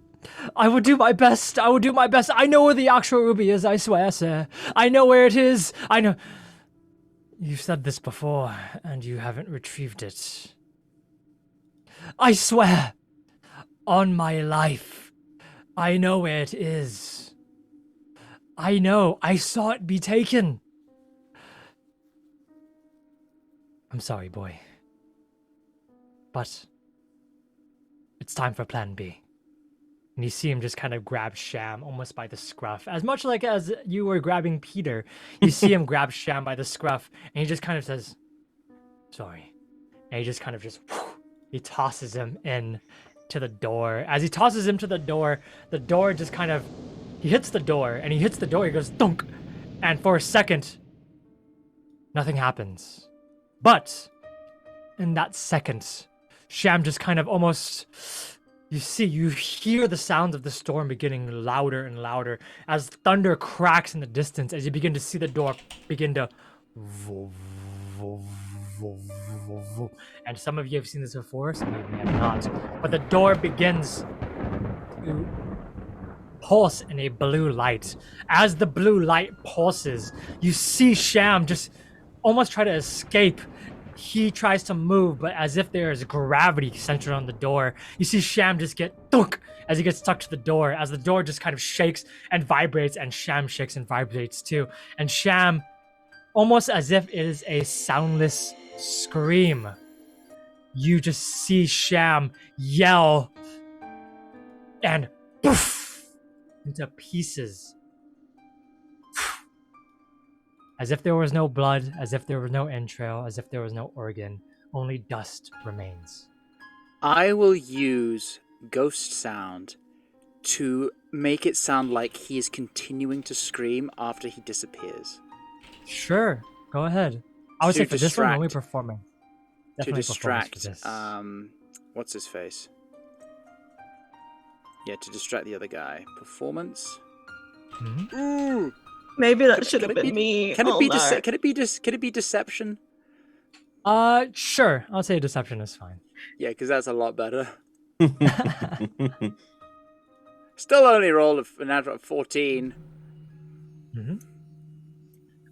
I will do my best! I will do my best! I know where the actual ruby is, I swear, sir! I know where it is! I know..." You've said this before, and you haven't retrieved it. I swear! On my life, I know where it is. I know, I saw it be taken. I'm sorry, boy. But it's time for plan B. And you see him just kind of grab Sham almost by the scruff. As much like as you were grabbing Peter, you see him grab Sham by the scruff, and he just kind of says, "Sorry." And he just kind of he tosses him in to the door. As he tosses him to the door just kind of, he hits the door, and he hits the door, he goes thunk. And for a second, nothing happens. But in that second, Sham just kind of almost, you hear the sounds of the storm beginning louder and louder as thunder cracks in the distance, as you begin to see the door begin to and some of you have seen this before, some of you may have not, but the door begins to pulse in a blue light. As the blue light pulses, you see Sham just almost try to escape. He tries to move, but as if there is gravity centered on the door, you see Sham just get thunk as he gets stuck to the door, as the door just kind of shakes and vibrates, and Sham shakes and vibrates too. And Sham, almost as if it is a soundless scream, you just see Sham yell and poof into pieces. As if there was no blood, as if there was no entrail, as if there was no organ, only dust remains. I will use ghost sound to make it sound like he is continuing to scream after he disappears. Sure, go ahead. I would say for this one, only distract. performing. To Definitely performance for distract, this. what's his face? Yeah, to distract the other guy. Performance? Mhm. Ooh! Maybe that Can- should can have it be- been me. Can it Oh, be no. can it be deception? Sure. I'll say deception is fine. Yeah, because that's a lot better. Still only rolled a natural of 14. Mhm.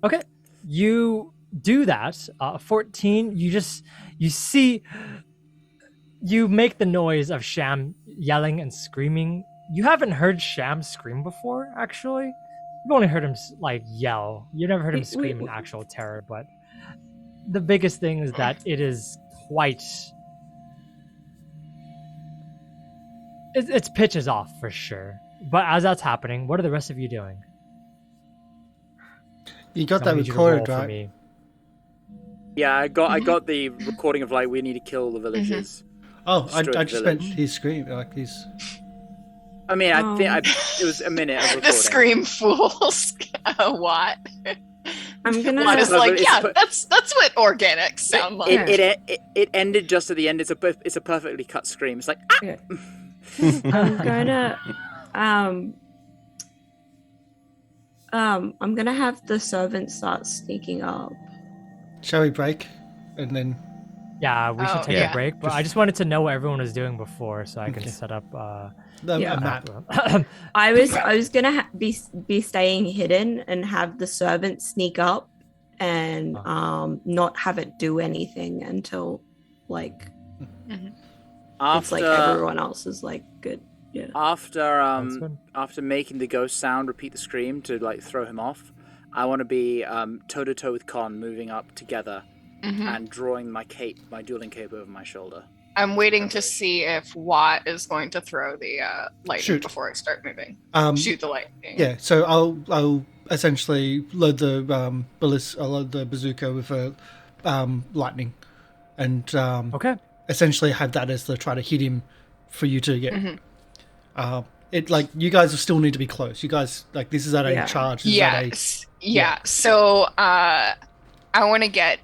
Okay, you do that. 14. You make the noise of Sham yelling and screaming. You haven't heard Sham scream before, actually. You've only heard him yell. You never heard him scream in actual terror. But the biggest thing is that it is quite. Its pitch is off for sure. But as that's happening, what are the rest of you doing? You got So that I need you to roll recorded, for right? me. Yeah, I got the recording of we need to kill the villagers. Oh, Destroy I the just meant village. his scream. Like he's. I mean, I think it was a minute of The recording. scream fools. Watt. I'm gonna. Watt is No, but like, it's yeah, put- that's what organics sound like. It ended just at the end. It's a perfectly cut scream. It's like, ah! Okay. I'm gonna I'm gonna have the servant start sneaking up. Shall we break? And then. Yeah, we should Oh, take yeah. a break. But Just- I just wanted to know what everyone was doing before, so I can Okay. set up. Yeah. A map. I was gonna be staying hidden and have the servant sneak up and not have it do anything until it's like everyone else is good. Yeah. Sounds good. After making the ghost sound, repeat the scream to throw him off. I want to be toe to toe with Con, moving up together and drawing my dueling cape over my shoulder. I'm waiting to see if Watt is going to throw the lightning Shoot. before I start moving. Shoot the lightning. Yeah, so I'll essentially load the I'll load the bazooka with lightning, and Okay. essentially have that as the try to hit him for you to get. It like you guys will still need to be close. You guys like this is at a charge. This is at a, Yes. Yeah. So I want to get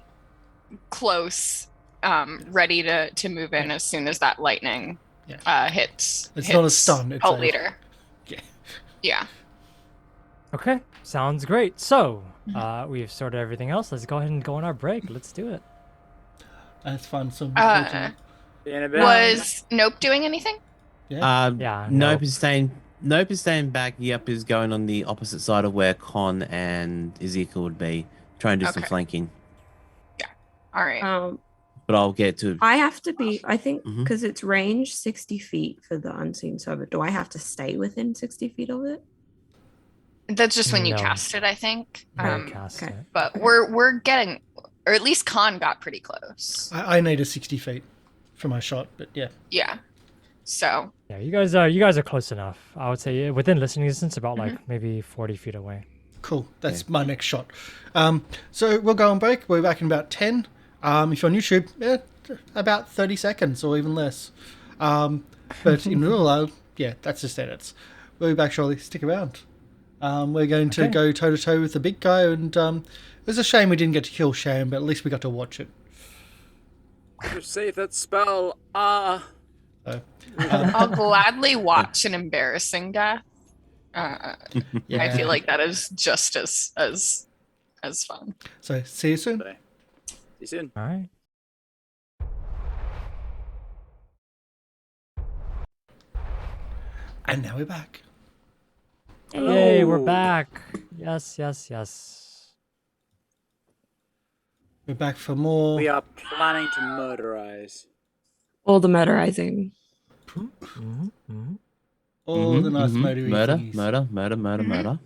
close, ready to move in as soon as that lightning hits. It's not a stun. It's cult a leader. Yeah. Yeah. Okay, sounds great. So we've sorted everything else. Let's go ahead and go on our break. Let's do it. That's fun. Some In a bit. Was Nope doing anything? Yeah, Nope is staying. Nope is staying back. Yep is going on the opposite side of where Con and Ezekiel would be, trying to do some Okay. flanking. All right. But I'll get to. I have to be, I think, Mhm. because it's range 60 feet for the unseen servant. Do I have to stay within 60 feet of it? That's just when you No. cast it, I think. Cast okay. it. But we're getting, or at least Khan got pretty close. I need a 60 feet for my shot, but yeah. Yeah. So Yeah, you guys are close enough. I would say within listening distance, about like maybe 40 feet away. Cool. That's my next shot. So we'll go on break. We'll be back in about 10. If you're on YouTube, about 30 seconds or even less. But in real life, that's just edits. We'll be back shortly. Stick around. We're going to go toe-to-toe with the big guy, and it was a shame we didn't get to kill Sham, but at least we got to watch it. Save that spell. So, I'll gladly watch an embarrassing death. I feel like that is just as fun. So see you soon. See you soon. All right. And now we're back. Yay, we're Hello. back. Yes, yes, yes. We're back for more. We are planning to murderize. All the murderizing. All the nice murdery murder, thingies. murder.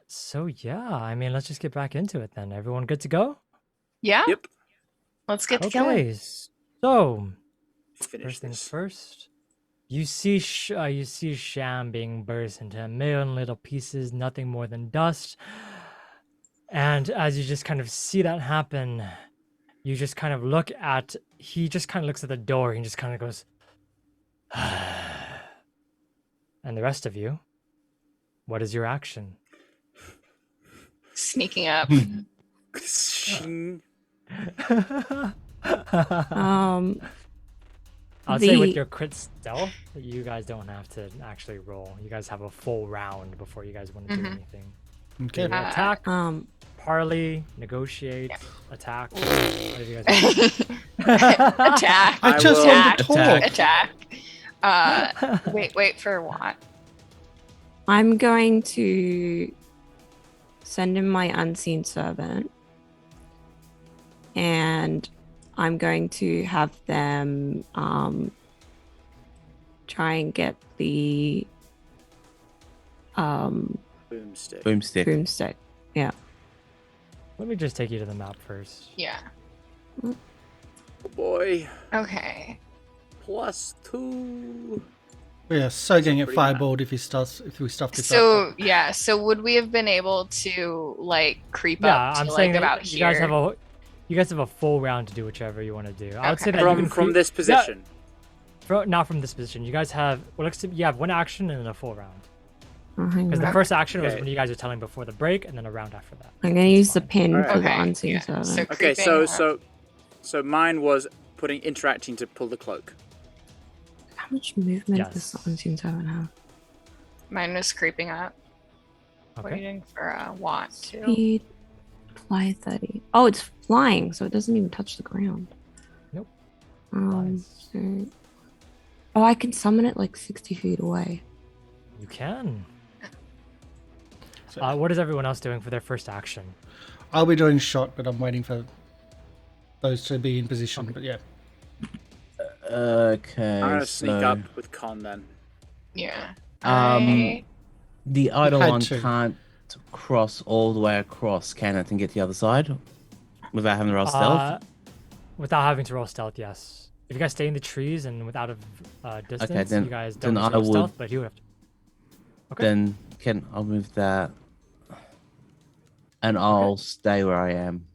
So yeah, I mean, let's just get back into it then. Everyone good to go? Yeah. Yep. Let's get to killing. Okay. So Finish first things this. first. You see Sham being burst into a million little pieces, nothing more than dust. And as you just kind of see that happen, you just kind of look at. He just kind of looks at the door. And just kind of goes. And the rest of you, what is your action? Sneaking up. I'll say with your crit stealth, you guys don't have to actually roll. You guys have a full round before you guys want to do anything. Okay. You will attack, Um, parley, negotiate, attack. What do you guys want? Attack. I just will want to talk. Attack. Wait for what? I'm going to send in my unseen servant, and I'm going to have them try and get the Boomstick. Boomstick. broomstick. Yeah. Let me just take you to the map first. Yeah. Oh boy. Okay. +2. We are so getting it pretty mad. fireballed if we stuff this up. So yeah. So would we have been able to like creep Yeah, up to I'm like saying about that here? you guys have a full round to do whichever you want to do. I would say Okay. that you can From creep- this position. not from this position. You guys have you have one action and then a full round. Oh, hang Because on. the first action was Okay. when you guys were telling before the break, and then a round after that. I'm going to use the pin Alright. for the Okay, unseen yeah. servant. So- Okay, creeping so mine was interacting to pull the cloak. How much movement Yes. does the unseen servant have? Mine was creeping up, Okay. waiting for a Watt too. Speed, fly 30. Oh, it's flying, so it doesn't even touch the ground. Nope. Flies. Oh, I can summon it like 60 feet away. You can. So- What is everyone else doing for their first action? I'll be doing shot, but I'm waiting for those to be in position. But yeah, Okay. I'm gonna sneak so, up with Con then. Yeah. The idle had one to. can't cross all the way across, can it, and get to the other side without having to roll stealth? Without having to roll stealth, yes. If you guys stay in the trees and without a distance, then- you guys don't then need to I roll stealth, would- but he would have to. Okay. Then I'll move that, and I'll stay where I am.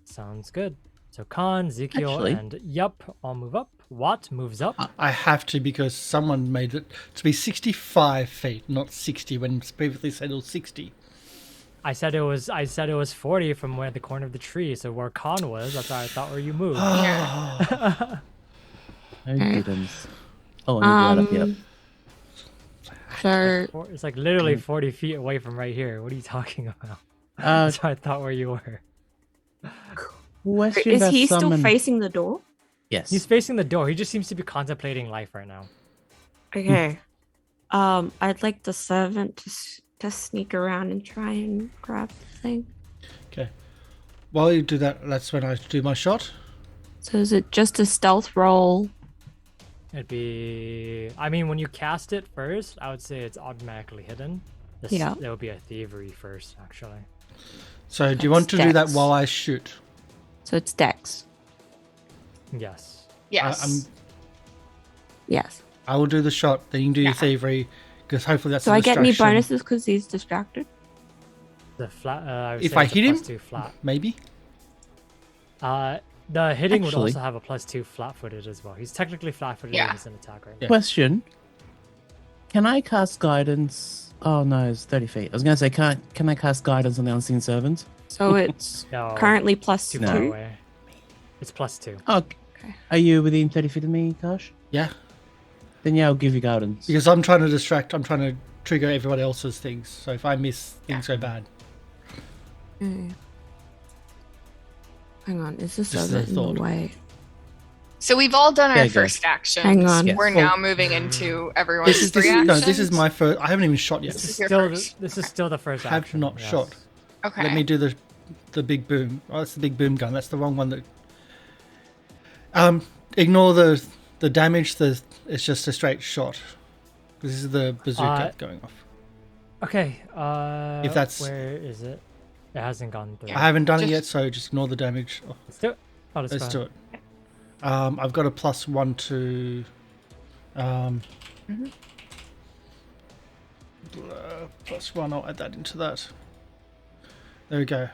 Sounds good. So Khan, Ezekiel, Actually- and Yup all move up. Watt moves up. I have to because someone made it to be 65 feet, not 60, when previously said it was 60. I said it was 40 from where the corner of the tree. So where Khan was, that's where I thought where you moved. Yeah. Oh, goodness. Oh, I need to light up, yep. So It's like literally 40 feet away from right here. What are you talking about? Uh, That's where I thought where you were. question is about he still summon- facing the door? Yes. He's facing the door. He just seems to be contemplating life right now. Okay. I'd like the servant to sneak around and try and grab the thing. Okay. While you do that, that's when I do my shot. So is it just a stealth roll? It'd be. I mean, when you cast it first, I would say it's automatically hidden. Yeah. There would be a thievery first, actually. So do you want to do that Dex. while I shoot? So it's Dex. Yes. Yes. Yes. I will do the shot, then you can do your Yeah. thievery, because hopefully that's So a I get any distraction. bonuses because he's distracted? The flat. I would If say I it's a hit him? +2 flat. Maybe? The hitting would Actually- also have a +2 flat-footed as well. He's technically flat-footed Yeah. and he's an attack right Yeah. Question. Can I cast guidance? Oh, no, it's 30 feet. I was going to say, can I cast guidance on the unseen servant? So it's No, currently plus too 2. far away. It's +2. Oh, Okay. are you within 30 feet of me, Karsh? Yeah. Then yeah, I'll give you guidance. Because I'm trying to trigger everyone else's things. So if I miss, things go bad. Hang on, is the Just a servant in thought. the way? So we've all done There our you go. first action. Hang on. Yes. We're Well, now moving into everyone's This three is actions. no, this is my first. I haven't even shot yet. This is your still first. this is still the first Have action. not yes. shot. Okay. Let me do the big boom. Oh, that's the big boom gun. That's the wrong one. Ignore the damage. It's just a straight shot. This is the bazooka going off. Okay. If that's- where is it? It hasn't gone through. I haven't done it Just- yet, so just ignore the damage. Oh, Let's do it. Oh, let's let's go do ahead. it. I've got a +1 to. +1. I'll add that into that. There we go.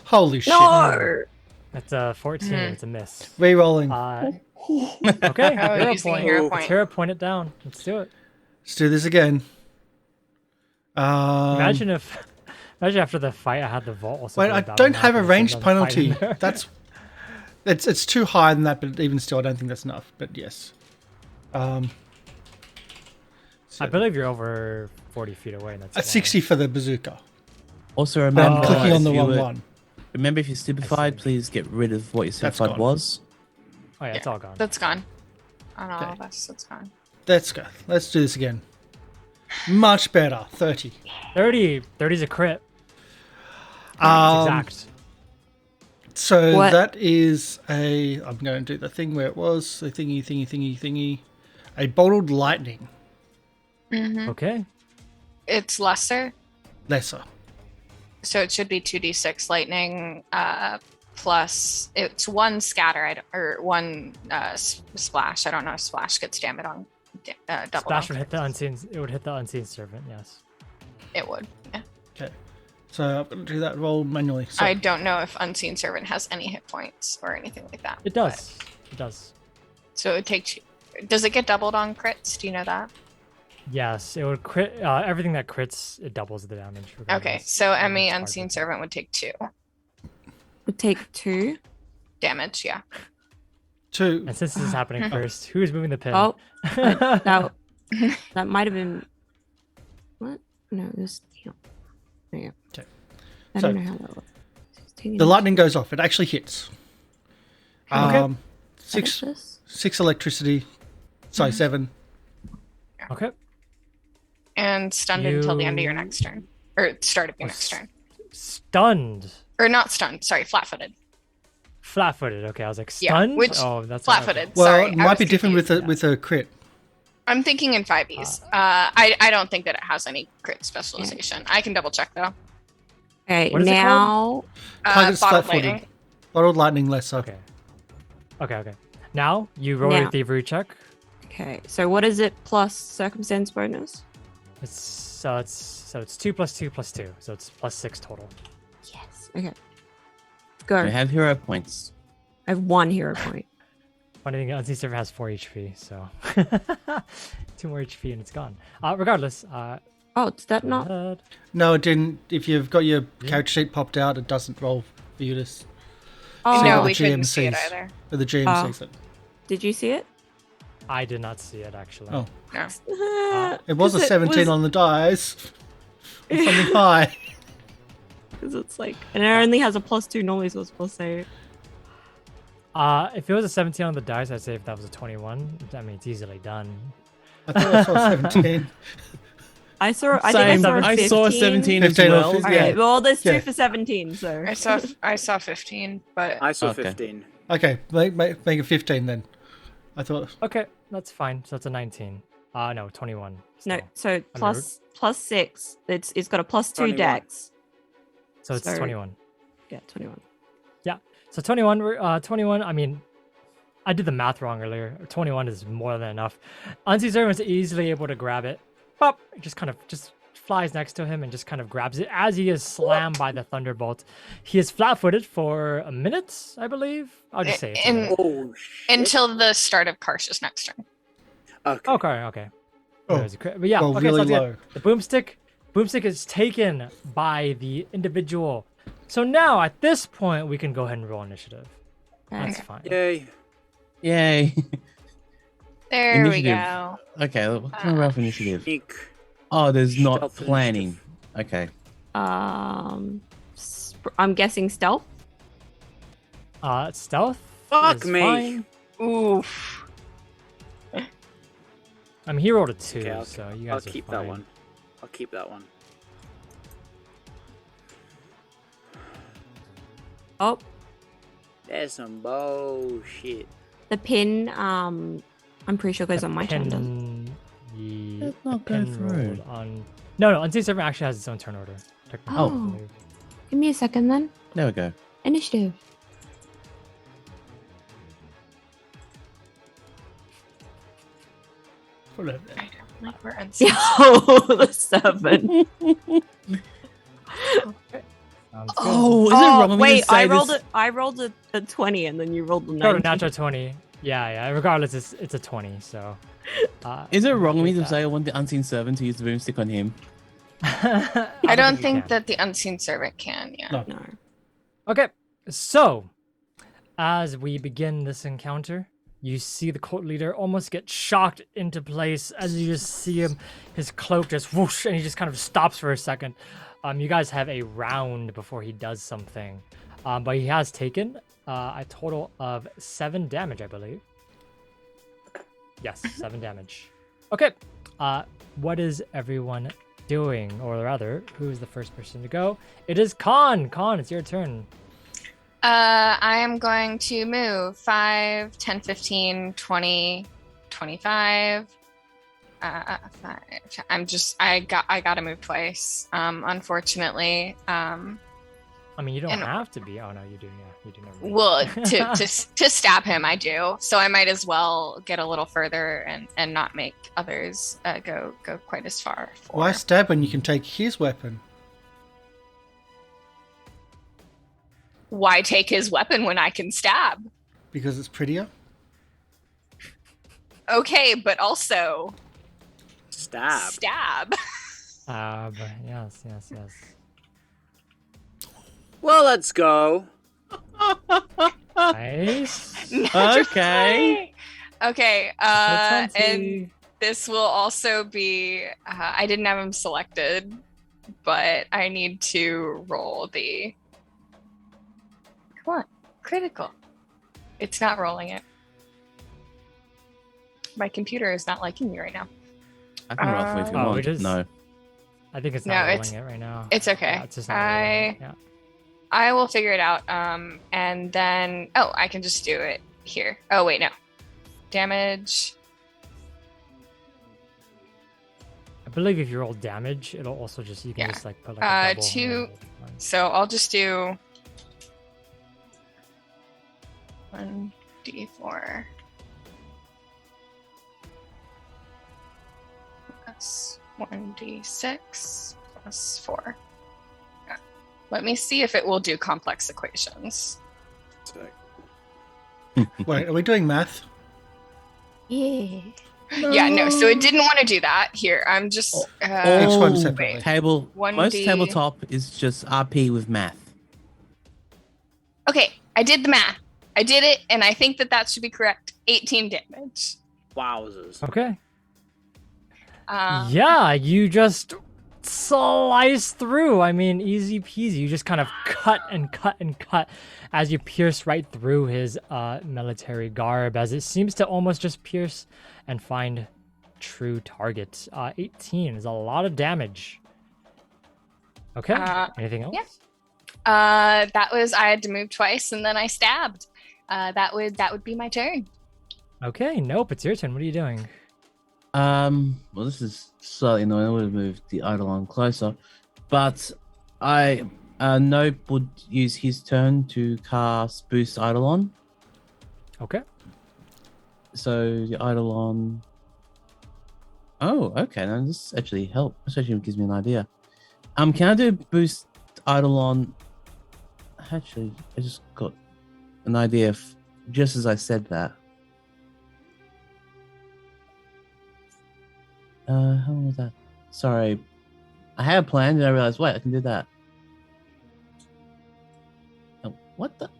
Holy shit! No! It's a 14. It's a miss. Re-rolling. Okay. Oh, hero using point. hero Let's point. hero point it down. Let's do it. Let's do this again. Imagine after the fight I had the vault also. Wait, be I battle don't map have a and range send them fight in penalty. there. That's it's too high than that, but even still, I don't think that's enough. But yes. I So, believe you're over 40 feet away. That's at why. 60 for the bazooka. Also, But remember, I'm clicking if on the you wrong were- one. Remember, if you're stupefied, see. please get rid of what your That's stupefied gone. was. Oh yeah, it's all gone. That's gone. On all Okay. of us, it's gone. Let's go. Let's do this again. Much better. 30. 30. 30's a crit. It's Um, exact. So What? that is a. I'm going to do the thing where it was the thingy. A bottled lightning. Okay. It's lesser, Lesser. so it should be 2d6 lightning plus it's one scatter or one splash. I don't know if splash gets damage on double. Splash on would hit the crits. unseen. It would hit the unseen servant. Yes. It would. Yeah. Okay. So I'm going to do that roll manually. So I don't know if unseen servant has any hit points or anything like that. It does. It does. So it would take. Does it get doubled on crits? Do you know that? Yes, it would crit. Everything that crits, it doubles the damage. Okay, regardless. so Yeah, Emi it's hard unseen to- servant would take 2 Would take 2. damage. Yeah. 2. And since this is happening first, who is moving the pin? Oh, that might have been. What? No, it was. There you go. Okay. I So, don't know how that works. The lightning goes off. It actually hits. Okay. Six electricity. Sorry, 7. Okay. And stunned until the end of your You- next turn. Or start of your Oh, next turn. Stunned. Or not stunned, sorry, flat footed. Flat-footed. Okay, I was like Yeah, stunned. which- oh, that's Flat footed. Well, Sorry. it I might was be different confused. with a crit. I'm thinking in 5e. I don't think that it has any crit specialization. I can double check though. Okay, What is it now. Target's Bottled flat-footed. lightning. Bottled lightning lesser. Okay. Okay. Now you roll your Now. thievery check. Okay, so what is it plus circumstance bonus? It's 2 + 2 + 2, so it's +6 total. Yes. Okay. Go. I have hero points. I have 1 hero point. Funny thing, Unseen Servant has 4 HP, so 2 more HP and it's gone. Regardless, Oh, did that go not? ahead. No, it didn't. If you've got your character sheet popped out, it doesn't roll for you to see Oh, no, what we the couldn't GM see it sees. either. Or the GM Oh. sees it. Did you see it? I did not see it actually. Oh. No. It was a 17 on the dice. Or something high. Because it's like, and it only has a +2 normally, so it's +8. If it was a 17 on the dice, I'd say if that was a 21, I mean it's easily done. I thought I saw 17. I saw. I Same. think I saw a 15. I saw 17 as 15 or well. 15, All yeah. right. Well, there's 2 Yeah. for 17, so. I saw 15, but I saw Okay. 15. Okay, make it 15 then. I thought. Okay, that's fine. So it's a 19. No, 21. No, still. so +6. It's got a +2 21. dex. So it's so- 21. Yeah, 21. So 21, 21, I mean, I did the math wrong earlier. 21 is more than enough. Unseen Servant's easily able to grab it. Pop! It just kind of flies next to him and just kind of grabs it as he is slammed by the thunderbolt. He is flat-footed for a minute, I believe. I'll just say it's a In- minute. Oh, shit. until the start of Karsh's next turn. Okay. Okay. Oh, There's a but yeah, well, okay, really so that's low. it. The boomstick is taken by the individual. So now at this point we can go ahead and roll initiative. That's fine. Yay. Yay. There Initiative. we go. Okay, what can I roll for initiative? Sneak. Oh, there's not Stealth planning. Okay. I'm guessing stealth. Stealth. Fuck is me. fine. Oof. I mean, he rolled a 2, Okay, so you I'll guys are keep fine. that one. I'll keep that one. Oh, That's some bullshit. the pin. I'm pretty sure goes on my turn. doesn't Pin, Does not go pin through. rolled on. No, Unseen Servant actually has its own turn order. technically, I Oh. believe. Give me a second then. There we go. Initiative. Hold on. I don't like where unseen. Oh, the 7. Sounds good. Oh, is it wrong of me wait, to say I rolled this? it. I rolled a 20, and then you rolled the Go to 19. natural 20. Yeah. Regardless, it's a 20. So. Is it wrong of me take to that. say I want the unseen servant to use the boomstick on him? I don't you think can. that the unseen servant can. Yeah. No. No. Okay, so as we begin this encounter, you see the cult leader almost get shocked into place as you just see him, his cloak just whoosh, and he just kind of stops for a second. You guys have a round before he does something, but he has taken a total of 7 damage, I believe. Yes, 7 damage. Okay, what is everyone doing? Or rather, who's the first person to go? It is Khan. Khan, it's your turn. I am going to move 5, 10, 15, 20, 25. I gotta move twice. Unfortunately. I mean, you don't And- have to be. Oh no, you do. Yeah, you do. Never mind. Well, to stab him, I do. So I might as well get a little further and not make others go quite as far. Why stab when you can take his weapon? Why take his weapon when I can stab? Because it's prettier? Okay, but also Stab. stab. But yes. Well, let's go. Nice. Okay. Okay. That's And this will also be. I didn't have him selected, but I need to roll the. Come on, critical. It's not rolling it. My computer is not liking me right now. I can roll for if you Oh, want. it is- No. I think it's No, not it's- rolling it right now. It's okay. Yeah, it's just not rolling it, yeah. I will figure it out. And then I can just do it here. Oh wait, no. Damage. I believe if you roll damage, it'll also just you can Yeah. just like put like a double. 2. So I'll just do 1d4 plus 1d6 plus 4. Yeah. Let me see if it will do complex equations. Wait, are we doing math? Yeah. Yeah, no. So it didn't want to do that. Here, I'm just. Each one All separately. most 1D. tabletop is just RP with math. Okay, I did the math. I did it, and I think that should be correct. 18 damage. Wowzers. Okay. Um, Yeah, you just slice through. I mean, easy peasy. You just kind of cut and cut and cut as you pierce right through his military garb, as it seems to almost just pierce and find true target. 18 is a lot of damage. Okay. Anything else? yeah. That was I had to move twice, and then I stabbed. That would be my turn. Okay. Nope. It's your turn. What are you doing? Well, this is slightly annoying. I would have moved the Eidolon closer, but Nope would use his turn to cast Boost Eidolon. Okay. So the Eidolon. Oh, okay. Now this actually helps. This actually gives me an idea. Can I do Boost Eidolon? Actually, I just got an idea just as I said that. How was that? Sorry. I had a plan, and I realized, wait, I can do that. Oh, what the?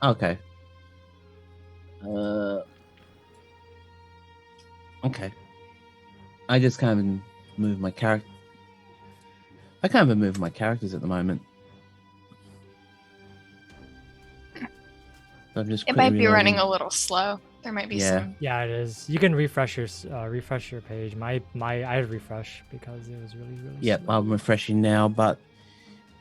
Okay. Okay. I just kind of move my character. I can't even move my characters at the moment. So I'm just It might quickly be running reloading. a little slow. There might be Yeah. some. Yeah, it is. You can refresh your page. I had refresh because it was really Yep, slow. I'm refreshing now, but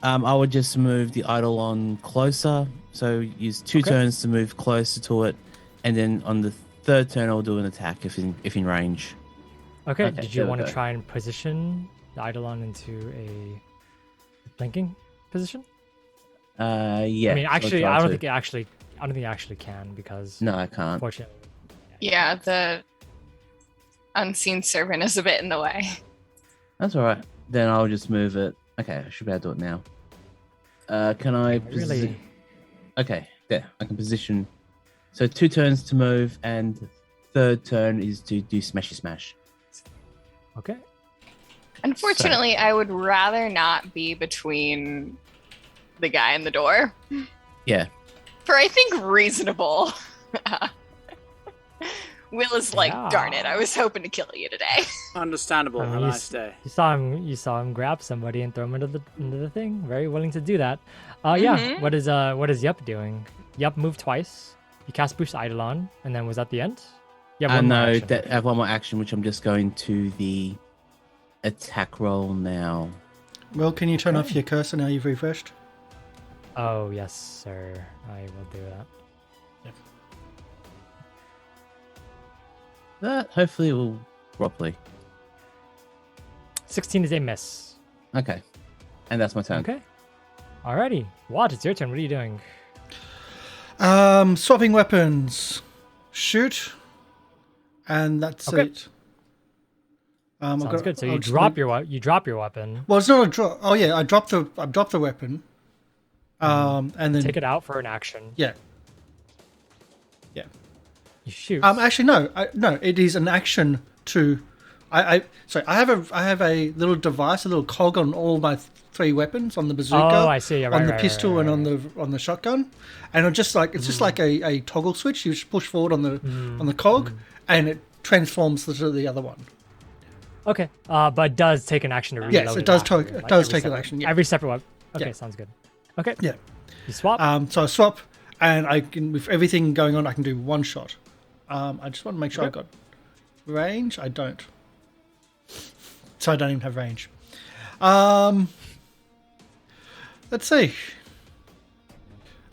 I would just move the Eidolon closer. So use two Okay. turns to move closer to it, and then on the third turn I'll do an attack if in range. Okay. Okay, Did you there we want to go. try and position the Eidolon into a blinking position? Yeah. I mean, I'll actually, try I don't to. think it actually can because No, I can't. unfortunately. Yeah, the unseen servant is a bit in the way. That's all right. Then I'll just move it. Okay, I should be able to do it now. Can I? Really? Okay, there. I can position. So 2 turns to move, and the third turn is to do smashy smash. Okay. Unfortunately, I would rather not be between the guy and the door. Yeah. For I think reasonable. Will is like, darn it, I was hoping to kill you today. Understandable. Have a you nice day. You saw him grab somebody and throw him into the thing. Very willing to do that. Yeah. Mhm. What is Yup doing? Yup moved twice. He cast Boost Eidolon, and then was that the end? Yeah. one more No, action. I have one more action, which I'm just going to the attack roll now. Well, can you turn off your cursor now you've refreshed? Oh yes, sir. I will do that. That hopefully will properly. 16 is a miss. Okay, and that's my turn. Okay. Alrighty. Watt, it's your turn. What are you doing? Swapping weapons. Shoot. And that's Okay. it. I've Sounds got- good. So I'll you just drop move- your weapon. Well, it's not a drop. Oh yeah, I dropped the weapon. And then Take it out for an action. yeah. You shoot. Actually, no. It is an action to. Sorry. I have a little device, a little cog on all my 3 weapons on the bazooka. Oh, I see. Yeah, on the right, pistol right, and on the shotgun, and it's just like a toggle switch. You just push forward on the cog, and it transforms to the other one. Okay. But it does take an action to reload. Yes, it does after, take- like, it does every take an separate- action, yeah. Every separate weapon. Okay, Yeah. sounds good. Okay. Yeah. You swap. So I swap, and I can, with everything going on, I can do 1 shot. I just want to make sure I Okay. got range. I don't. So I don't even have range. Let's see.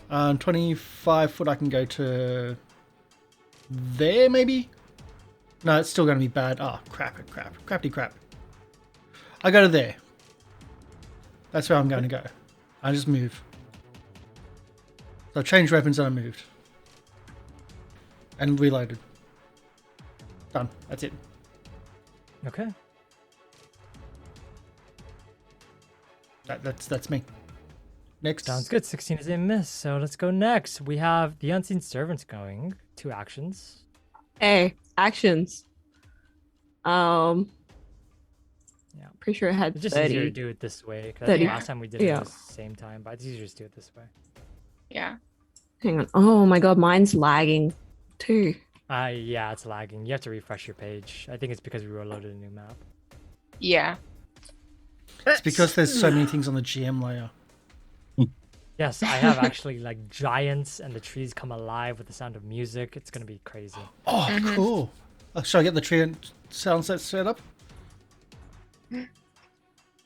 25 foot I can go to there, maybe? No, it's still going to be bad. Oh, crap. I go to there. That's where I'm going to go. I just move. So I changed weapons and I moved. And reloaded. Done. That's it. Okay. That's me. Next. Sounds good. 16 is a miss. So let's go next. We have the Unseen Servants going. 2 actions. Hey, actions. Yeah. Pretty sure it had It's just 30. easier to do it this way. Because I think 30. last time we did it Yeah. at the same time, but it's easier to just do it this way. Yeah. Hang on. Oh my god, mine's lagging too. Yeah, it's lagging. You have to refresh your page. I think it's because we reloaded a new map. Yeah. It's because there's so many things on the GM layer. Yes, I have actually like giants and the trees come alive with the sound of music. It's gonna be crazy. Oh, cool. Shall I get the tree and sound set up?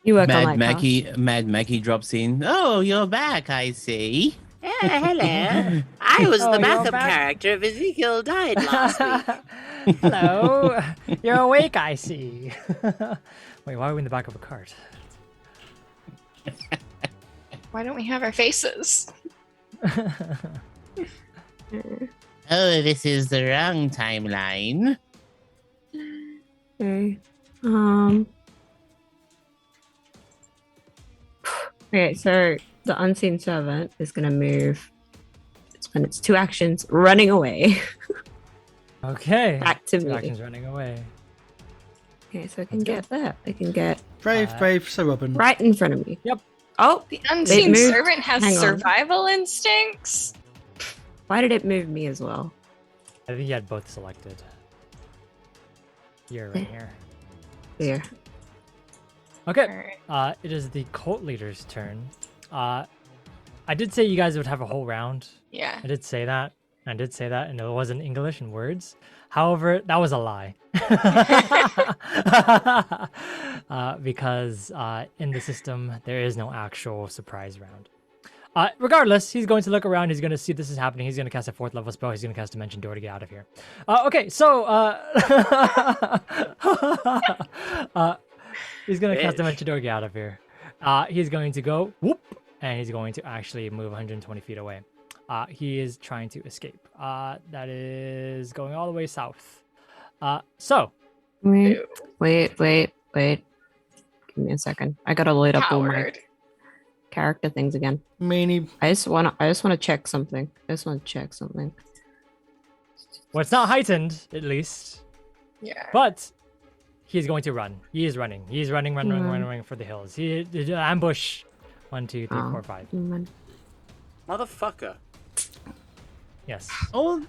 You work Mad on that. Karsh. Maggie drops in. Oh, you're back, I see. Hello. I was Oh, the you're backup back? character if Ezekiel died last week. Hello, you're awake, I see. Wait, why are we in the back of a cart? Why don't we have our faces? Oh, this is the wrong timeline. Okay. Okay, so the unseen servant is gonna move. Spend its 2 actions running away. Okay. Back to 2 me. actions running away. Okay, so I can get there. I can get Brave, Sir Robin. right in front of me. Yep. Oh, The unseen moved. servant has Hang on. survival instincts. why did it move me as well? I think you had both selected. You're right here. There. Okay. Alright. It is the cult leader's turn. I did say you guys would have a whole round. Yeah. I did say that. And it wasn't English in words. However, that was a lie. Because in the system, there is no actual surprise round. Regardless, he's going to look around. He's going to see this is happening. He's going to cast a 4th level spell. He's going to cast Dimension Door to get out of here. Okay, so he's going to cast Dimension Door to get out of here. He's going to go whoop, and he's going to actually move 120 feet away. He is trying to escape. That is going all the way south. So Wait. Give me a second. I gotta load up all my Coward. character things again. Meanie. I just wanna check something. well, it's not heightened, at least. Yeah. But he's going to run. He is running. He's running for the hills. He did ambush. 1, 2, 3, 4, 5. Motherfucker. Yes. Oh,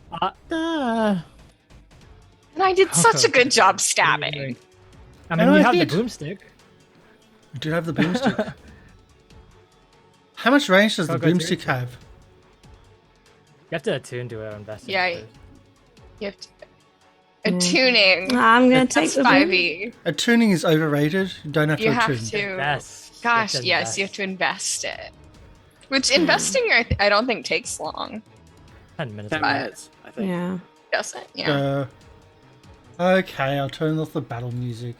And I did such a good job stabbing. I mean, And you I have the did. boomstick. We do have the boomstick. How much range does the Go to boomstick it. have? You have to attune to it. Invest in Yeah, it. You have to. Attuning. I'm gonna take That's the 5e. Attuning is overrated. You don't have to You attune. have to. Invest. Gosh, You have to yes, you have invest. to invest it. Which investing, I don't think takes long. 10 minutes. 10 Right. minutes, I think. Yeah. Doesn't? Yeah. Okay, I'll turn off the battle music.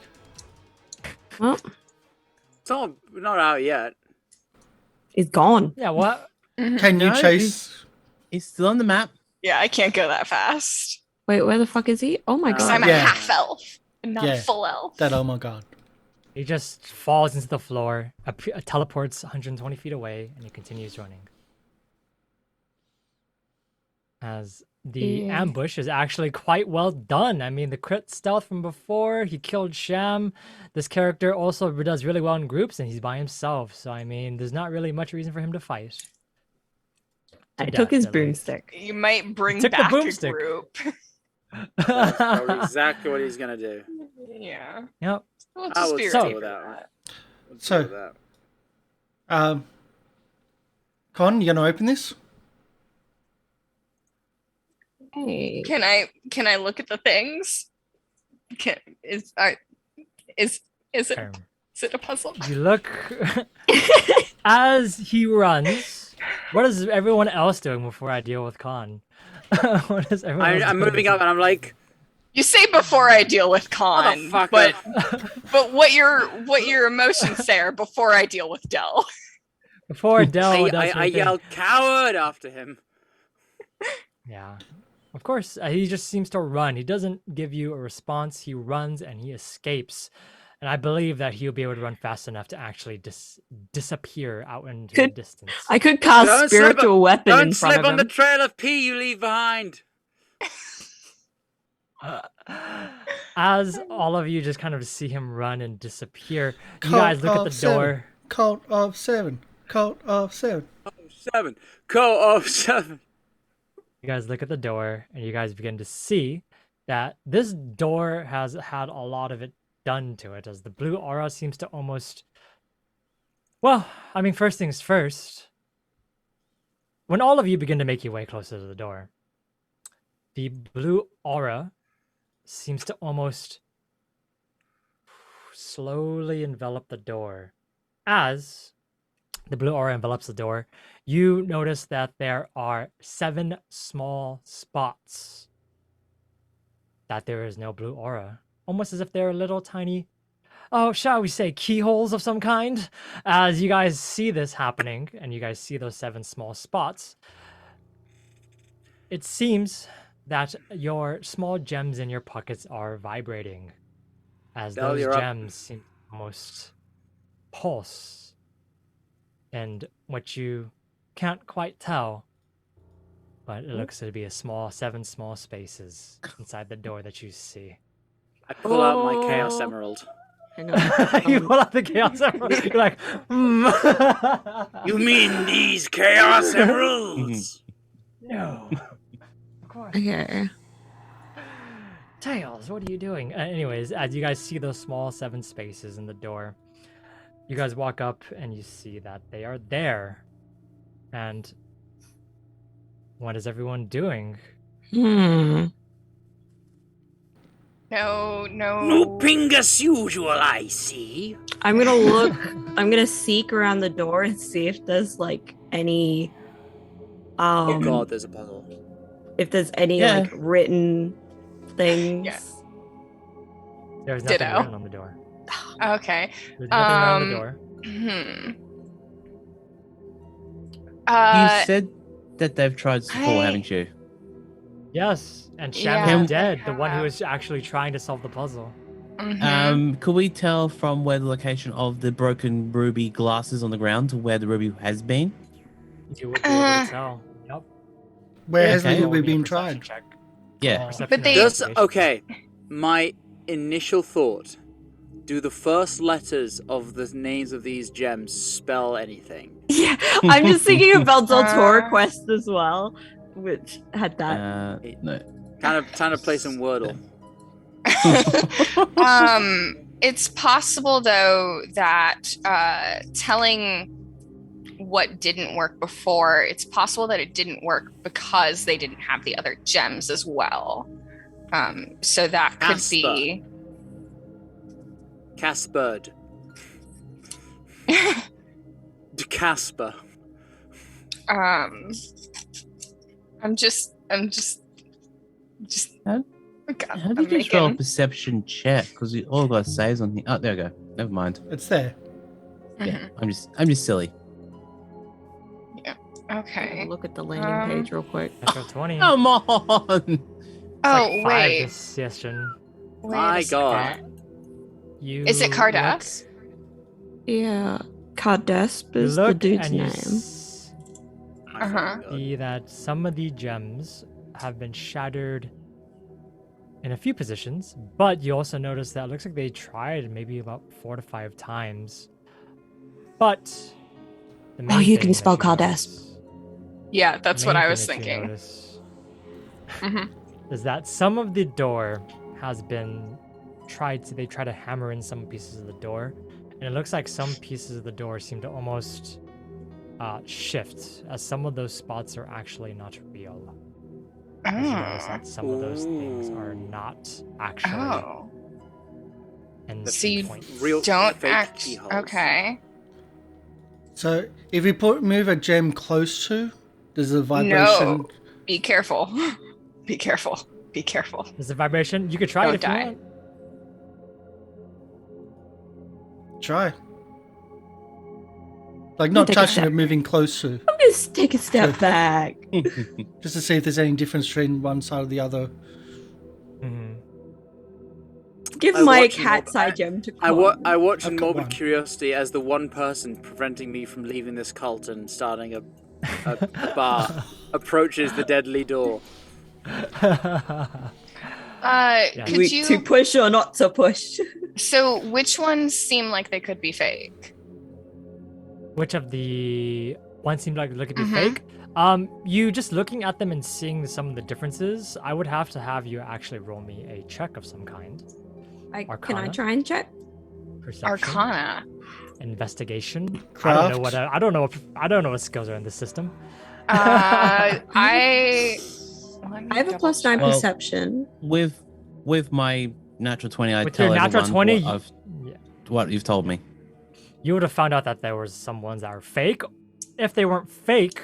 Well, It's all not out yet. it's gone. Yeah, what? Can you No, chase? he's still on the map. Yeah, I can't go that fast. Wait, where the fuck is he? Oh my Because god. I'm a Yeah. half elf and not Yeah. a full elf. That, oh my god. He just falls into the floor, teleports 120 feet away, and he continues running. As the Yeah. ambush is actually quite well done. I mean, the crit stealth from before, he killed Sham. This character also does really well in groups, and he's by himself. So, I mean, there's not really much reason for him to fight. I To took his death, at least. broomstick. You might bring Took the back a boomstick. group. That's probably exactly what he's gonna do. Yeah. Yep. Well, I will spirit so- go keeper with that one. that. Let's So- go with that. Con, you gonna open this? Hey. Can I look at the things? Is it Um, is it a puzzle? You look as he runs. What is everyone else doing before I deal with Khan? What is everyone else I'm doing? moving up and I'm like, You say before I deal with Khan, Motherfucker. but what your emotions say are before I deal with Dell. Before Dell does I her thing. yell coward after him. Yeah. Of course, he just seems to run. He doesn't give you a response. He runs and he escapes. And I believe that he'll be able to run fast enough to actually disappear out into the distance. I could cast Don't slip spiritual weapon in Don't front slip of on the him. trail of pee you leave behind. As all of you just kind of see him run and disappear, you Cult guys look at of the seven. door. Cult of 7. Cult of 7. 7. Co-op 7. You guys look at the door, and you guys begin to see that this door has had a lot of it done to it, as the blue aura seems to almost... Well, I mean, first things first. When all of you begin to make your way closer to the door, the blue aura seems to almost slowly envelop the door. As the blue aura envelops the door, you notice that there are 7 small spots that there is no blue aura, almost as if they're little tiny, shall we say, keyholes of some kind. As you guys see this happening, and you guys see those 7 small spots, it seems that your small gems in your pockets are vibrating, as Del, those you're up. gems seem to almost pulse. And what you can't quite tell, but it looks to be 7 small spaces inside the door that you see. I pull out my Chaos Emerald. Hang on. You pull out the Chaos Emerald. You're like, You mean these Chaos Emeralds? no. Of course. Okay. Tails, what are you doing? Anyways, as you guys see those small 7 spaces in the door, you guys walk up and you see that they are there. And what is everyone doing? Hmm. Nothing as usual, I see. I'm gonna look. I'm gonna seek around the door and see if there's like any. Oh god, there's a puzzle. If there's any Yeah. like written things. Yeah. There's nothing Ditto. written on the door. Okay. There's nothing written on the door. You said that they've tried before, haven't you? Yes, and Yeah, Sham's they dead, the one who have. was actually trying to solve the puzzle. Could we tell from where the location of the broken ruby glasses on the ground to where the ruby has been? You would be able to tell. Yep. Where has Okay. the Roll me ruby a been perception tried? check. Yeah. Perception But or they- investigation. Okay, my initial thought. Do the first letters of the names of these gems spell anything? Yeah, I'm just thinking about Deltora Quest as well, which had that. No. Kind of play some Wordle. It's possible though that telling what didn't work before, it's possible that it didn't work because they didn't have the other gems as well. So that could be Caspered. De Casper. I'm just How- God, How I'm did you just roll a making- perception check? Because we all got saves on here. Oh, there we go. Never mind. It's there. Yeah, I'm just silly. Okay. Look at the landing page real quick. Natural 20. Come on. Oh Like 5 wait. this session. Wait My a god. second. You Is it Cardass? Yeah, Cardesp You is the look dude's and you name. Uh-huh. see that some of the gems have been shattered in a few positions, but you also notice that it looks like they tried maybe about 4 to 5 times. But the Oh, main you thing can that spell you Cardesp. notice- Yeah, that's the what main I was thing that you thinking. notice Mhm. is that some of the door has been they try to hammer in some pieces of the door, and it looks like some pieces of the door seem to almost shift, as some of those spots are actually not real. As you notice that some of those things are not actually Oh. in the So you point. Real Don't fake act. keyholes. Okay. So if we move a gem close to, does the vibration? No. Be careful. Be careful. Be careful. There's a vibration. You could try Don't it if die. you want. Try. Like not Take a touching step. it, moving close to, I'm gonna take a step back. just to see if there's any difference between one side or the other. Mhm. Give I my watch in cat's morbid- eye gem to I Con. watch in I've got morbid one. curiosity as the one person preventing me from leaving this cult and starting a bar approaches the deadly door. Could To you? push or not to push? So, which ones seem like they could be fake? Which of the ones seemed like they could be Mhm. fake? You just looking at them and seeing some of the differences, I would have to have you actually roll me a check of some kind. Can I Arcana? try and check? Perception, Arcana. investigation. Craft. I don't know what skills are in this system. I I have a +9 Well, perception. With my natural 20, I'd With tell your natural everyone 20, what, what you've told me. you would have found out that there was some ones that were fake. If they weren't fake,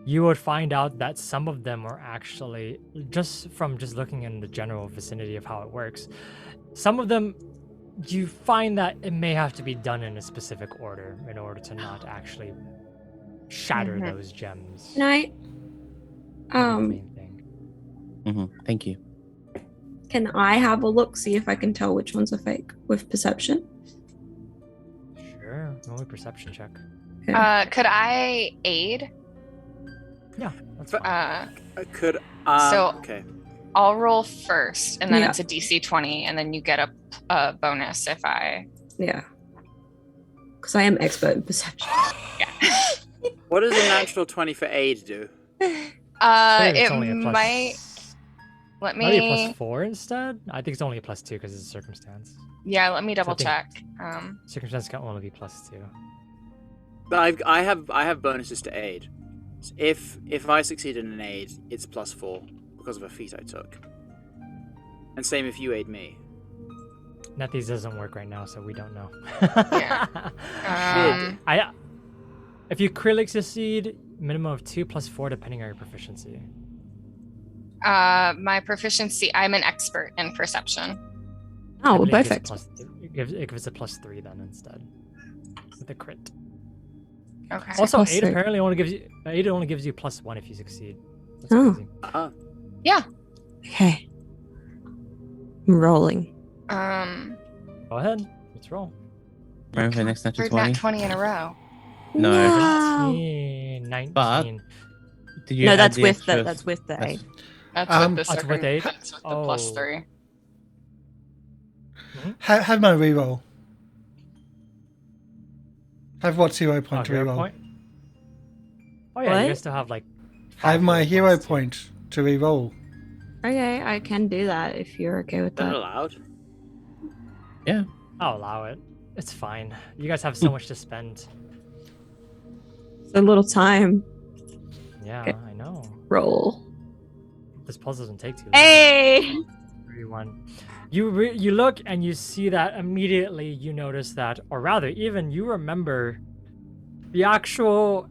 you would find out that some of them are actually just from looking in the general vicinity of how it works. Some of them, you find that it may have to be done in a specific order in order to not actually shatter Mhm. those gems. Can I? That'd be the main thing. Thank you. Can I have a look, see if I can tell which ones are fake with perception? Sure, roll a perception check. could I aid? Yeah, that's fine. Could So- okay. I'll roll first, and then Yeah. it's a DC 20, and then you get a bonus if I. Yeah. Because I am expert in perception. Yeah. What does a natural 20 for aid do? I think It it's only a plus. might. Let Might be a me. +4 instead. I think it's only a +2 because it's a circumstance. Yeah, let me double think- check. Circumstance can only be +2. But I have bonuses to aid. So if I succeed in an aid, it's +4 because of a feat I took. And same if you aid me. Nethies doesn't work right now, so we don't know. Yeah. If you critically succeed, minimum of 2 + 4 depending on your proficiency. My proficiency. I'm an expert in perception. Oh, I we're believe both it's a experts. it gives a +3 then instead. With a crit. Okay. Also, plus 8 three. apparently only gives you +1 if you succeed. That's Oh. crazy. Okay. I'm rolling. Go ahead. Let's roll. Remember the next natural Third nat 20? 20 in a row. No. 19. But- Did you No, add that's the with extra- the that's with the that's- aid. That's Um, with the That's with aid? That's with the +3. Have my reroll. Have what hero point to hero reroll? point? Oh yeah, What? you guys still have like. Have 5 my hero points, too. point to reroll. Okay, I can do that if you're okay with Is that that. allowed? I'll allow it. It's fine. You guys have so much to spend. It's a little time. Yeah, Okay. I know. Roll. This puzzle doesn't take too long. Hey! 3-1. You look and you see that immediately. You notice that, or rather, even you remember the actual.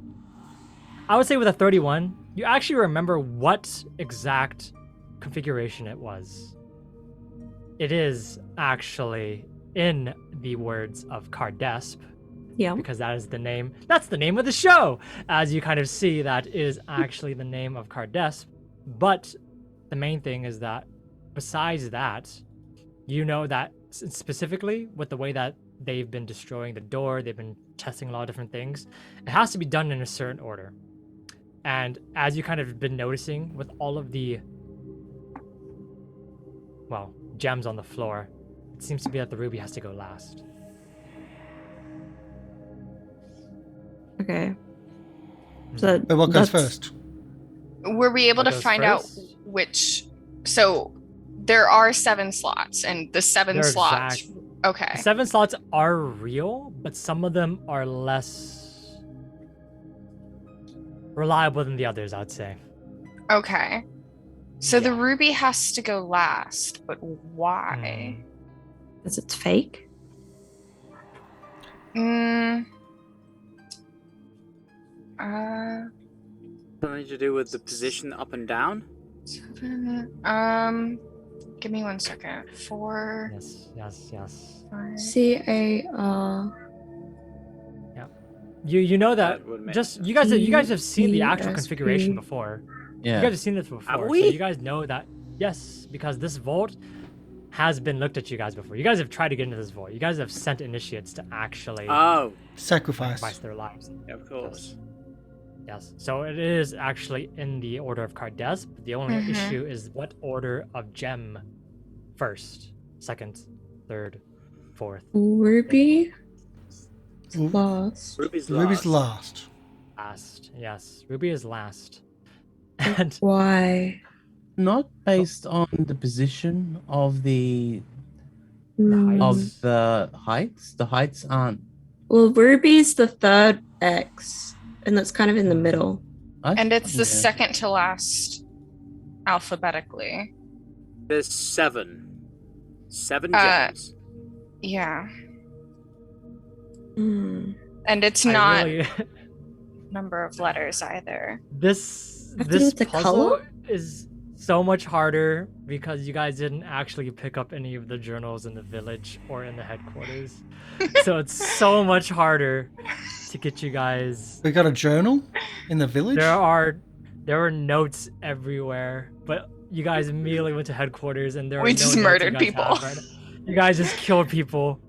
I would say with a 31, you actually remember what exact configuration it was. It is actually in the words of Cardesp, Yeah. because that is the name. That's the name of the show. As you kind of see, that is actually the name of Cardesp. But the main thing is that, besides that, you know that specifically with the way that they've been destroying the door, they've been testing a lot of different things. It has to be done in a certain order. And as you kind of been noticing with all of the, well, gems on the floor, it seems to be that the ruby has to go last. Okay. So But what goes that's- first? Were we able What to goes find out first? which? So there are 7 slots, and the 7 They're slots. exact- Okay. 7 slots are real, but some of them are less reliable than the others, I'd say. Okay. So the Yeah. ruby has to go last, but why? Because it's fake. Mm. Something to do with the position up and down? 7. Give me 1 second. 4. Yes. 5. CAR. You know that That would make just sense. you guys have seen the actual ESP. configuration before. You Yeah. guys have seen this before, so we? you guys know that. Yes, because this vault, has been looked at you guys before. You guys have tried to get into this void. You guys have sent initiates to actually Oh, Sacrifice. their lives. yeah, of course. Yes. So it is actually in the order of Cardes, but the only issue is what order of gem first, second, third, fourth. Ruby Ooh. last. Ruby's Ruby's last. Last. Yes. Ruby is last. And Why? Not based on the position of the Hmm. of the heights. The heights aren't. Well, Ruby's the third X, and that's kind of in the middle. And it's the Yeah. second to last alphabetically. There's 7. 7 Uh, gems. Yeah. Hmm. And it's I not really- number of letters either. this Have to do this with the puzzle color? is so much harder because you guys didn't actually pick up any of the journals in the village or in the headquarters. So it's so much harder to get you guys. We got a journal in the village. There were notes everywhere, but you guys immediately went to headquarters and there We are no just notes you murdered guys people. have right now. You guys just killed people.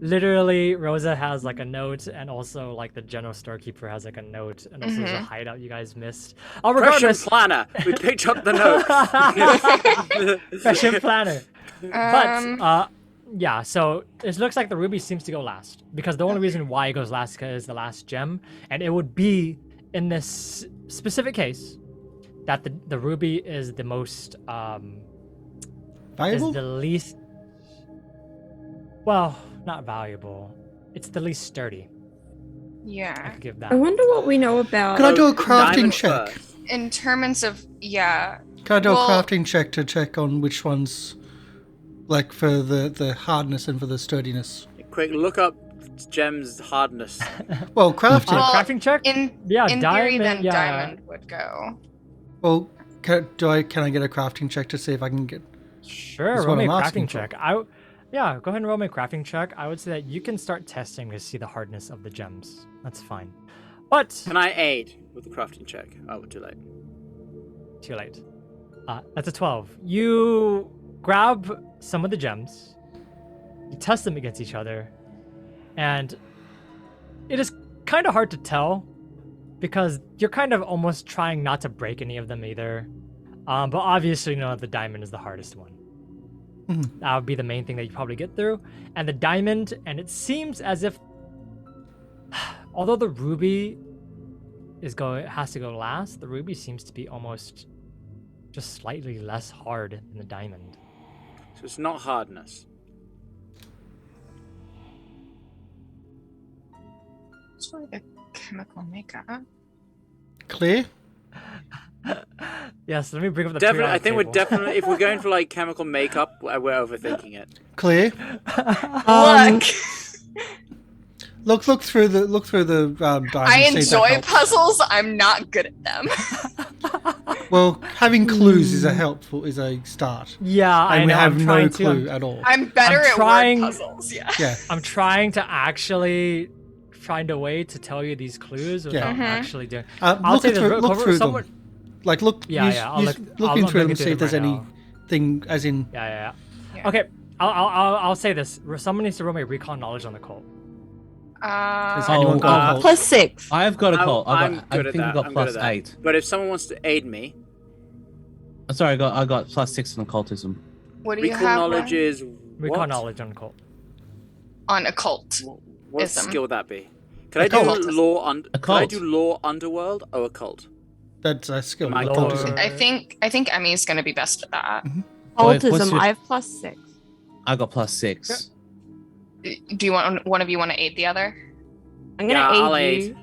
Literally, Rosa has like a note, and also like the general storekeeper has like a note, and also there's a hideout you guys missed. Oh, Russian regardless, planner. We picked up the note. Fashion planner. Um, But yeah, so it looks like the ruby seems to go last because the only reason why it goes last is the last gem, and it would be in this specific case that the ruby is the most is Valuable? the least well, not valuable. It's the least sturdy. I yeah. could give I that. wonder what we know about. Can I do a Oh, crafting diamond check? first. In terms of, yeah. Can I do Well- a crafting check to check on which ones, like for the hardness and for the sturdiness? Quick, look up gems hardness. Well, crafting. Well, Crafting check? In Yeah, in diamond. theory, then yeah. diamond would go. Well, can I get a crafting check to see if I can get? Sure, That's roll what me a I'm asking crafting for. check. Yeah, go ahead and roll me a crafting check. I would say that you can start testing to see the hardness of the gems. That's fine. But Can I aid with the crafting check? Oh, too late. too late. That's a 12. You grab some of the gems, you test them against each other, and it is kind of hard to tell because you're kind of almost trying not to break any of them either. But obviously, you know, the diamond is the hardest one. Mhm. That would be the main thing that you probably get through. And the diamond, and it seems as if, although the ruby has to go last, the ruby seems to be almost just slightly less hard than the diamond. So it's not hardness. It's really the chemical makeup. Clear? Yes, let me bring up the Definitely, I periodic think we're table. definitely, if we're going for like chemical makeup, we're overthinking it. Clear? Um, Look, Look through the diamond. I see if that enjoy helps. puzzles. I'm not good at them. Well, having clues is a start, Yeah, I and we know. have I'm no trying clue to. at all. I'm better I'm at trying- word puzzles. Yeah. Yeah. I'm trying to actually find a way to tell you these clues without Mhm. actually doing. I'll Look say this. through, look through someone. them. Like look, Yeah, use, yeah, I'll use look- looking I'm through them, looking see through if there's them right anything, as in. Yeah. Yeah. Okay, I'll say this. Someone needs to roll me recon knowledge on the cult. Has Uh, anyone got a cult? +6. I've got a call. I'm I good at think I that. got I'm good at that. +8. But if someone wants to aid me, Sorry, I got +6 on occultism. what do you recall have knowledge Ryan? is Recon what? knowledge on cult. on occult? What Ism. skill would that be? Could I do Occult. law Could I Occult. do law underworld or occult? That's a skill. My occultism. Lord. I think Emi's gonna be best at that. What's Autism, your- I have +6. I got +6. Do you want one of you want to aid the other? I'm gonna Yeah, I'll aid aid. you.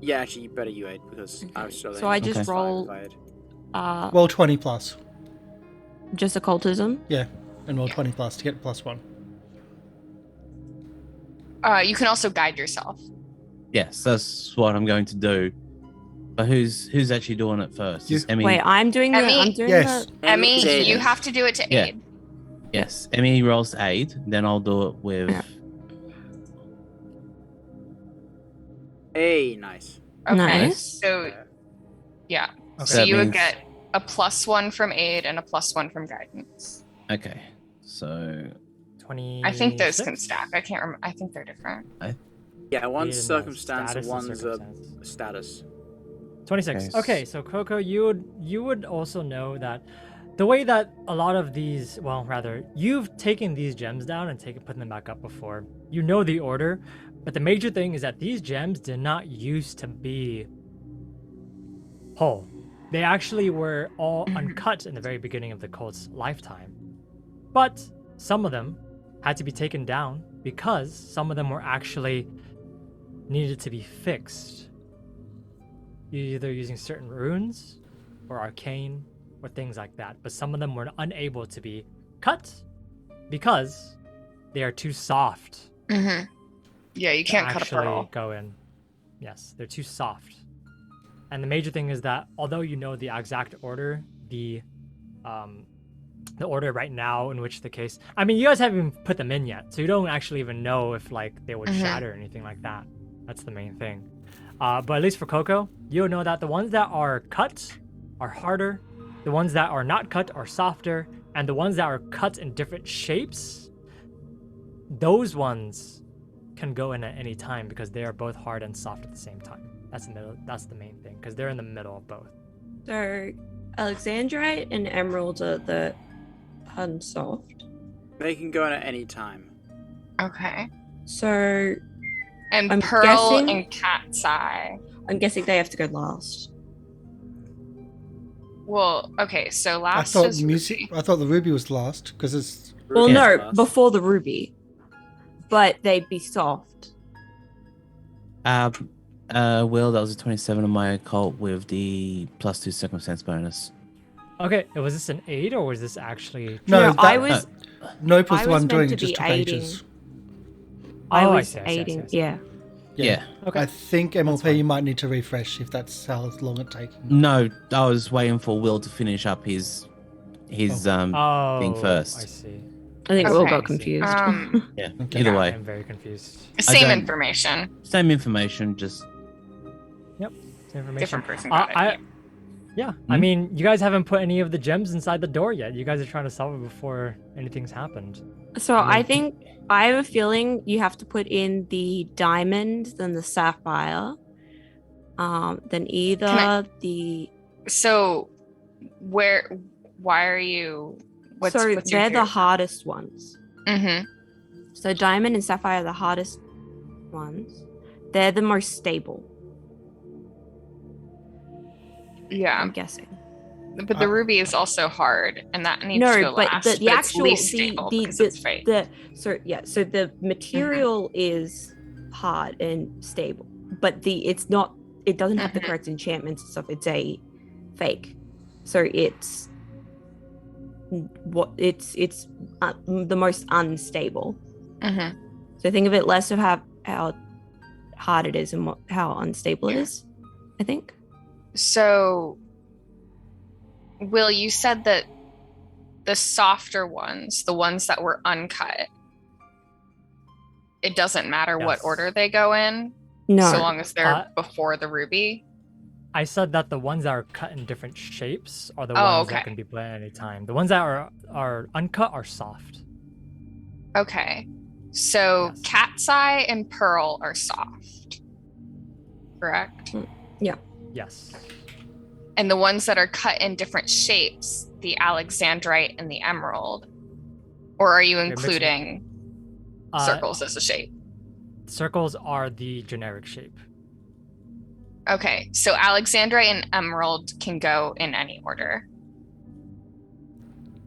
Yeah, actually, you better you aid because I was struggling. So I just Okay. roll Roll 20 plus. just occultism. Yeah, and roll 20 plus to get +1. You can also guide yourself. Yes, that's what I'm going to do. But who's actually doing it first? You. Is Emmy? Wait, I'm doing the. Emmy? I'm doing Yes. the. Emmy, aid. you have to do it to Yeah. aid. Yes, Emmy rolls aid. Then I'll do it with. Yeah. Hey, nice. Okay. Nice. So yeah. Okay. So That you would means- get a +1 from aid and a +1 from guidance. Okay, So 20. I think those can stack. I can't remember. I think they're different. Yeah, one's Status circumstance, and one's a circumstance. status. 26. Okay. Okay, so Coco, you would also know that the way that a lot of these, well, rather, you've taken these gems down and putting them back up before. You know the order, but the major thing is that these gems did not used to be whole. They actually were all uncut in the very beginning of the cult's lifetime. But some of them had to be taken down because some of them were actually needed to be fixed. Either using certain runes or arcane or things like that. But some of them were unable to be cut because they are too soft. Mm-hmm. Yeah, you can't to cut a actually pearl. go in. Yes, they're too soft. And the major thing is that although you know the exact order, the order right now in which the case, I mean, you guys haven't even put them in yet, so you don't actually even know if like they would shatter or anything like that. That's the main thing. But at least for Coco, you'll know that the ones that are cut are harder, the ones that are not cut are softer, and the ones that are cut in different shapes, those ones can go in at any time because they are both hard and soft at the same time. That's the main thing, because they're in the middle of both. So, Alexandrite and Emerald are the unsoft. They can go in at any time. Okay. So, And I'm pearl guessing- and cat's eye. I'm guessing they have to go last. Well, okay, so I last thought is music. Ruby. I thought the ruby was last because it's. Well, Ruby's no, last. before the ruby. But they'd be soft. Will, that was a 27 on my occult with the +2 circumstance bonus. Okay, was this an 8 or was this actually... No, I that- was Nope was I the was one meant doing to it. Just be took aiding. ages. I Oh, I was see, I see, I aiding. see, I see. Yeah. Yeah. Okay. I think MLP fine. you might need to refresh if that's how long it's taking. No, I was waiting for Will to finish up his Oh, thing I first. see. I think we all Okay. got confused. Yeah. Okay. Either I way, am very confused. Same don't- information. same information, just Same information. Different person got it. Yeah, I Hmm? mean, you guys haven't put any of the gems inside the door yet. You guys are trying to solve it before anything's happened. So I think I have a feeling you have to put in the diamond, then the sapphire, then either the. So, why are you? What's so your they're the theory? hardest ones. Mm-hmm. So diamond and sapphire are the hardest ones. They're the most stable. Yeah, I'm guessing. but the ruby is also hard, and that needs to No, go but last. the but it's actual least stable because it's fake. so the material is hard and stable, but it doesn't have the correct enchantments and stuff. It's a fake, so it's the most unstable. Mm-hmm. So think of it less of how hard it is and how unstable it is, I think. So, Will, you said that the softer ones, the ones that were uncut, it doesn't matter what Yes. order they go in, No. so long as they're before the ruby. I said that the ones that are cut in different shapes are the Oh, ones okay. that can be played at any time. The ones that are uncut are soft. Okay. So, Yes. cat's eye and pearl are soft. Correct? Yes. And the ones that are cut in different shapes, the alexandrite and the emerald, or are you They're mixed with- including circles as a shape? Circles are the generic shape. Okay, so alexandrite and emerald can go in any order.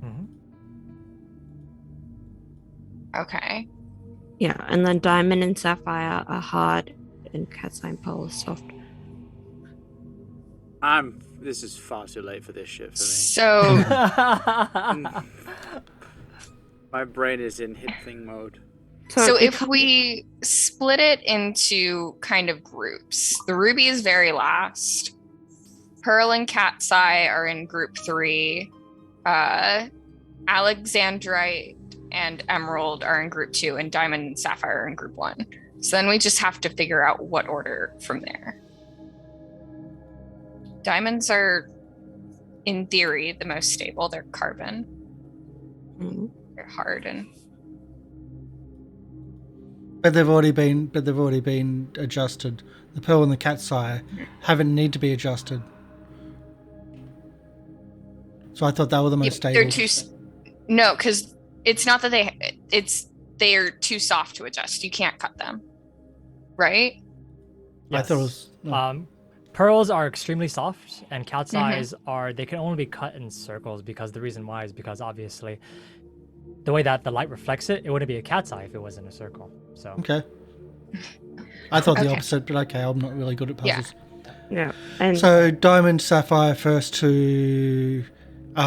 Mhm. Okay. Yeah, and then diamond and sapphire are hard, and cat's eye and pearl are soft. This is far too late for this shit for me. So, My brain is in hit thing mode. so it if can't- we split it into kind of groups, the ruby is very last. Pearl and cat's eye are in group 3. Alexandrite and emerald are in group 2, and diamond and sapphire are in group 1. So then we just have to figure out what order from there. Diamonds are, in theory, the most stable. They're carbon. Mhm. They're hard and But they've already been adjusted. The pearl and the cat's eye haven't need to be adjusted. So I thought they were the most stable. they're too. No, because it's not that they're too soft to adjust. You can't cut them, right? I thought it was. No. Pearls are extremely soft, and cat's eyes they can only be cut in circles because the reason why is because obviously the way that the light reflects it wouldn't be a cat's eye if it was in a circle. So Okay. I thought the opposite, but okay, I'm not really good at puzzles. Yeah. And So diamond, sapphire first to the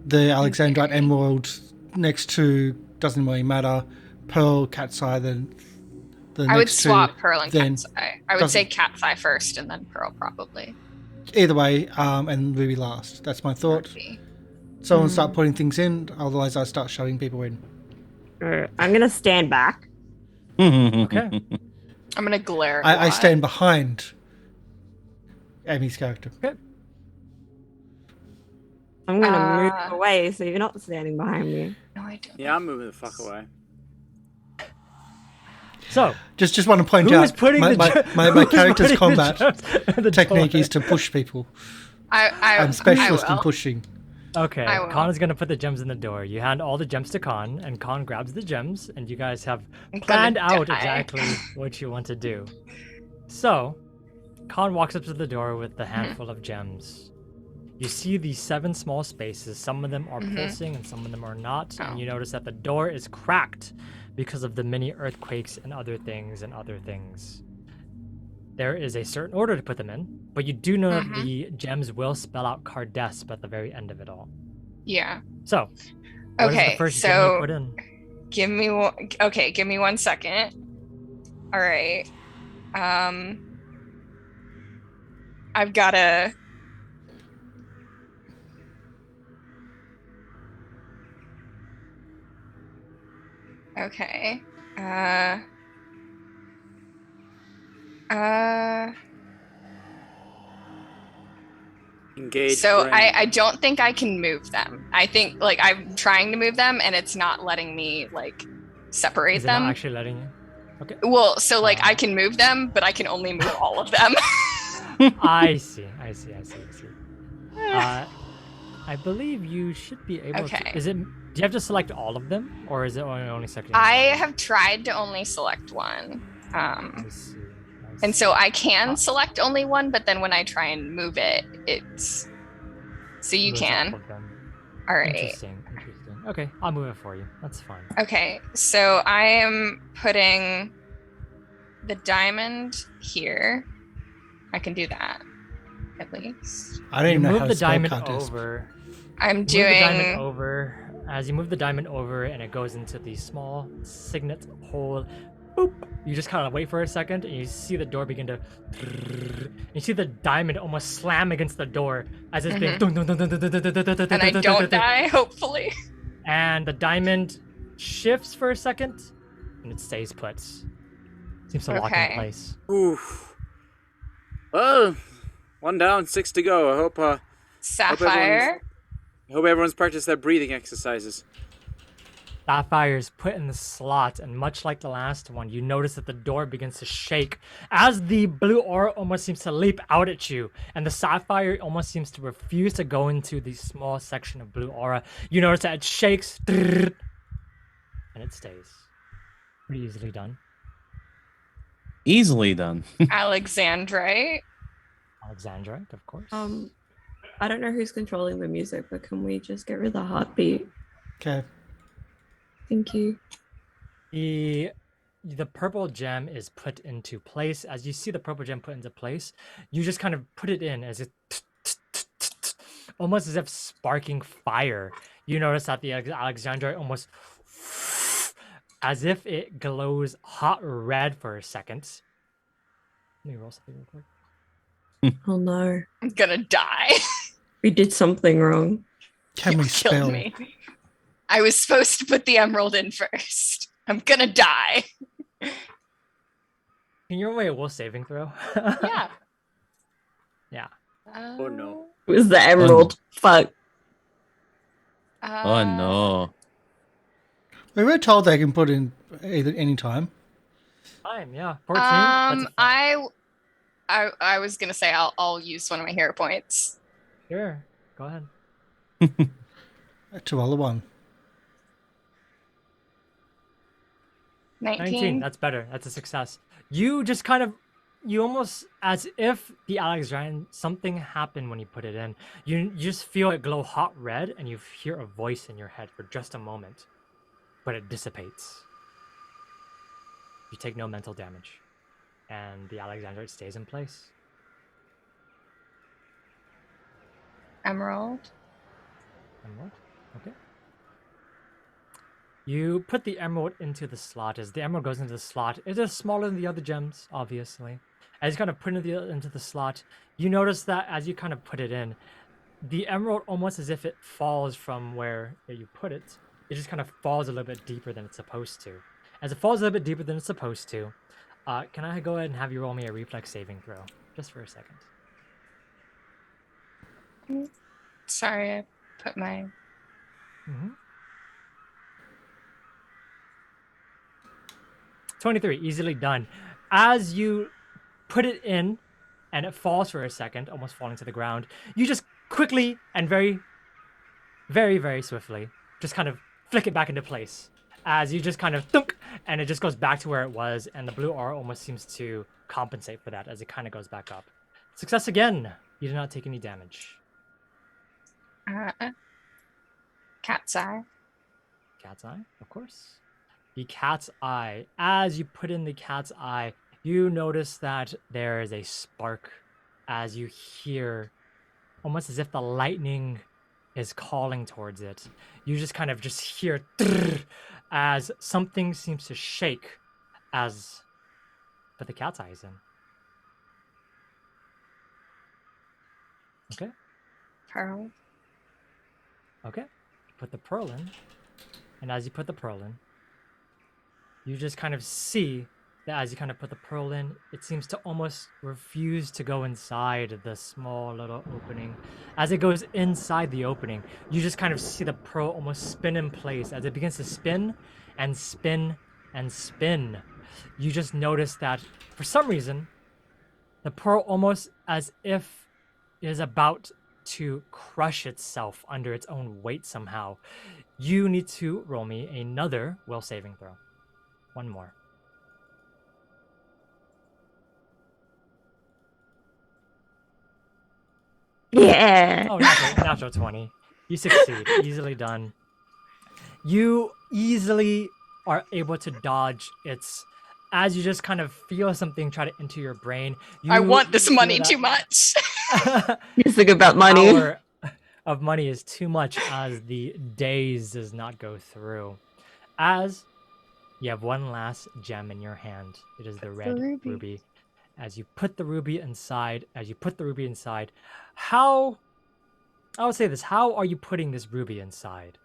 Alexandrite emerald next to doesn't really matter. Pearl, cat's eye, then the I would next swap two, pearl and then cat's eye. I would say cat's eye first and then pearl probably. either way, and ruby last. That's my thought. Ruby. Someone start putting things in, otherwise I start shoving people in. I'm gonna stand back. okay. I'm gonna glare. I stand behind Amy's character. I'm gonna move away so you're not standing behind me. No, I don't. Yeah, I'm moving the fuck away. So Just want to point who out is putting my who's character's putting the combat gems in the technique door? is to push people. I'm specialist I in will. pushing. Okay, I will. Con is gonna put the gems in the door. You hand all the gems to Con, and Con grabs the gems, and you guys have I'm planned gonna out die. exactly what you want to do. So, Con walks up to the door with the handful of gems. You see these 7 small spaces. Some of them are pulsing, and some of them are not. And you notice that the door is cracked because of the mini earthquakes and other things and other things. There is a certain order to put them in, but you do know that the gems will spell out Cardesp at the very end of it all. Yeah. So, what is Okay, the first gem so you put in? give me one. Okay, give me 1 second. All right. I've got to. Okay. Engage. So brain. I don't think I can move them. I think like I'm trying to move them and it's not letting me like separate Is it them. not actually letting you? Okay. Well, so like I can move them, but I can only move all of them. I see. I believe you should be able Okay. to. Do you have to select all of them, or is it only selecting? I one? have tried to only select one. I see. And so I can select only one, but then when I try and move it, it's so you Moves can. all of them. All right. Interesting. Okay, I'll move it for you. That's fine. Okay, so I am putting the diamond here. I can do that, at least. I don't You even know how move to the spell diamond contest. over. I'm Move the diamond doing. over. As you move the diamond over and it goes into the small signet hole, boop, you just kind of wait for a second and you see the door begin to. You see the diamond almost slam against the door as it's being. And I don't die, hopefully. And the diamond shifts for a second and it stays put. Seems to lock in Okay. place. Oof. Well, 1 down, 6 to go. I hope Sapphire. everyone's practiced their breathing exercises. Sapphire is put in the slot, and much like the last one, you notice that the door begins to shake as the blue aura almost seems to leap out at you, and the sapphire almost seems to refuse to go into the small section of blue aura. You notice that it shakes, and it stays. Pretty easily done. Easily done. Alexandrite. Alexandrite, of course. I don't know who's controlling the music, but can we just get rid of the heartbeat? Okay. Thank you. The purple gem is put into place. As you see the purple gem put into place, you just kind of put it in as it almost as if sparking fire. You notice that the Alexandrite almost as if it glows hot red for a second. Let me roll something real quick. Oh no. I'm gonna die. We did something wrong. Can we You killed spell? me. I was supposed to put the emerald in first. I'm gonna die. Can you roll a will saving throw? Yeah. Yeah. Oh, no. It was the emerald. Fuck. Oh no. We were told they can put in either any time. Time, yeah. 14. That's a fail. I was gonna say I'll use one of my hero points. Sure. Go ahead. To roll a 1. 19. That's better. That's a success. You just kind of, you almost, as if the Alexandrian, something happened when you put it in. You just feel it glow hot red, and you hear a voice in your head for just a moment, but it dissipates. You take no mental damage, and the Alexandrite stays in place. Emerald. Emerald? Okay. You put the emerald into the slot. As the emerald goes into the slot, it is smaller than the other gems, obviously. As you kind of put it into the slot, you notice that as you kind of put it in, the emerald, almost as if it falls from where you put it, it just kind of falls a little bit deeper than it's supposed to. As it falls a little bit deeper than it's supposed to, can I go ahead and have you roll me a reflex saving throw? Just for a second. Sorry, I put my... Mm-hmm. 23, easily done. As you put it in, and it falls for a second, almost falling to the ground, you just quickly and very, very, very swiftly just kind of flick it back into place. As you just kind of thunk, and it just goes back to where it was, and the blue aura almost seems to compensate for that as it kind of goes back up. Success again. You did not take any damage. Cat's eye. Cat's eye, of course. The cat's eye. As you put in the cat's eye, you notice that there is a spark as you hear, almost as if the lightning is calling towards it. You just kind of just hear as something seems to shake as put the cat's eye is in. Okay. Pearl. Okay. Put the pearl in. And as you put the pearl in, you just kind of see that as you kind of put the pearl in, it seems to almost refuse to go inside the small little opening. As it goes inside the opening, you just kind of see the pearl almost spin in place. As it begins to spin and spin and spin, you just notice that for some reason, the pearl almost as if it is about to crush itself under its own weight somehow. You need to roll me another will saving throw. One more. Yeah. Oh, natural 20. You succeed. Easily done. You easily are able to dodge its... As you just kind of feel something try to enter your brain. I want this feel money that too much. You think about money. Power of money is too much as the days does not go through. As you have one last gem in your hand. It is the red ruby. As you put the ruby inside, how... I would say this, how are you putting this ruby inside?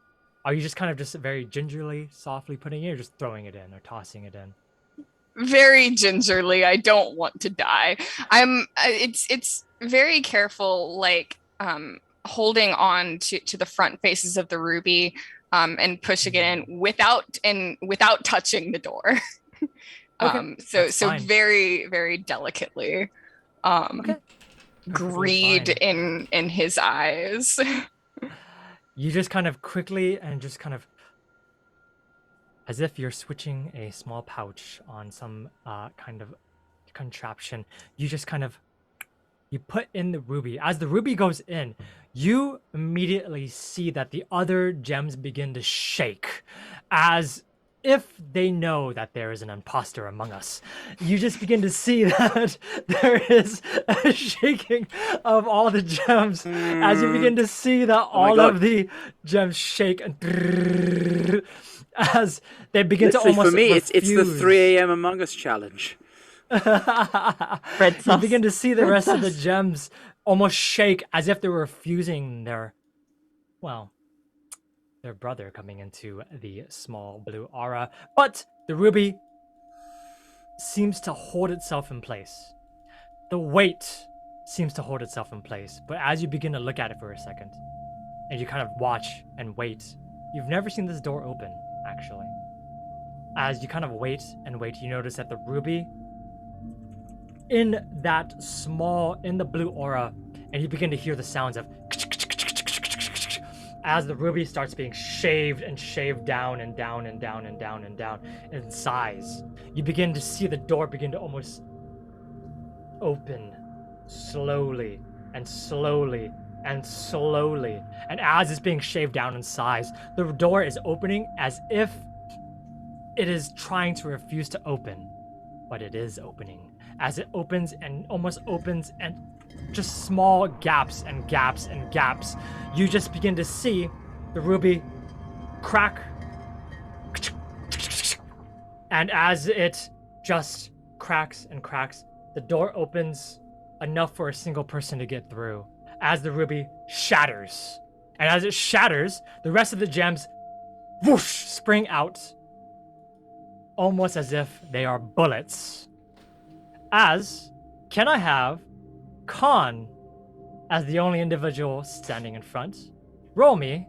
Are you just kind of just very gingerly, softly putting it, or just throwing it in, or tossing it in? Very gingerly. I don't want to die. It's very careful, like holding on to the front faces of the ruby and pushing it in without touching the door. Okay, So fine. very, very delicately. Okay. Greed in his eyes. You just kind of quickly and just kind of, as if you're switching a small pouch on some kind of contraption, you just kind of, you put in the ruby. As the ruby goes in, you immediately see that the other gems begin to shake as if they know that there is an imposter among us. You just begin to see that there is a shaking of all the gems as you begin to see that all of the gems shake and as they begin to almost for me, it's the refuse. 3 a.m. Among Us challenge. You begin to see the rest of the gems almost shake as if they were refusing their brother coming into the small blue aura. But the ruby seems to hold itself in place. The weight seems to hold itself in place. But as you begin to look at it for a second, and you kind of watch and wait, you've never seen this door open, actually. As you kind of wait and wait, you notice that the ruby in the blue aura, and you begin to hear the sounds of as the ruby starts being shaved and shaved down and down and down and down and down in size. You begin to see the door begin to almost open slowly and slowly and slowly. And as it's being shaved down in size, the door is opening as if it is trying to refuse to open, but it is opening. As it opens and almost opens and just small gaps and gaps and gaps, you just begin to see the ruby crack. And as it just cracks and cracks, the door opens enough for a single person to get through. As the ruby shatters. And as it shatters, the rest of the gems whoosh, spring out, almost as if they are bullets. Can I have Khan as the only individual standing in front? Roll me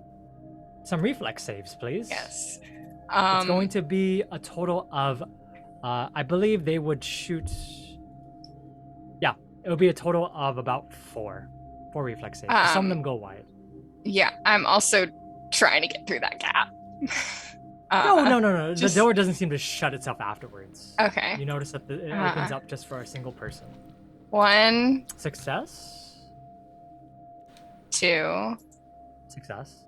some reflex saves, please. Yes. It's going to be a total of, I believe they would shoot. Yeah, it would be a total of about four reflex saves. Some of them go wide. Yeah, I'm also trying to get through that gap. No. The door doesn't seem to shut itself afterwards. Okay. You notice that it opens up just for a single person. 1, Success. 2, Success.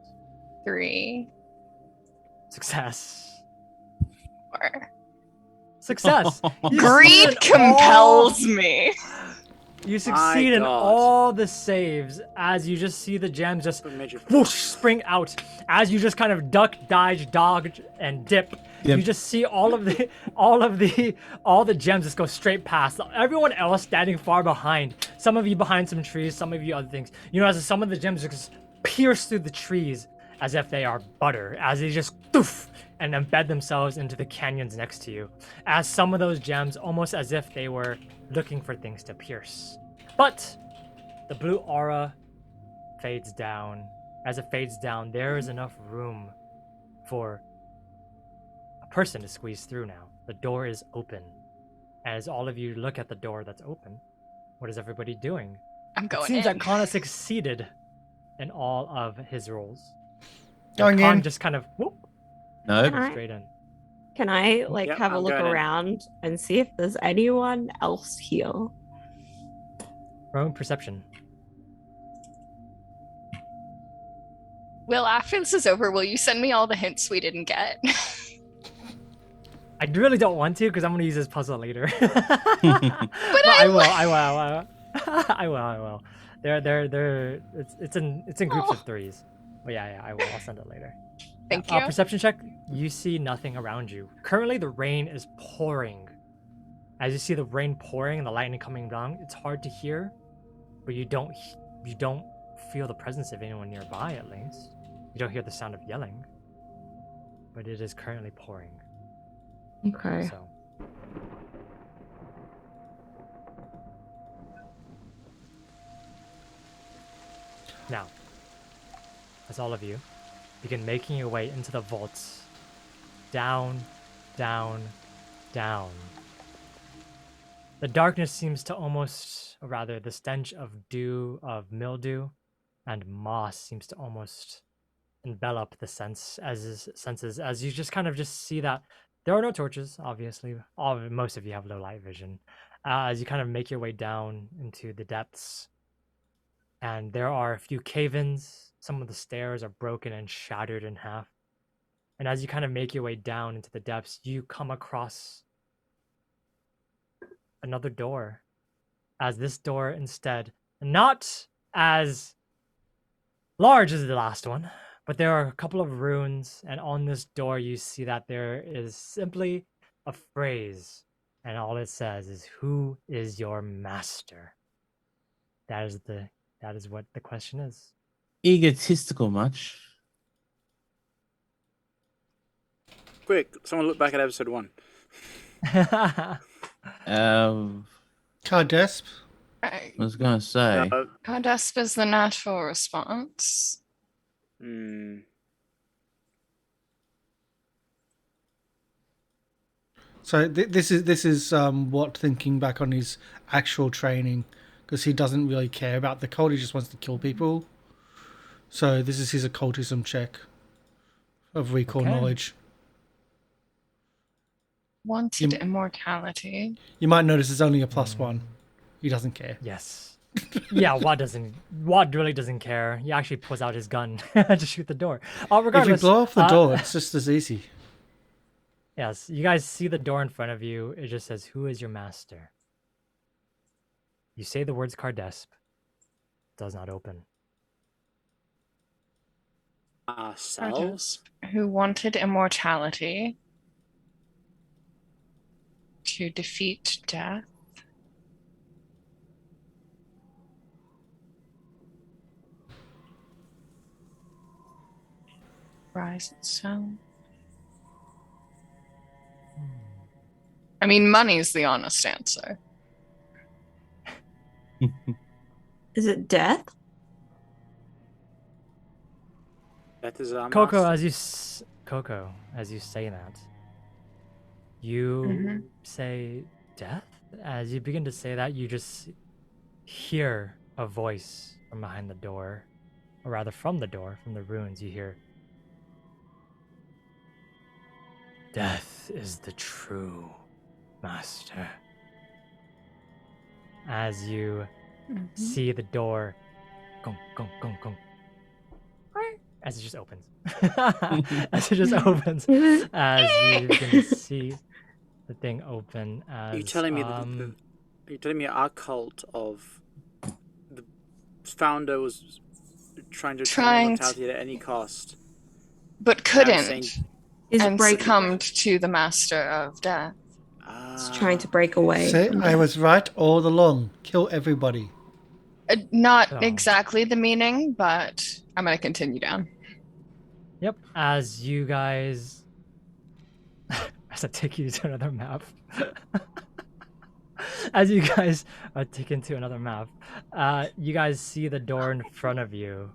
3, Success. 4. Success. You Greed succeed in compels me. You succeed in God. all the saves as you just see the gems just whoosh spring out. As you just kind of duck, dodge, and dip. Yep. You just see all the gems just go straight past. Everyone else standing far behind. Some of you behind some trees, some of you other things. You know, as some of the gems just pierce through the trees as if they are butter. As they just doof and embed themselves into the canyons next to you. As some of those gems, almost as if they were looking for things to pierce. But the blue aura fades down. As it fades down, there is enough room for a person to squeeze through now. The door is open. As all of you look at the door that's open, what is everybody doing? I'm going It seems in. that Kana succeeded in all of his roles. Going Khan in. just kind of whoop, No. Can I- straight in. Can I Yep, have a I'm look going in. around and see if there's anyone else here? Rowan perception. Will, after this is over, will you send me all the hints we didn't get? I really don't want to because I'm gonna use this puzzle later. but I I will. They're it's in groups of threes. But yeah, I will. I'll send it later. Thank you. Perception check. You see nothing around you. Currently, the rain is pouring. As you see the rain pouring and the lightning coming down, it's hard to hear, but you don't feel the presence of anyone nearby. At least you don't hear the sound of yelling, but it is currently pouring. Okay. So. Now, as all of you begin making your way into the vaults, down, down, down. The darkness seems to almost, or rather, the stench of mildew, and moss seems to almost envelop the senses as you just kind of just see that there are no torches. Obviously, most of you have low light vision. As you kind of make your way down into the depths, and there are a few cave-ins. Some of the stairs are broken and shattered in half. And as you kind of make your way down into the depths, you come across another door. As this door instead, not as large as the last one, but there are a couple of runes, and on this door you see that there is simply a phrase, and all it says is, "Who is your master?" That is what the question is. Egotistical much. Quick, someone look back at episode 1. Cardesp. I was gonna say. Cardesp is the natural response. So this is what, thinking back on his actual training, because he doesn't really care about the cult. He just wants to kill people. So this is his occultism check of recall Okay. knowledge. Wanted immortality. You might notice it's only a +1. He doesn't care. Yes. Yeah, Wad really doesn't care. He actually pulls out his gun to shoot the door. Regardless, If you blow off the door, it's just as easy. Yes, you guys see the door in front of you. It just says, "Who is your master?" You say the words Cardesp. Does not open. Ourselves? Who wanted immortality to defeat death. Rise and sound. I mean, money's the honest answer. Is it death? That is our Coco, master. As you say that, you say death. As you begin to say that, you just hear a voice from behind the door, or rather from the door, from the ruins. You hear, "Death is the true master." As you see the door, gong, gong, gong, gong, as it just opens. As it just opens. As you can see the thing open. As, Are you telling me are you telling me our cult of the founder was trying to attain immortality at any cost? But couldn't. Is And break succumbed to the master of death. It's trying to break away. Say, from I death. was right all along. Kill everybody. Not exactly the meaning, but I'm going to continue down. Yep. As you guys, as I take you to another map. As you guys are taken to another map, you guys see the door in front of you.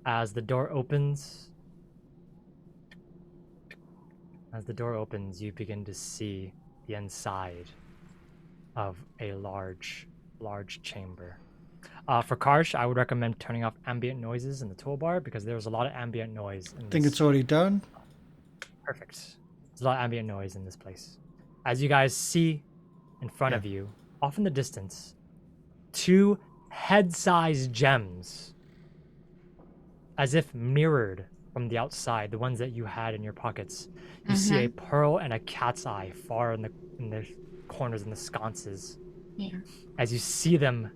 As the door opens, you begin to see the inside of a large chamber. For Karsh, I would recommend turning off ambient noises in the toolbar because there's a lot of ambient noise. I think it's already done. Perfect. There's a lot of ambient noise in this place. As you guys see in front of you, off in the distance, 2 head-sized gems, as if mirrored from the outside, the ones that you had in your pockets. You see a pearl and a cat's eye far in the corners and the sconces. Yeah. As you see them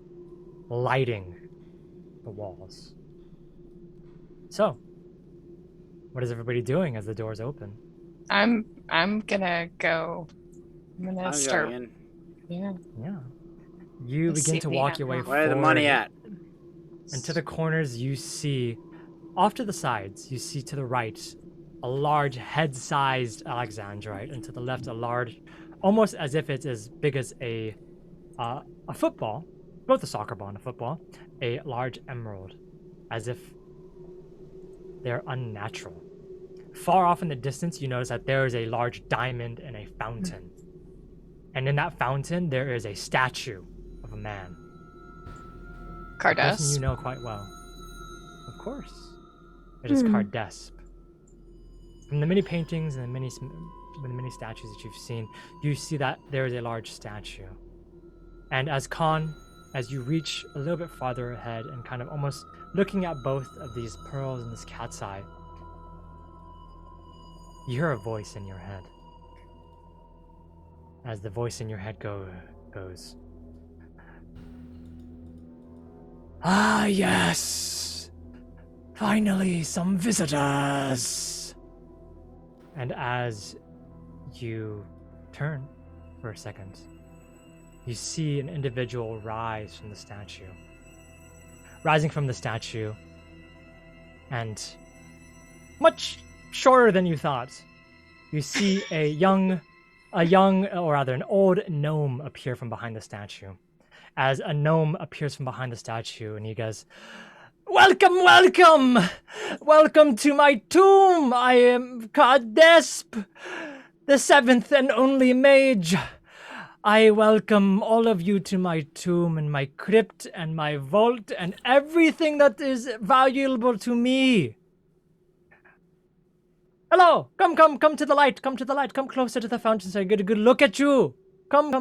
lighting the walls. So, what is everybody doing as the doors open? I'm gonna go. I'm gonna start. Going in. Yeah. Yeah. You Let's begin see to the walk your way emerald. Where the money forward, at? and to the corners you see, off to the sides, you see to the right a large head-sized alexandrite, and to the left a large, almost as if it's as big as a football, both a soccer ball and a football, a large emerald, as if they're unnatural. Far off in the distance, you notice that there is a large diamond and a fountain. And in that fountain, there is a statue of a man. A person Cardesp. you know quite well. Of course. It is Cardesp. From the many paintings and the many statues that you've seen, you see that there is a large statue. And as you reach a little bit farther ahead and kind of almost looking at both of these pearls and this cat's eye, you hear a voice in your head. As the voice in your head goes, "Ah, yes! Finally, some visitors!" And as you turn for a second, you see an individual rise from the statue. Rising from the statue, and much shorter than you thought, you see an old gnome appear from behind the statue. As a gnome appears from behind the statue, and he goes, "Welcome, welcome! Welcome to my tomb! I am Cardesp! the seventh and only mage. I welcome all of you to my tomb and my crypt and my vault and everything that is valuable to me. Hello, come to the light, come closer to the fountain so I get a good look at you. Come.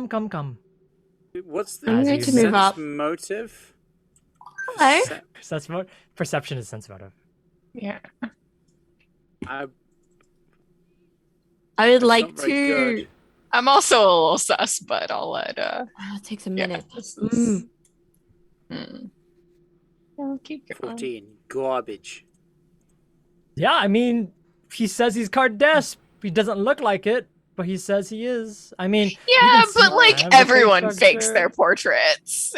What's I'm the going to move up. motive? Hello. Perception is sense motive. Yeah. I I would That's like not very to. good. I'm also a little sus, but I'll let Oh, it takes a yeah, minute. this is- I'll keep going. 14. Garbage. Yeah, I mean, he says he's Cardes. He doesn't look like it, but he says he is. I mean, you Yeah, can see but like kind of the face everyone fakes structure. their portraits.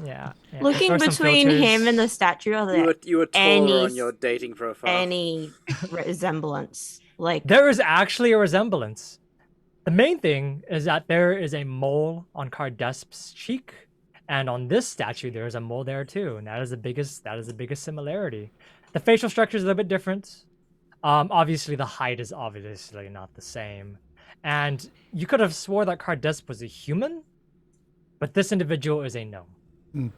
Yeah. Looking There are some between him filters. and the statue, are You there were taller any- on your dating profile. any resemblance? Like, There is actually a resemblance. The main thing is that there is a mole on Cardesp's cheek, and on this statue there is a mole there too, and that is the biggest similarity. The facial structure is a little bit different. Obviously the height is obviously not the same, and you could have swore that Cardesp was a human, but this individual is a gnome.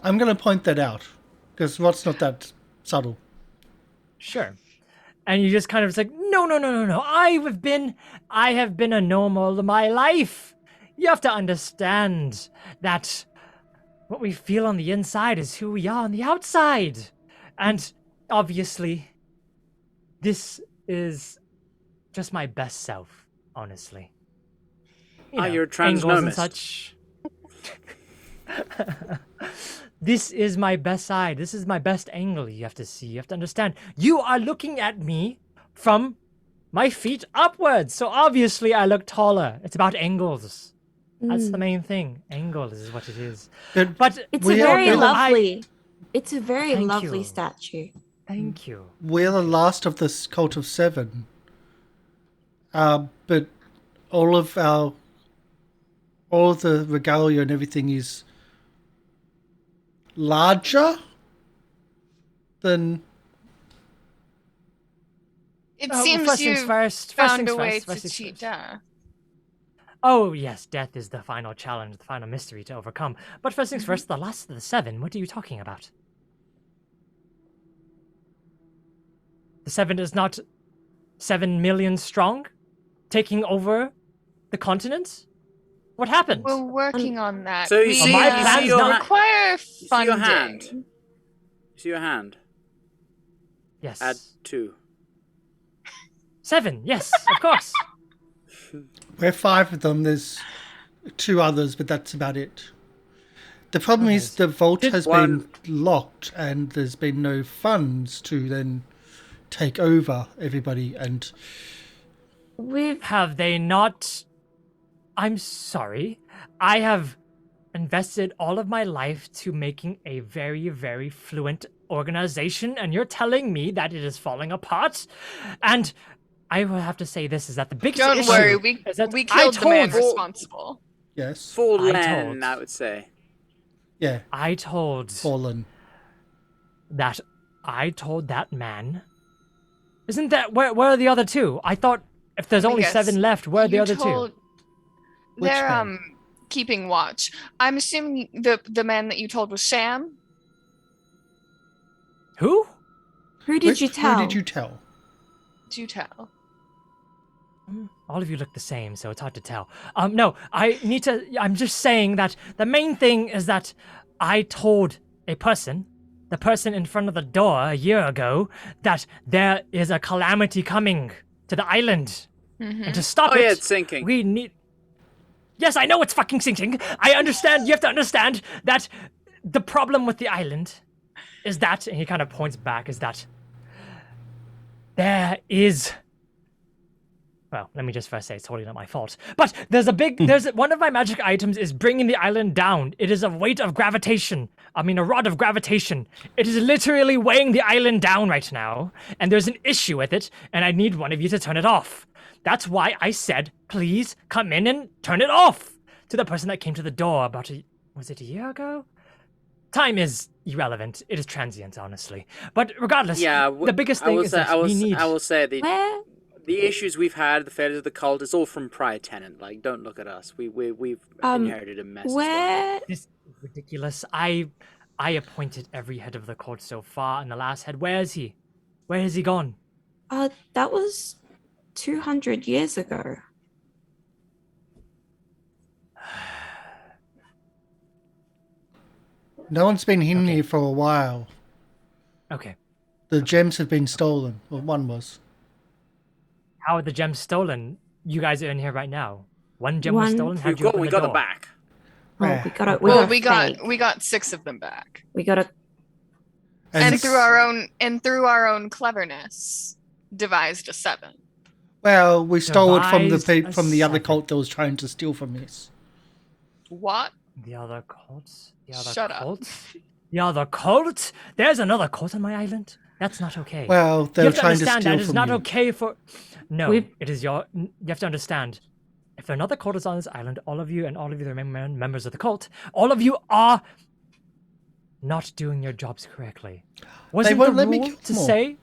I'm going to point that out because what's not that subtle. Sure. And you just kind of like, no. I have been a gnome all my life. You have to understand that what we feel on the inside is who we are on the outside. And obviously, this is just my best self, honestly. You're a angles and transnomist. such. This is my best side. This is my best angle. You have to see. You have to understand. You are looking at me from my feet upwards. So obviously I look taller. It's about angles. That's the main thing. Angles is what it is. But it's We a are very the- lovely. It's a very Thank lovely you. statue. Thank you. We're the last of this cult of seven. But all of the regalia and everything is larger than. It Well, seems first things you first. found a way First to things cheat first. death. Oh yes, death is the final challenge, the final mystery to overcome. But first things first, the last of the seven. What are you talking about? The seven is not 7 million strong, taking over the continent. What happened? We're working on that. So you we see- you see your ha- require see funding. your hand? See your hand? Yes. Add 2. 7. Yes, of course. We're 5 of them. There's 2 others, but that's about it. The problem is the vault has been locked, and there's been no funds to then take over everybody. And Have they not? I'm sorry. I have invested all of my life to making a very, very fluent organization, and you're telling me that it is falling apart? And I will have to say this, is that the biggest Don't issue worry, we is that killed the man told- responsible. yes, Fallen, I would say. yeah, I told fallen. that man. Isn't that where are the other 2? I thought if there's only Yes. 7 left, where are the You other 2? told- Which They're man? keeping watch. I'm assuming the man that you told was Sham. Who? Who did you tell? Who did you tell? Do tell. All of you look the same, so it's hard to tell. No, I'm just saying that the main thing is that I told the person in front of the door a year ago, that there is a calamity coming to the island. And to stop Oh it, yeah, it's sinking. we need... Yes, I know it's fucking sinking. I understand. You have to understand that the problem with the island is that, and he kind of points back, is that there is... Well, let me just first say it's totally not my fault. But there's one of my magic items is bringing the island down. It is a weight of gravitation. I mean, a rod of gravitation. It is literally weighing the island down right now. And there's an issue with it, and I need one of you to turn it off. That's why I said, please come in and turn it off to the person that came to the door was it a year ago? Time is irrelevant. It is transient, honestly. But regardless, Yeah, the biggest thing is that we need... I will say the Where? The issues we've had, the failures of the cult, it's all from prior tenant. Like, don't look at us. We've inherited a mess. As well. Where? This is ridiculous. I appointed every head of the cult so far, and the last head, where is he? Where has he gone? That was 200 years ago. No one's been in Okay. here for a while. Okay. The gems have been stolen. Well, one was. How are the gems stolen? You guys are in here right now. One gem was One. stolen. How'd We you got, open we the got door? it back. Oh, Where? we got it. Well, fake. we got 6 of them back. We got a. And through our own cleverness, devised a 7. Well, we stole it from Devised a from the other 7. cult that was trying to steal from us. What? The other cults? The other Shut up. cult? The other cult? There's another cult on my island? That's not okay. Well, you they're have to trying to understand steal that it's from not you. okay for. No, We've- it is your. You have to understand. If there are another cultists on this island, all of you are members of the cult. All of you are not doing your jobs correctly. Wasn't won't the let me rule kill to them all. say?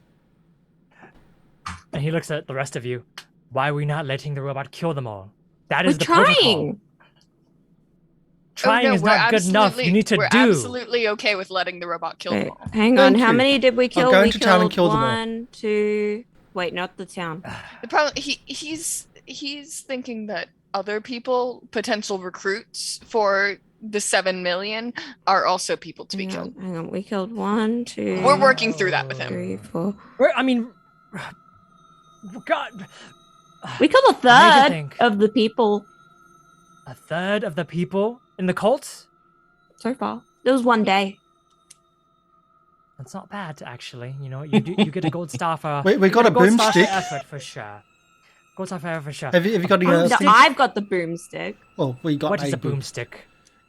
And he looks at the rest of you. Why are we not letting the robot kill them all? That is We're the protocol. trying. Trying Oh, no, is we're not good enough. You need to we're do. absolutely okay with letting the robot kill them Wait, all. hang on. Thank How you. many did we kill? go We into town and killed kill them all. 1, 2. Wait, not the town. The problem he's thinking that other people, potential recruits for the 7 million, are also people to be killed. Hang on. We killed 1, 2. We're working through that with him. 3, 4. I mean, God, We killed a What made you third think? of the people a third of the people in the cult? so far. There was one day. That's not bad, actually. You know, you get a gold star for. We you got get a gold star for boomstick. effort for sure. Gold star for effort for sure. Have you got any Oh, else? no, I've got the boomstick. Oh, we got What is a boom. boomstick?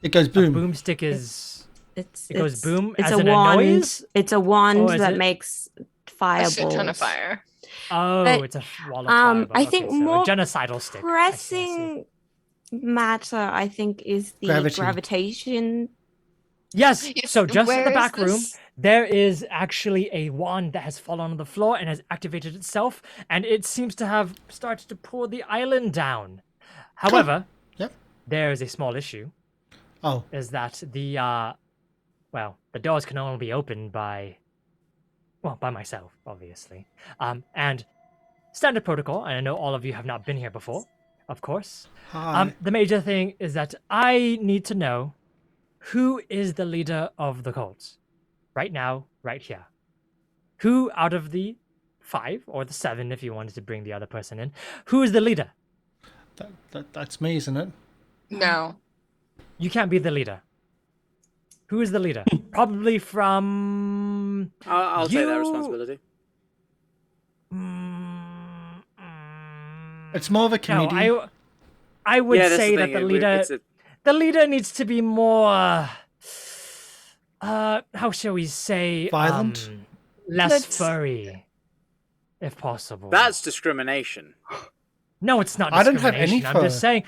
It goes A boom. boomstick is. It goes boom It's as a in a wand. noise? It's a wand Or is that it- makes A fireballs. shit ton of fire. Oh, But, it's a wall of fire. I think so more a genocidal stick. I see, I see. pressing matter, I think, is the Gravity. gravitation. Yes. Yes, So just in where the is back room, this? there is actually a wand that has fallen on the floor and has activated itself, and it seems to have started to pull the island down. However, Yep. there is a small issue. Oh, Is that the doors can only be opened by myself, obviously. And standard protocol, and I know all of you have not been here before, of course. hi. The major thing is that I need to know who is the leader of the cult right now, right here. Who out of the 5 or the 7, if you wanted to bring the other person in, who is the leader? That's me, isn't it? No. You can't be the leader. Who is the leader? Probably from. I'll take that You- responsibility. It's more of a committee. No, I would Yeah, that's say the that thing. the leader. It's a, The leader needs to be more. How shall we say? Violent? Less Let's- furry, if possible. that's discrimination. No, it's not I don't have any discrimination. I'm just fur. saying.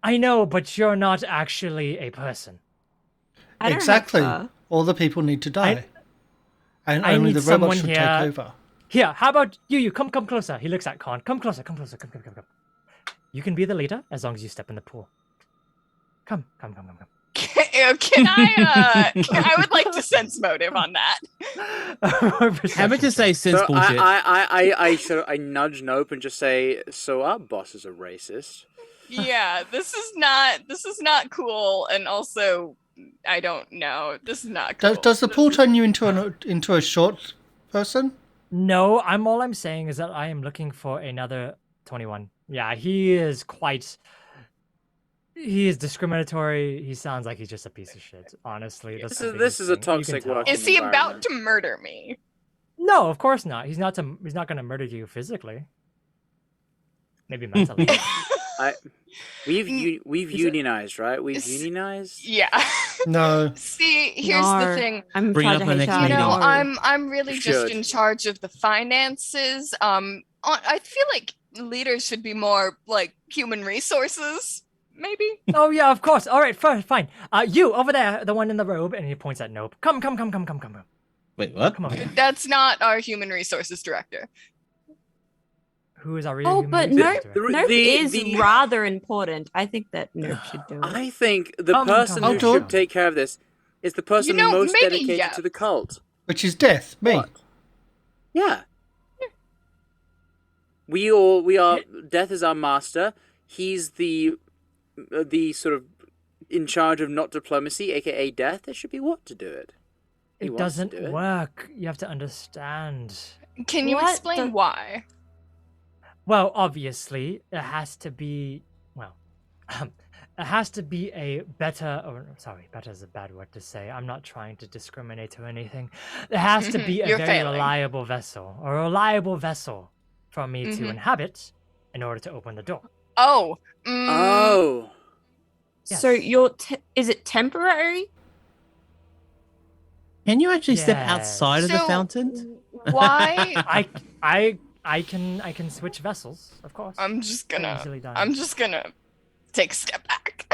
I know, but you're not actually a person. I don't have Exactly. fur. All the people need to die. And I only need the someone robots should here- take over. Here, how about you? Come closer. He looks at Khan. Come closer. Come. You can be the leader as long as you step in the pool. Come. Can I? I would like to sense motive on that. How about to say sense So bullshit? I nudge Nope and just say, so our boss is a racist. Yeah, this is not cool, and also I don't know. This is not cool. Does the pool turn you into a short person? No, all I'm saying is that I am looking for another 21. Yeah, he is discriminatory. He sounds like he's just a piece of shit, honestly. That's the This biggest is a thing. You can toxic tell. work Is he about environment. to murder me? No, of course not. He's not going to murder you physically. Maybe mentally. We've Is it- unionized, right? We've Is- unionized. Yeah. No. See, here's No, the thing. I'm in Bring it charge up of in the next HR. You know, meeting. I'm really You just should. in charge of the finances. I feel like leaders should be more like human resources, maybe. Oh yeah, of course. All right, fine. You over there, the one in the robe, and he points at Nope. Come. Wait, what? Come over here. That's not our human resources director. who is our real Oh, human but resource Nope, director. Nope is the- rather important. I think that Nope should do it. I think the Come, person come, who come. should take care of this is the person know, most maybe dedicated yeah. to the cult. Which is death, me. What? Yeah. We are. Death is our master. He's the sort of in charge of not diplomacy, aka Death. It should be what to do it. He It wants to doesn't do it. work. You have to understand. Can you What explain the- why? Well, obviously, it has to be. Well, it has to be a better. Or sorry, better is a bad word to say. I'm not trying to discriminate or anything. It has to be a You're very failing. reliable vessel, a reliable vessel for me to Mhm. inhabit in order to open the door. Oh. Oh. So Yes. you're is it temporary? Can you actually step outside of the So- fountain? Why? I can switch vessels, of course. I'm just Very gonna. easily done. I'm just gonna take a step back.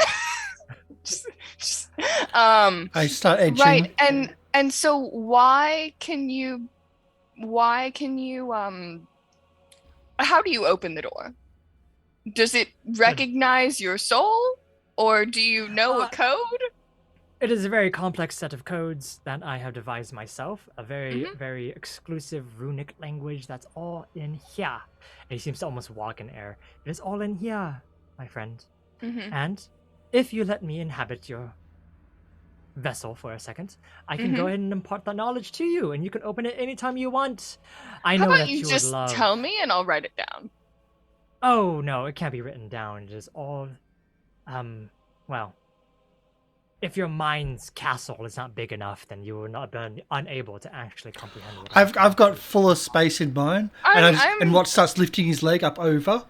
just, I start edging. right, and so why can you how do you open the door? Does it recognize your soul, or do you know a code? It is a very complex set of codes that I have devised myself, a very, Mhm. very exclusive runic language that's all in here. And he seems to almost walk in air. It is all in here, my friend. Mm-hmm. And if you let me inhabit your vessel for a second, I can go ahead and impart that knowledge to you, and you can open it anytime you want. I How know about that you you just would love. tell me and I'll write it down? Oh no, it can't be written down. It is all, well, if your mind's castle is not big enough, then you will not be unable to actually comprehend what I've got fuller space in mine, and what starts lifting his leg up over.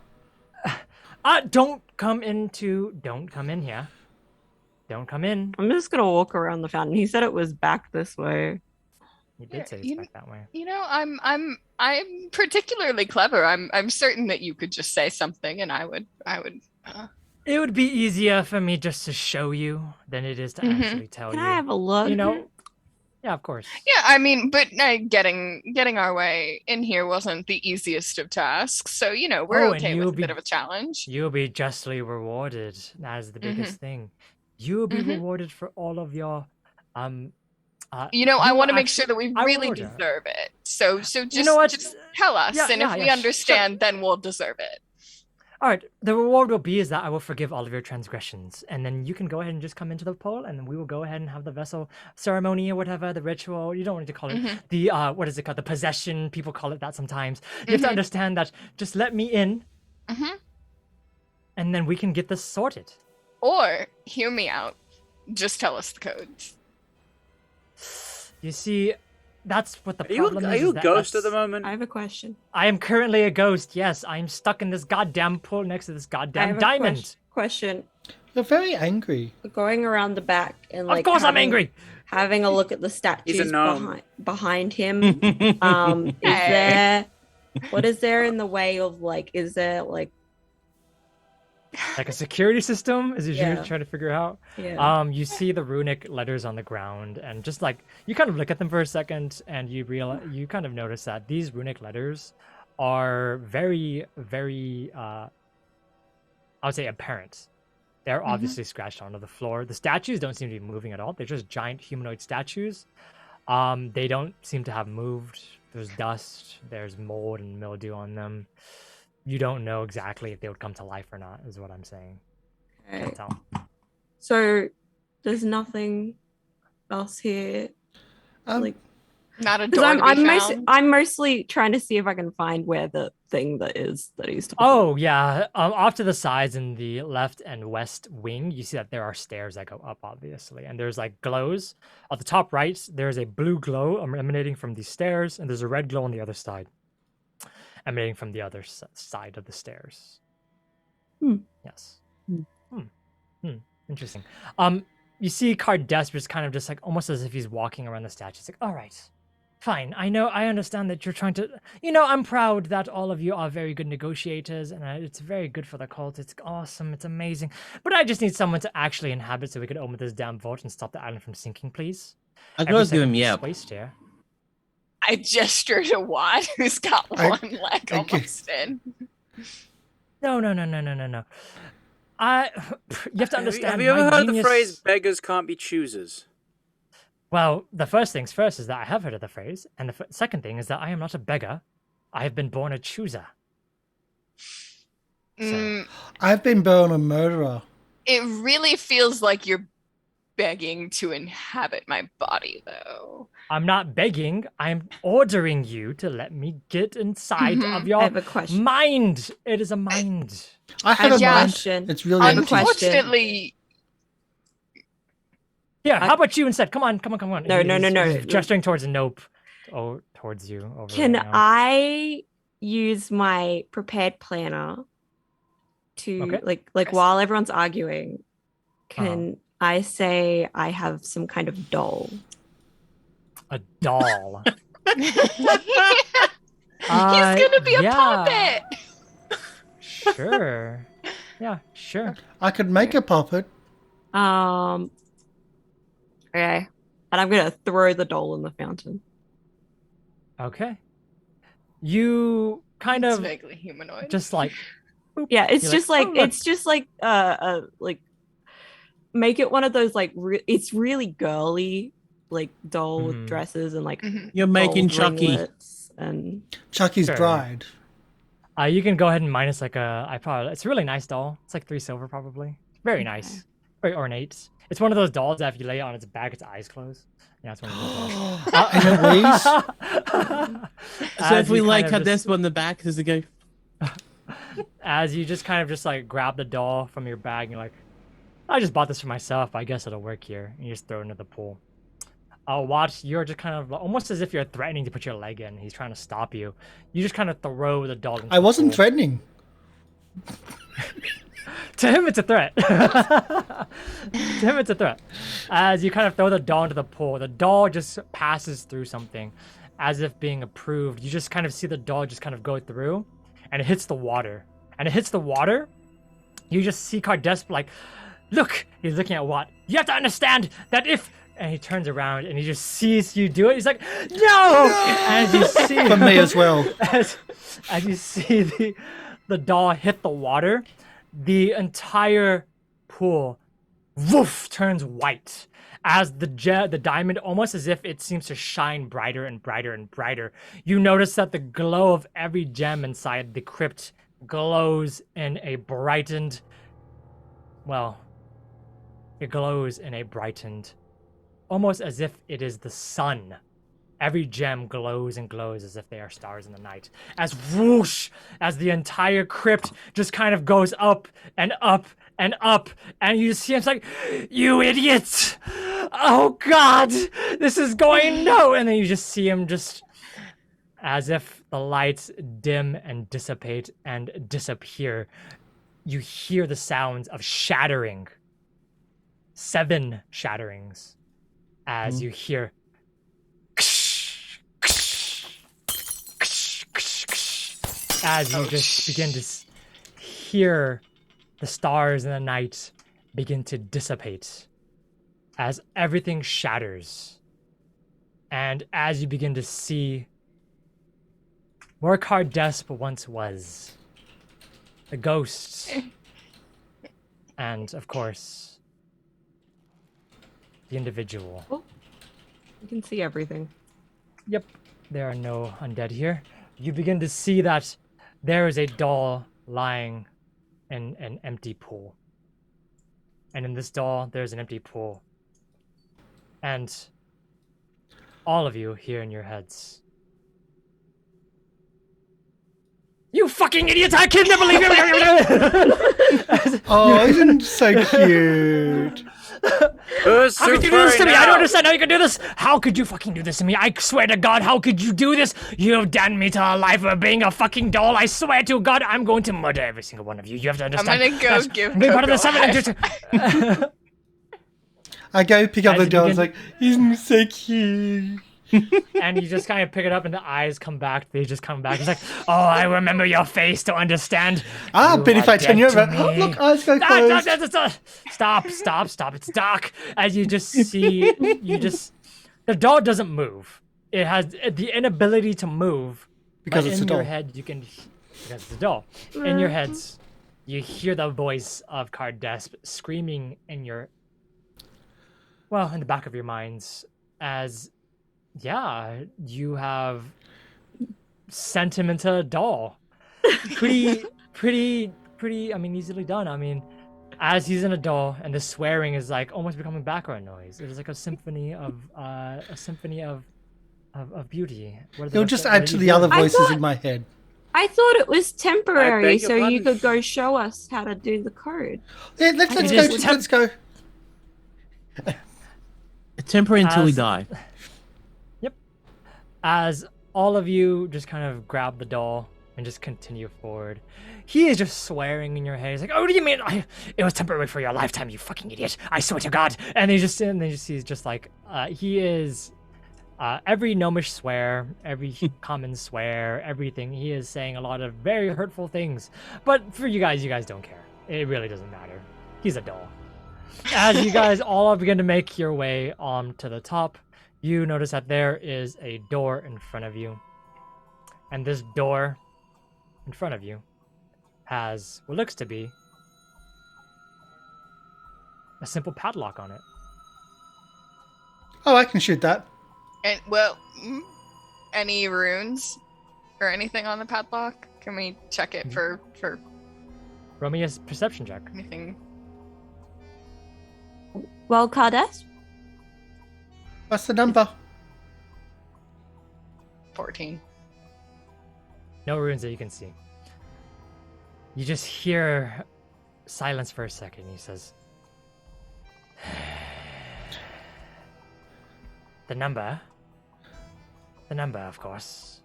Don't come in here. Don't come in. I'm just gonna walk around the fountain. He said it was back this way. You did say it's You- back that way. You know, I'm particularly clever. I'm certain that you could just say something and I would. It would be easier for me just to show you than it is to Mhm. actually tell Can you. I have a look? You know? Yeah, of course. Yeah, I mean, but getting our way in here wasn't the easiest of tasks. So you know, we're Oh, and okay you'll with a be- bit of a challenge. You'll be justly rewarded. That is the biggest thing. You will be Mhm. rewarded for all of your You know, I you want to make actually- sure that we I will really order. deserve it. So just, You know what? just tell us, Yeah, and yeah, if we yeah, understand, then we'll deserve it. All right, the reward will be is that I will forgive all of your transgressions, and then you can go ahead and just come into the pole, and then we will go ahead and have the vessel ceremony or whatever, the ritual. You don't need to call it the what is it called? The possession. People call it that sometimes. You have to understand that. Just let me in, Mhm. and then we can get this sorted. Or hear me out. Just tell us the codes. You see, that's what the Are you problem is. are you is a that ghost at the that's- moment? I have a question. I am currently a ghost. Yes, I am stuck in this goddamn pool next to this I goddamn have a diamond. question. You're very angry. Going around the back and like Of course, I'm having- angry. Having a look at the statues gnome. behind him. Is Hey. there what is there in the way of like is there like Like a security system is Yeah. you're trying to figure out. yeah. You see the runic letters on the ground, and just like you kind of look at them for a second, and you kind of notice that these runic letters are very, very, I would say, apparent. They're obviously scratched onto the floor. The statues don't seem to be moving at all. They're just giant humanoid statues. They don't seem to have moved. There's dust. There's mold and mildew on them. You don't know exactly if they would come to life or not, is what I'm saying. Okay. Can't tell. So there's nothing else here. Like Not a 'cause door I'm to be I'm, found. I'm mostly trying to see if I can find where the thing that he's talking Oh yeah, off to the sides in the left and west wing, you see that there are stairs that go up, obviously, and there's like glows. At the top right, there's a blue glow emanating from the stairs, and there's a red glow on the other side, emanating from the other side of the stairs. Yes. Interesting. You see Kardes just kind of just like almost as if he's walking around the statue. It's like, all right. Fine. I understand that you're trying to. I'm proud that all of you are very good negotiators, and it's very good for the cult. It's awesome. It's amazing. But I just need someone to actually inhabit so we can open this damn vault and stop the island from sinking, please. I could Every always give second him is yep. waste here. I gesture to Watt, who's got one leg almost in. No. You have to understand. Have you ever my heard the genius- phrase "beggars can't be choosers"? Well, the first things first is that I have heard of the phrase, and the second thing is that I am not a beggar. I have been born a chooser. I've been born a murderer. It really feels like you're begging to inhabit my body, though. I'm not begging. I'm ordering you to let me get inside of your I have a question. mind. It is a mind. I have a Yeah. mind. Question. It's really I have a empty. question. Unfortunately, Yeah, how about you instead? Come on. No. He's gesturing towards Nope. Oh, towards you. Over Can right now. I use my prepared planner to Okay. like while everyone's arguing? Can I say I have some kind of doll? A doll. he's gonna be a puppet. Sure. Yeah, sure. I could make a puppet. Okay. And I'm gonna throw the doll in the fountain. Okay. You kind It's of vaguely humanoid. just like Yeah, it's You're just like, like "Oh, look." it's just like make it one of those like it's really girly like doll Mhm. with dresses and like Mhm. You're making gold Chucky. ringlets and Chucky's Sure. bride. you can go ahead and minus like it's a really nice doll. It's like 3 silver probably. Very nice. Very ornate. It's one of those dolls that if you lay it on its back, its eyes close. Yeah, it's one of those dolls. And it weighs. So if we like her cut this one in the back, does it go? As you just kind of just like grab the doll from your bag and you're like, I just bought this for myself. I guess it'll work here. And you just throw it into the pool. Watch, you're just kind of almost as if you're threatening to put your leg in. He's trying to stop you. You just kind of throw the doll into I the wasn't pool. threatening. To him, it's a threat. To him, it's a threat. As you kind of throw the doll into the pool, the doll just passes through something as if being approved. You just kind of see the doll just kind of go through and it hits the water. And it hits the water. You just see Kardes like, look, he's looking at Watt. You have to understand that if... And he turns around and he just sees you do it. He's like, no! As you see... For me as well. As you see the doll hit the water, the entire pool woof turns white as the diamond, almost as if it seems to shine brighter and brighter and brighter. You notice that the glow of every gem inside the crypt glows in a brightened, well, it glows in a brightened, almost as if it is the sun. Every gem glows and glows as if they are stars in the night. As whoosh, as the entire crypt just kind of goes up and up and up, and you see him like, you idiots! Oh God, this is going no! And then you just see him just, as if the lights dim and dissipate and disappear, you hear the sounds of shattering. 7 shatterings. As you hear as you just begin to hear the stars in the night begin to dissipate as everything shatters, and as you begin to see where Kardes once was, the ghosts, and of course the individual. you can see everything. Yep, there are no undead here. You begin to see that there is a doll lying in an empty pool. And in this doll, there's an empty pool. And all of you hear in your heads, you fucking idiots! I can never believe you! Oh, isn't so cute. How could you do this to me? I don't understand how you could do this. How could you fucking do this to me? I swear to God, how could you do this? You have damned me to a life of being a fucking doll. I swear to God, I'm going to murder every single one of you. You have to I'm understand. gonna go give Be part of the Coco 7 I go pick up As the you doll. begin- It's like, isn't so cute. and you just kind of pick it up and the eyes come back. They just come back. He's like, oh, I remember your face to understand. Ah, You but if are I turn dead you to over, oh, me." look, eyes go Ah, closed. Stop. It's dark. As you just see, the doll doesn't move. it has the inability to move. Because but it's in a your doll. head, you can, because it's a doll. In your heads, you hear the voice of Cardesp screaming in your, well, in the back of your minds, as, yeah, you have sent him into a doll. Pretty, I mean, easily done. I mean, as he's in a doll, and the swearing is like almost becoming background noise. It is like a symphony of beauty. It'll just add to the other voices in my head. I thought it was temporary, your so you pardon? could go show us how to do the code. Yeah, let's It go. is Let's go. Temporary until we As- die. As all of you just kind of grab the doll and just continue forward, he is just swearing in your head. He's like, "Oh, what do you mean? It was temporary for your lifetime, you fucking idiot! I swear to God!" And he's just like, he is every gnomish swear, every common swear, everything. He is saying a lot of very hurtful things. But for you guys don't care. It really doesn't matter. He's a doll. As you guys all begin to make your way to the top, you notice that there is a door in front of you. And this door in front of you has what looks to be a simple padlock on it. Oh, I can shoot that. And well, any runes or anything on the padlock? Can we check it for Roll me a perception check. anything? Well, Cardes? What's the number? 14. No runes that you can see. You just hear silence for a second. He says, The number, of course.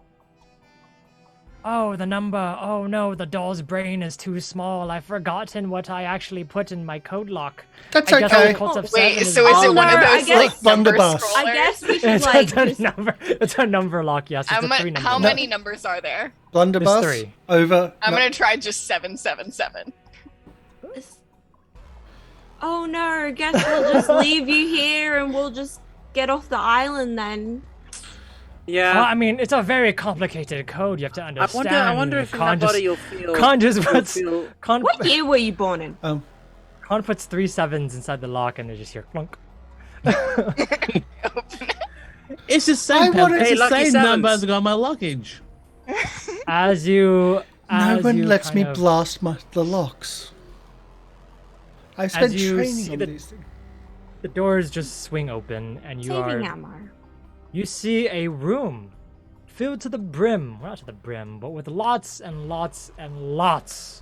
Oh, the number. Oh no, the doll's brain is too small. I've forgotten what I actually put in my code lock. That's I guess okay. the cult of Wait, seven so is Oh, it one no, of I those guess- like number Blunderbuss. scrollers? I guess we should It's like a just- number. It's a number lock. Yes, it's a 3 number. How lock. many numbers are there? Blunderbuss. There's 3. Over. I'm no, gonna try just 777. Oh no, guess we'll just leave you here and we'll just get off the island then. Yeah. Well, I mean, it's a very complicated code. You have to I understand. wonder if in that Con just- body you'll feel. Con just you'll puts feel- What year were you born in? Con puts 3 7s inside the lock, and they just hear clunk. It's the I same, wanted- it's Hey, the lucky same sevens. number as got my luggage. As you, No as one you lets me kind of- blast the locks. I spent you training see on the- these things. The doors just swing open, and Saving ammo. you see a room filled to the brim. Well, not to the brim, but with lots and lots and lots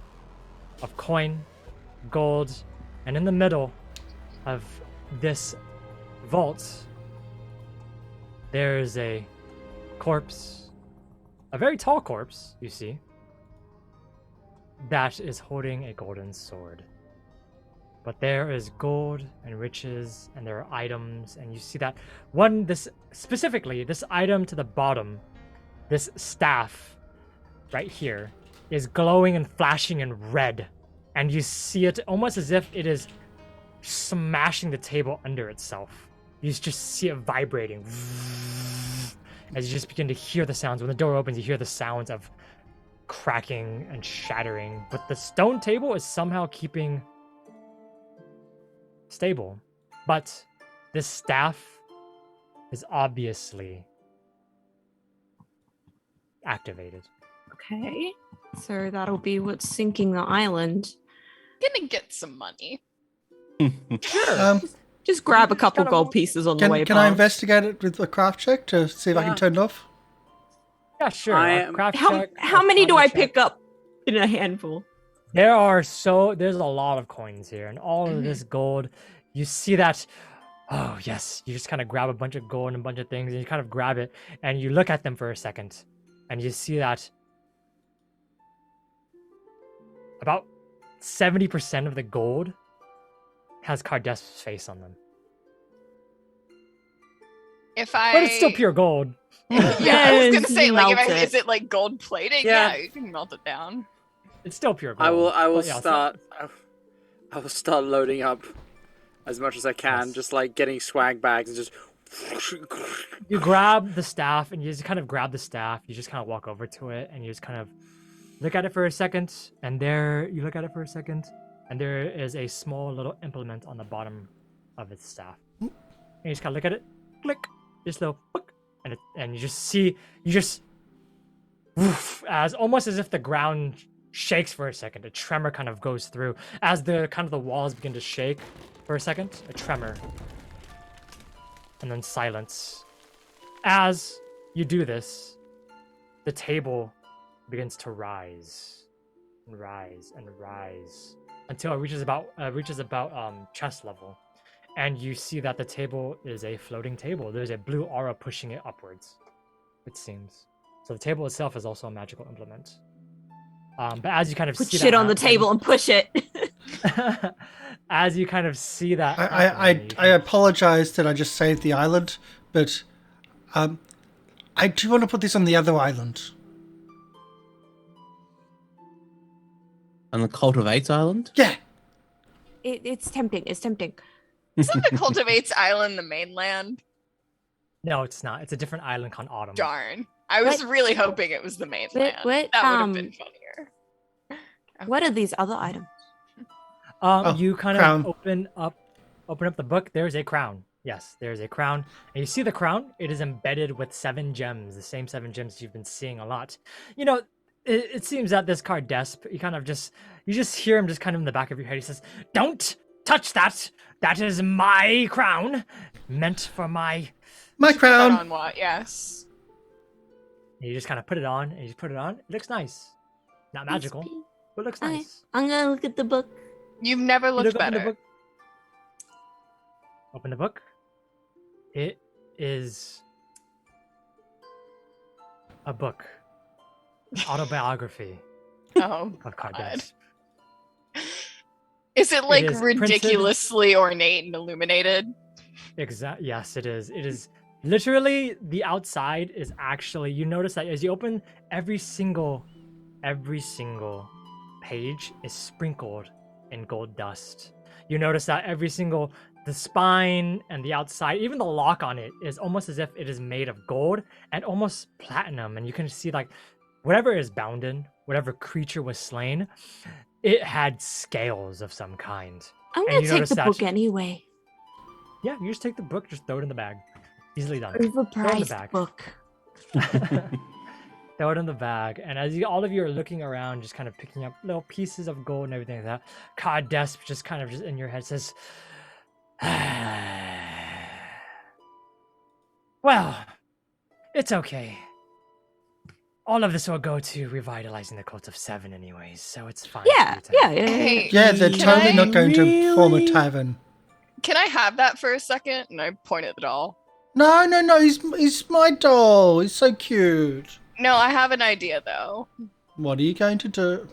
of coin, gold, and in the middle of this vault, there is a corpse, a very tall corpse, you see, that is holding a golden sword. But there is gold and riches, and there are items, and you see that this item to the bottom, this staff right here, is glowing and flashing in red, and you see it almost as if it is smashing the table under itself. You just see it vibrating as you just begin to hear the sounds. When the door opens, you hear the sounds of cracking and shattering, but the stone table is somehow keeping stable. But this staff is obviously activated. Okay. So that'll be what's sinking the island. Gonna get some money. Just grab a couple Kinda- gold pieces on the way Can I past. investigate it with a craft check to see if I can Yeah. turn it off? Yeah, sure. I a am- craft How check, how many do I arcana check. pick up in a handful? There's a lot of coins here, and all of this gold. You see that? Oh yes, you just kind of grab a bunch of gold and a bunch of things, and you kind of grab it, and you look at them for a second, and you see that about 70% of the gold has Cardesp's face on them, If I but it's still pure gold. Yeah, I was Yes, gonna say, you like, melt it. is it like gold plating? Yeah. Yeah, you can melt it down. It's still pure gold. I will but yeah, so- start. I will start loading up as much as I can, Yes. just like getting swag bags and just You grab the staff, and you just kind of grab the staff. You just kind of walk over to it, and you just kind of look at it for a second. And there, you look at it for a second, and there is a small little implement on the bottom of its staff. And you just kind of look at it, click, just little, click, and you just see, woof, as almost as if the ground shakes for a second. A tremor kind of goes through as the walls begin to shake for a second. A tremor. And then silence. As you do this, the table begins to rise and rise and rise until it reaches about chest level. And you see that the table is a floating table. There's a blue aura pushing it upwards, it seems. So the table itself is also a magical implement. But as you kind of Put see shit that on the table and push it. as you kind of see that, I apologize that I just saved the island, but I do want to put this on the other island. On the Cultivates Island? Yeah. It's tempting. It's tempting. Isn't the Cultivates Island the mainland? No, it's not. It's a different island called Autumn. Darn. I was really hoping it was the mainland. what, that would have been funnier. What are these other items? You kind crown. of open up the book. There's a crown. Yes, there's a crown. And you see the crown? It is embedded with 7 gems, the same 7 gems you've been seeing a lot. You know, it seems that this card Desp, you just hear him just kind of in the back of your head. He says, "Don't touch that. That is my crown, meant for my My crown. On what? Yes. And you just kind of put it on, and you just put it on. It looks nice. Not magical, but it looks Okay, nice. I'm gonna look at the book. You've never You looked look open the better. book. Open the book. It is a book. Autobiography Oh, of God. Kardes. Is it like is printed- ridiculously ornate and illuminated? Yes, it is. It is literally the outside is actually. You notice that as you open every single page is sprinkled in gold dust. You notice that the spine and the outside, even the lock on it, is almost as if it is made of gold and almost platinum. And you can see like whatever is bound in, whatever creature was slain, it had scales of some kind. I'm And gonna you take notice the that- book anyway. Yeah, you just take the book, just throw it in the bag. Easily done. Throw it in the Overpriced bag. book. Throw it in the bag, and as all of you are looking around, just kind of picking up little pieces of gold and everything like that, Kardes just kind of just in your head says, "Well, it's okay. All of this will go to revitalizing the Cult of Seven, anyways, so it's fine." Yeah, for you to- yeah. Hey, Yeah, they're Can totally I- not going to form a Really? tavern. Can I have that for a second? And I point at the doll. No, he's my doll. He's so cute. No, I have an idea though. What are you going to do?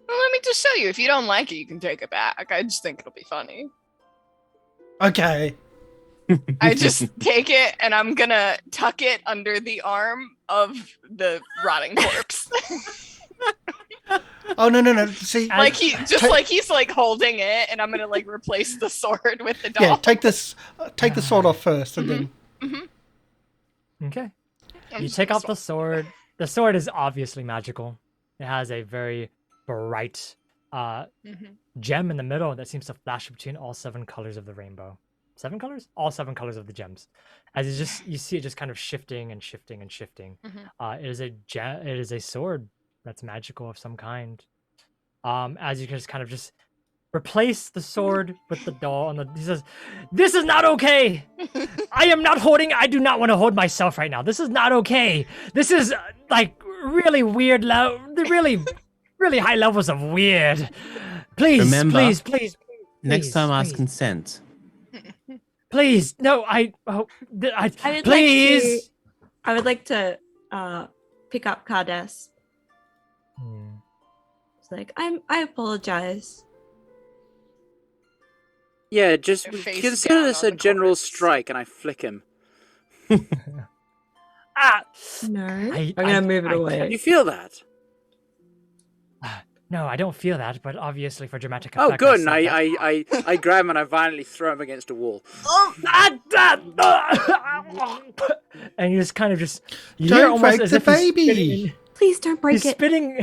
Well, let me just show you. If you don't like it, you can take it back. I just think it'll be funny. Okay. I just take it and I'm gonna tuck it under the arm of the rotting corpse. Oh no. See, like he's like holding it, and I'm gonna like replace the sword with the doll. yeah, take the sword off first, and then Okay. I'm You just take gonna off the sword. The sword is obviously magical. It has a very bright gem in the middle that seems to flash between all 7 colors of the rainbow. 7 colors? All 7 colors of the gems. As you see it just kind of shifting and shifting and shifting. It is a sword that's magical of some kind. As you can just kind of just replace the sword with the doll, and he says, "This is not okay. I do not want to hold myself right now. This is not okay. This is like really weird, really high levels of weird. Please, Remember, please. Next time, ask please. consent. Please, no, I would please. I would like to pick up Kardes. It's like I apologize. Yeah, just Your face consider down this on a the general corpse. strike, and I flick him. Ah, No, I- I'm gonna I- move it I away. You feel that? No, I don't feel that, but obviously for dramatic Oh, effect. good. And said that. I grab him and I violently throw him against a wall. And you just kind of just you Don't hear almost break as the if he's baby. spitting- Please don't break He's it. spitting.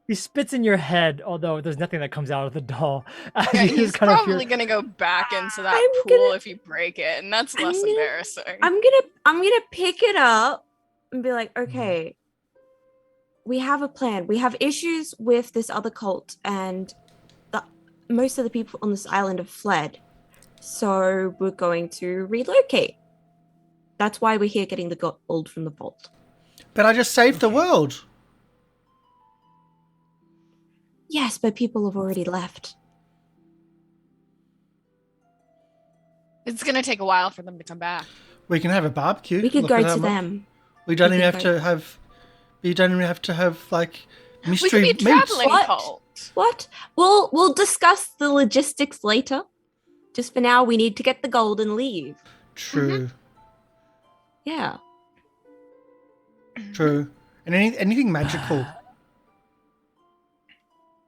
He spits in your head, although there's nothing that comes out of the doll. As Yeah, you he's just kind of probably hear- gonna go back into that I'm pool gonna- if you break it, and that's I'm less gonna- embarrassing. I'm gonna pick it up and be like, okay, we have a plan. We have issues with this other cult, and most of the people on this island have fled. So we're going to relocate. That's why we're here getting the gold from the vault. But I just saved the world. Yes, but people have already left. It's gonna take a while for them to come back. We can have a barbecue. We could Look go at how to much- them. We don't We even could have go- to have. We don't even have to have like We mystery could be a meats. traveling What? cult. What? We'll discuss the logistics later. Just for now, we need to get the gold and leave. True. Yeah. True. And anything magical.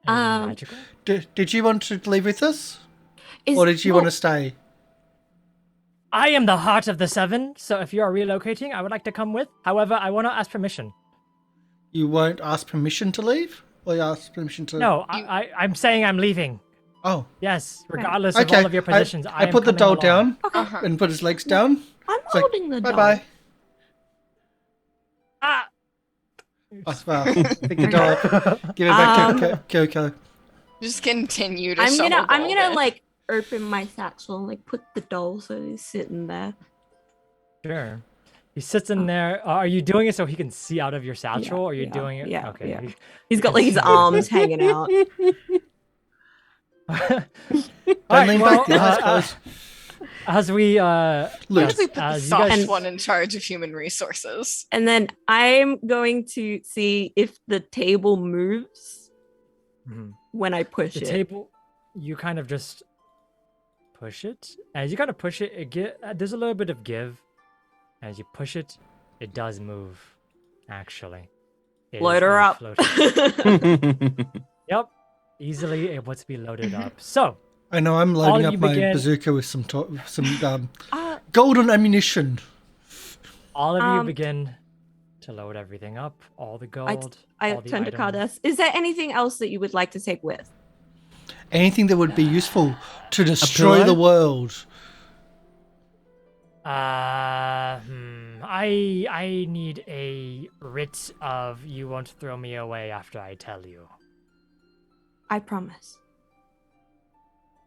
magical. Did you want to leave with us, Is, or did you want to stay? I am the heart of the seven, so if you are relocating, I would like to come with. However, I want to ask permission. You won't ask permission to leave, or you ask permission to? No, I'm saying I'm leaving. Oh. Yes, regardless of Okay. all of your positions. I am put the coming doll along. down Uh-huh. and put his legs down. I'm It's like, holding the doll. bye. Ah! Oh, well, pick the doll up. Give it back to Kyoko. Just continue to I'm shovel gonna gold in. like open my satchel and like put the doll so he's sitting there. Sure. He sits in there. Are you doing it so he can see out of your satchel, or are you yeah, doing it? yeah, Okay. yeah. He's got like his arms hanging out. Don't Alright, lean well, back. Your eyes closed. as we Look. Why don't we put the as you soft guys- one in charge of human resources? And then I'm going to see if the table moves Mhm. when I push The it. table, you kind of just push it. As you kind of push it, there's a little bit of give. As you push it, it does move. Actually, It is Load her now up. floating. Yep, easily able to be loaded up. So I know I'm All loading of up you my begin- bazooka with some Uh, golden ammunition. all of you Um, begin to load everything up. All the gold. I all the turned to items. Cardass. Is there anything else that you would like to take with? Anything that would be useful to destroy the pillow? world. I need a writ of you won't throw me away after I tell you. I promise.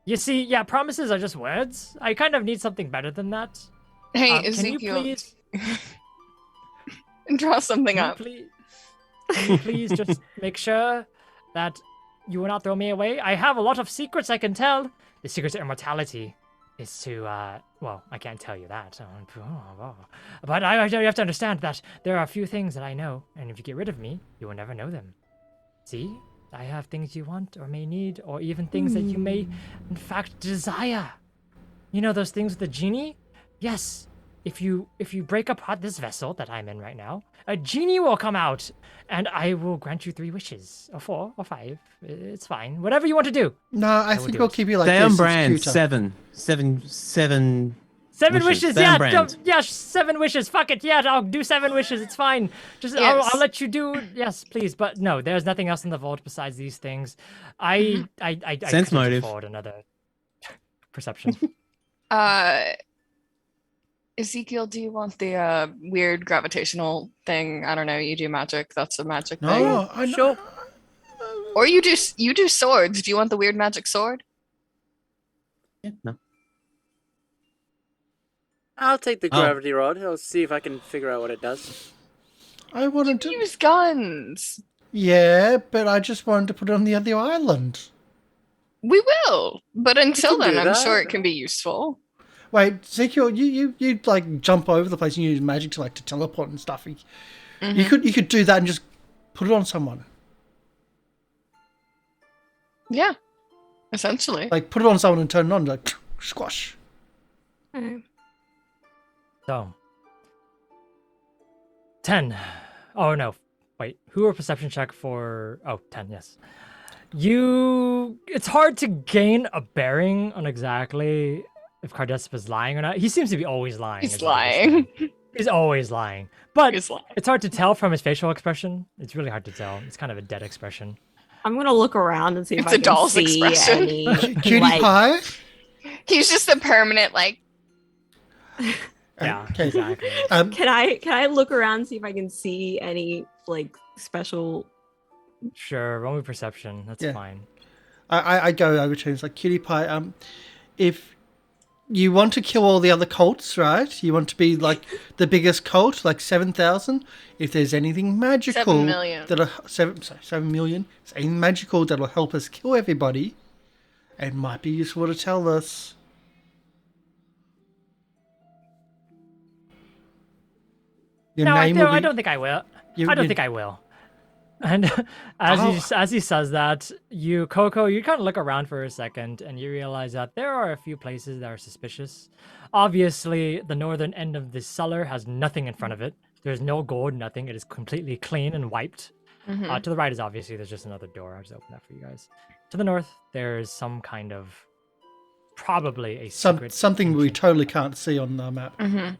You see, yeah, promises are just words. I kind of need something better than that. Hey, Can you Ezekiel, please? draw something Can you up. please? Can you please just make sure that you will not throw me away? I have a lot of secrets I can tell. The secret to immortality is to, well, I can't tell you that. But you have to understand that there are a few things that I know, and if you get rid of me, you will never know them. See? I have things you want or may need, or even things that you may, in fact, desire. You know those things with the genie? Yes. If you break apart this vessel that I'm in right now, a genie will come out, and I will grant you 3 wishes, or 4, or 5. It's fine. Whatever you want to do. No, I will think do we'll it. keep you like Stay this. on It's brand. cuter. 7 7 Wishes. wishes, Stay on yeah, brand. yeah, 7 wishes. Fuck it, yeah, I'll do 7 wishes. It's fine. Just Yes. I'll let you do. Yes, please. But no, there's nothing else in the vault besides these things. I Sense couldn't motive. afford another perception. Ezekiel, do you want the weird gravitational thing? I don't know. You do magic. That's a magic thing. No, I know. Sure. Or you do swords. Do you want the weird magic sword? Yeah, no. I'll take the Oh. gravity rod. I'll see if I can figure out what it does. I wanted to. Use guns. Yeah, but I just wanted to put it on the other island. We will, but until can do then, I'm sure that. it can be useful. Wait, Ezekiel, you like jump over the place and you use magic to teleport and stuff. You could do that and just put it on someone. Yeah, essentially. Like put it on someone and turn it on, like squash. So 10. Oh no. Wait, who are perception check for 10, yes. It's hard to gain a bearing on exactly if Cardesp is lying or not. He seems to be always lying. He's is the biggest lying. thing. He's always lying. But He's lying. it's hard to tell from his facial expression. It's really hard to tell. It's kind of a dead expression. I'm gonna look around and see if It's I a can doll's see expression. any Cutie like, pie? He's just a permanent like. Yeah, Okay. exactly. Can I look around and see if I can see any like special? Sure, roll me perception. That's Yeah. fine. I go over to him. It's like, Cutie pie, if you want to kill all the other cults, right? You want to be like the biggest cult, like 7,000. If there's anything magical 7 million. that'll 7 million, if there's anything magical that'll help us kill everybody, it might be useful to tell us. Your No, I name will be. don't think I will. You- I don't you- think I will. And as he says that, Coco, you kind of look around for a second and you realize that there are a few places that are suspicious. Obviously, the northern end of the cellar has nothing in front of it. There's no gold, nothing. It is completely clean and wiped. Mhm. To the right is obviously there's just another door. I'll just open that for you guys. To the north, there's some kind of probably a secret Something we ancient- totally can't see on the map. Mhm.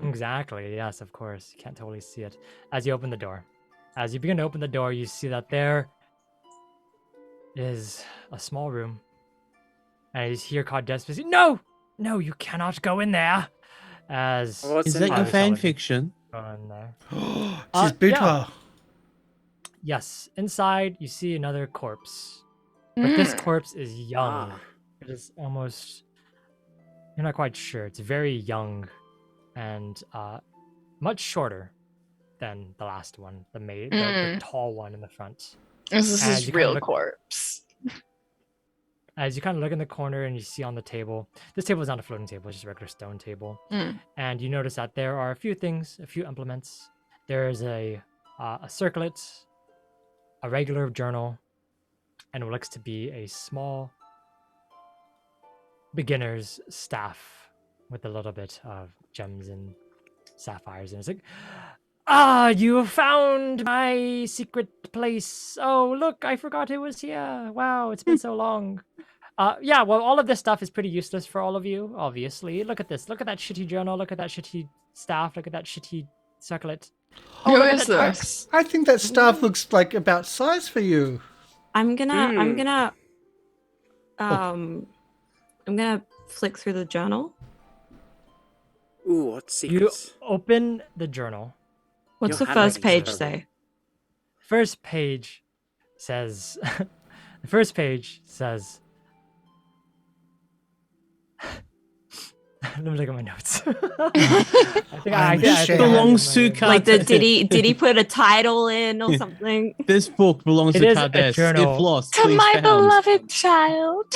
Exactly. Yes, of course. You can't totally see it. As you open the door. As you begin to open the door, you see that there is a small room. And you hear Cardesp say, No! No, you cannot go in there. As What's Is in that there? your Obviously, fan I'll fiction? go in there. She's boudoir. Yes, inside you see another corpse. But this Mm. corpse is young. Ah. It is almost you're not quite sure. It's very young and much shorter than the last one, the tall one in the front. This is As his you kinda real look- corpse. As you kind of look in the corner and you see on the table, this table is not a floating table, it's just a regular stone table. Mm. And you notice that there are a few things, a few implements. There is a circlet, a regular journal, and what looks to be a small beginner's staff with a little bit of gems and sapphires. And it's like, you found my secret place. Oh, look, I forgot it was here. Wow, it's been so long. Yeah, well, all of this stuff is pretty useless for all of you, obviously. Look at this. Look at that shitty journal. Look at that shitty staff. Look at that shitty circlet. Who look at is that this? I think that staff looks like about size for you. I'm gonna Hmm. I'm gonna flick through the journal. Ooh, what You secrets? open the journal. What's Your the first page handwriting's say? First page says, the first page says, let me look at my notes. I think Belongs to Like Card- did he put a title in or something? This book belongs It to is a Cardesp. journal. If lost, To please my found. beloved child.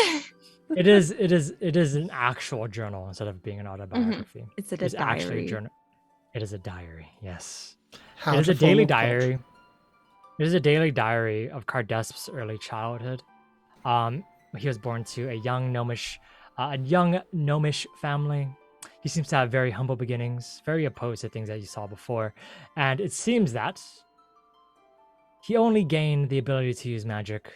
It is an actual journal instead of being an autobiography. It's a It's actually a diary. journal. It is a diary. Yes. How It is to a daily form a cult. diary. It is a daily diary of Cardesp's early childhood. He was born to a young gnomish family. He seems to have very humble beginnings, very opposed to things that you saw before, and it seems that he only gained the ability to use magic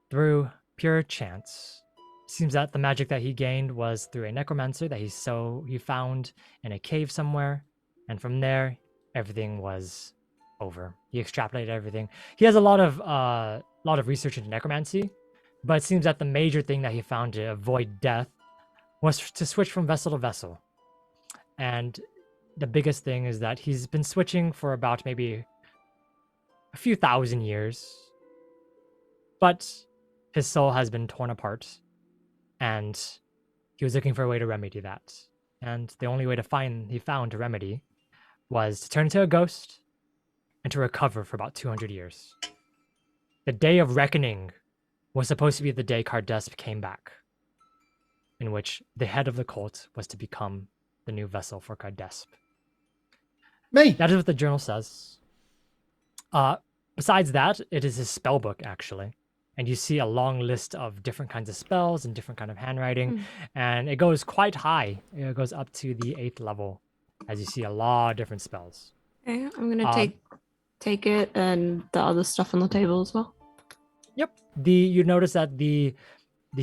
through pure chance. It seems that the magic that he gained was through a necromancer that he found in a cave somewhere, and from there everything was over. He extrapolated everything. He has a lot of research into necromancy, but it seems that the major thing that he found to avoid death was to switch from vessel to vessel. And the biggest thing is that he's been switching for about maybe a few thousand years, but his soul has been torn apart, and he was looking for a way to remedy that. And the only way he found to remedy was to turn into a ghost and to recover for about 200 years. The day of reckoning was supposed to be the day Cardesp came back, in which the head of the cult was to become the new vessel for Cardesp. Me. That is what the journal says. Besides that, it is his spell book, actually. And you see a long list of different kinds of spells and different kind of handwriting. And it goes quite high. It goes up to the 8th level, as you see a lot of different spells. Okay, I'm gonna Um, take take it and the other stuff on the table as well? Yep. You notice that the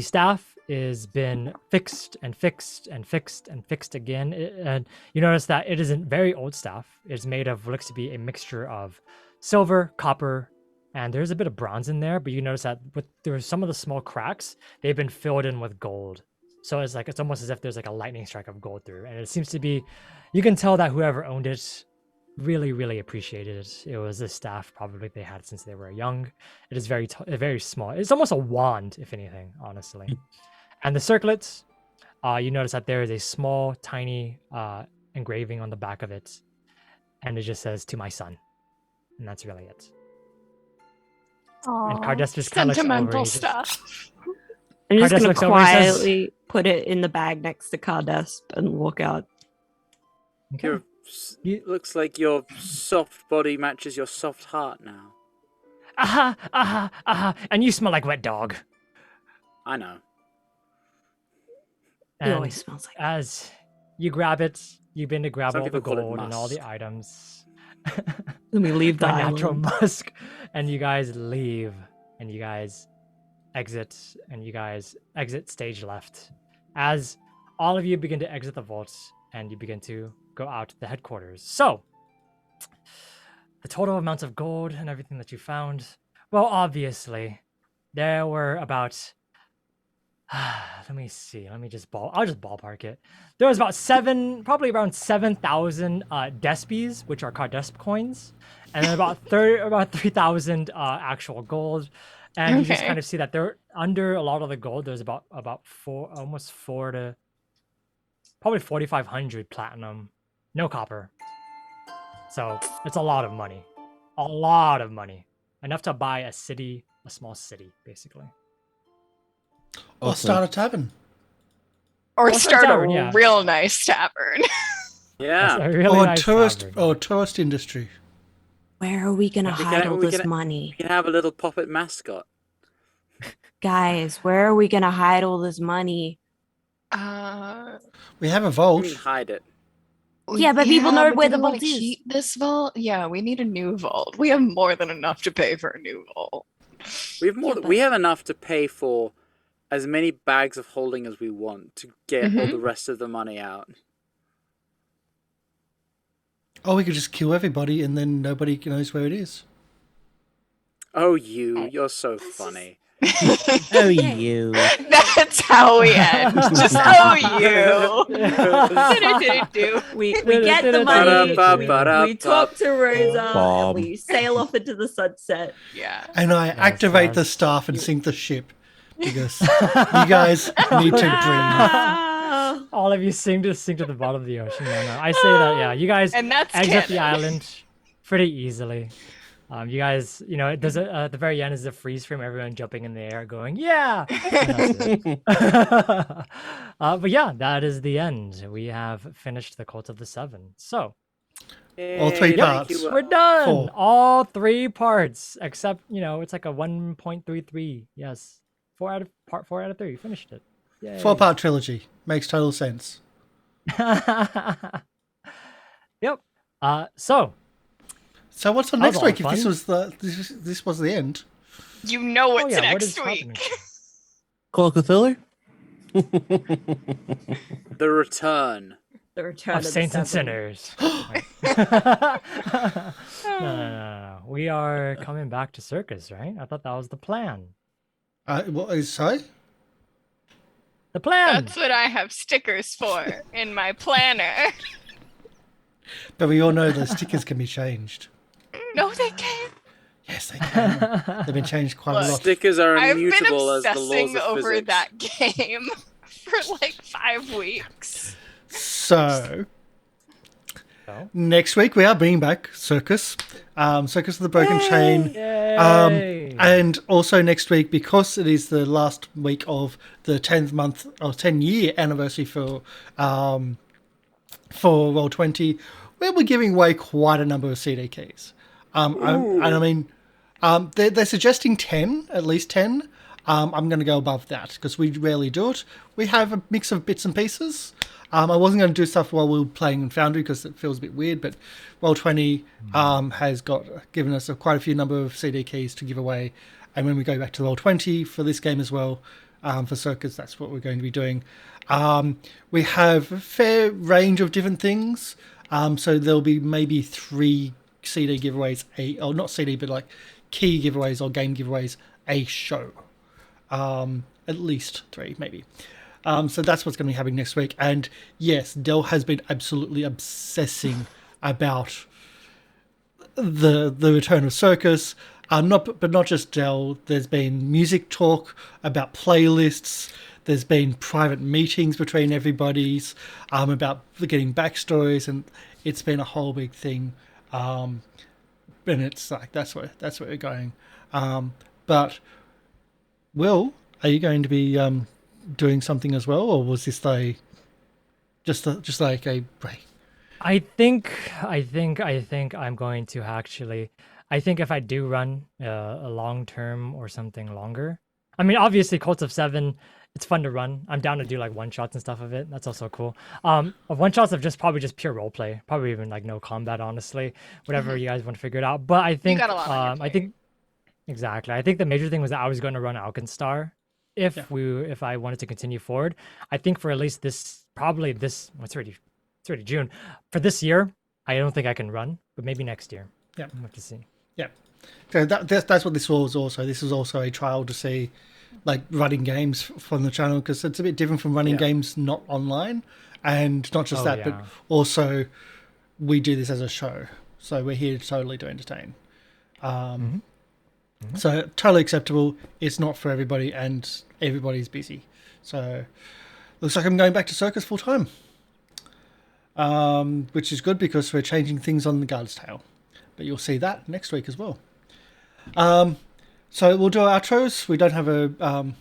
staff is been fixed and fixed and fixed and fixed again, and you notice that it isn't very old staff. It's made of what looks to be a mixture of silver, copper, and there's a bit of bronze in there. But you notice that there's some of the small cracks, they've been filled in with gold. So it's almost as if there's like a lightning strike of gold through, and it seems to be. You can tell that whoever owned it really, really appreciated it. It was a staff probably they had since they were young. It is very small. It's almost a wand, if anything, honestly. And the circlets, you notice that there is a small, tiny engraving on the back of it, and it just says "To my son," and that's really it. And Karsh just kind of sentimental stuff. I'm just Karsh gonna looks over and says- quietly put it in the bag next to Karsh and walk out. Okay. Looks like your soft body matches your soft heart now. Aha, aha, aha! And you smell like wet dog. I know. It And always smells like. as you grab it, you begin to grab Some all the people call it gold and all the musk. items. Let me leave the My natural island. musk, and you guys leave, and you guys exit, and you guys exit stage left. As all of you begin to exit the vault, and you begin to go out to the headquarters. So, the total amount of gold and everything that you found, well, obviously, there were about. Let me see. I'll just ballpark it. There was about probably around 7,000 despies, which are Cardesp coins, and then about 3,000 actual gold. And you just Okay. kind of see that they're under a lot of the gold. There's about probably 4,500 platinum, no copper. So it's a lot of money, enough to buy a small city, basically. Or Awesome. start a tavern. Or Well, start a tavern, yeah. real nice tavern. That's Yeah. a really Or nice tourist industry. Where are we gonna We hide can- all we this can- money? You can have a little puppet mascot. Guys, where are we gonna hide all this money? We have a You vault. mean hide it? Yeah, but people know but where do the we wanna vault is. Keep this vault? Yeah, we need a new vault. We have more than enough to pay for a new vault. We have more. Yeah, We but- have enough to pay for as many bags of holding as we want to get all Mhm. the rest of the money out. Or we could just kill everybody and then nobody knows where it is. Oh, you're so funny. Oh, you. That's how we end. Just oh you. We get the money. Ba-da-ba-ba-da-ba. We talk to Rosa Bob. and we sail off into the sunset. Yeah. And I activate the sounds staff and sink the ship. Because you guys need to breathe. Ah. All of you sink to the bottom of the ocean. No, I say that, yeah. You guys And that's exit the canon. island pretty easily. You guys, there's at the very end is a freeze frame, everyone jumping in the air, going, "Yeah!" And that's it. But yeah, that is the end. We have finished the Cult of the Seven. So All three Yay, parts. thank you. we're done. 4. All 3 parts, except it's like a 1.33. Yes, 4 out of 3. Finished it. Yay. 4-part trilogy. Makes total sense. Yep. So So what's on That was next a lot week? of If this fun. was this was the end. You know what's yeah, what next is week. happening? Call of Cthulhu? The return. The return Of of the saints and seven. sinners. No. We are coming back to circus, right? I thought that was the plan. What is so? The plan. That's what I have stickers for in my planner. But we all know the stickers can be changed. No, they can't. Yes, they can. They've been changed quite a Look, lot. Stickers are I've been immutable as the laws obsessing of over physics. that game for like 5 weeks. So So? next week we are bringing back Circus, Circus of the Broken Chain. Yay! And also next week, because it is the last week of the 10-year anniversary for Roll20, we'll be giving away quite a number of CD keys. And I mean, they're suggesting 10, at least 10. I'm going to go above that because we rarely do it. We have a mix of bits and pieces. I wasn't going to do stuff while we were playing in Foundry because it feels a bit weird, but Roll20 has given us quite a few number of CD keys to give away. And when we go back to Roll20 for this game as well, for Circus, that's what we're going to be doing. We have a fair range of different things. So there'll be maybe 3 CD giveaways, or not CD, but like key giveaways or game giveaways a show. At least 3, maybe. So that's what's going to be happening next week. And yes, Dell has been absolutely obsessing about the return of Circus. But not just Dell. There's been music talk about playlists. There's been private meetings between everybody's about getting backstories, and it's been a whole big thing. And it's like that's where we're going. But Will, are you going to be doing something as well, or was this just like a break? I think I'm going to actually. I think if I do run a long term or something longer, I mean, obviously, Cult of 7, it's fun to run. I'm down to do like one shots and stuff of it. That's also cool. One shots of probably just pure role play, probably even like no combat, honestly. Whatever you guys want to figure it out. But I think You got a lot on your plate. exactly. I think the major thing was that I was going to run Alkenstar if I wanted to continue forward. I think for at least it's already June. For this year, I don't think I can run, but maybe next year. Yeah, we'll have to see. Yeah, so that's what this was also. This was also a trial to see, like, running games from the channel, because it's a bit different from running games not online, and not just but also we do this as a show, so we're here totally to entertain. So totally acceptable. It's not for everybody, and everybody's busy. So looks like I'm going back to Circus full time, which is good because we're changing things on the Guard's Tale. But you'll see that next week as well. So we'll do our outros. We don't have a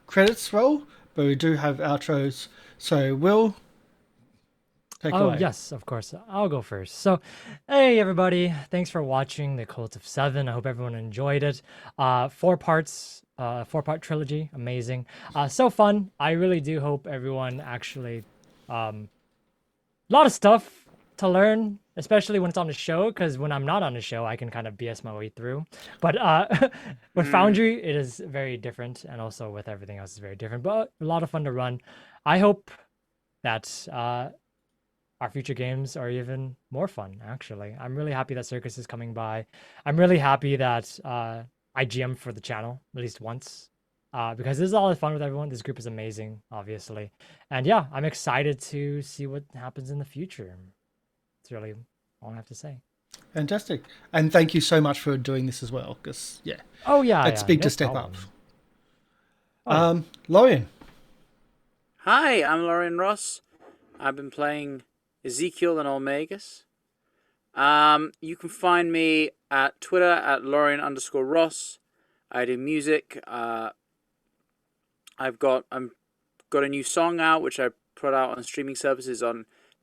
credits roll, but we do have outros. So Will, take away. Yes, of course. I'll go first. So, hey everybody, thanks for watching the Cult of 7. I hope everyone enjoyed it. 4 parts, 4-part trilogy, amazing. So fun. I really do hope everyone actually, a lot of stuff to learn, especially when it's on the show, because when I'm not on the show, I can kind of BS my way through. But with Foundry, it is very different, and also with everything else is very different, but a lot of fun to run. I hope that our future games are even more fun, actually. I'm really happy that Circus is coming by. I'm really happy that I GM for the channel at least once, because this is all fun with everyone. This group is amazing, obviously. And yeah, I'm excited to see what happens in the future. It's really all I have to say. Fantastic. And thank you so much for doing this as well, because, it's big to step up. Lorian. Hi, I'm Lorian Ross. I've been playing Ezekiel and Olmegas. You can find me at Twitter at Lorian_Ross. I do music. I've got a new song out, which I put out on streaming services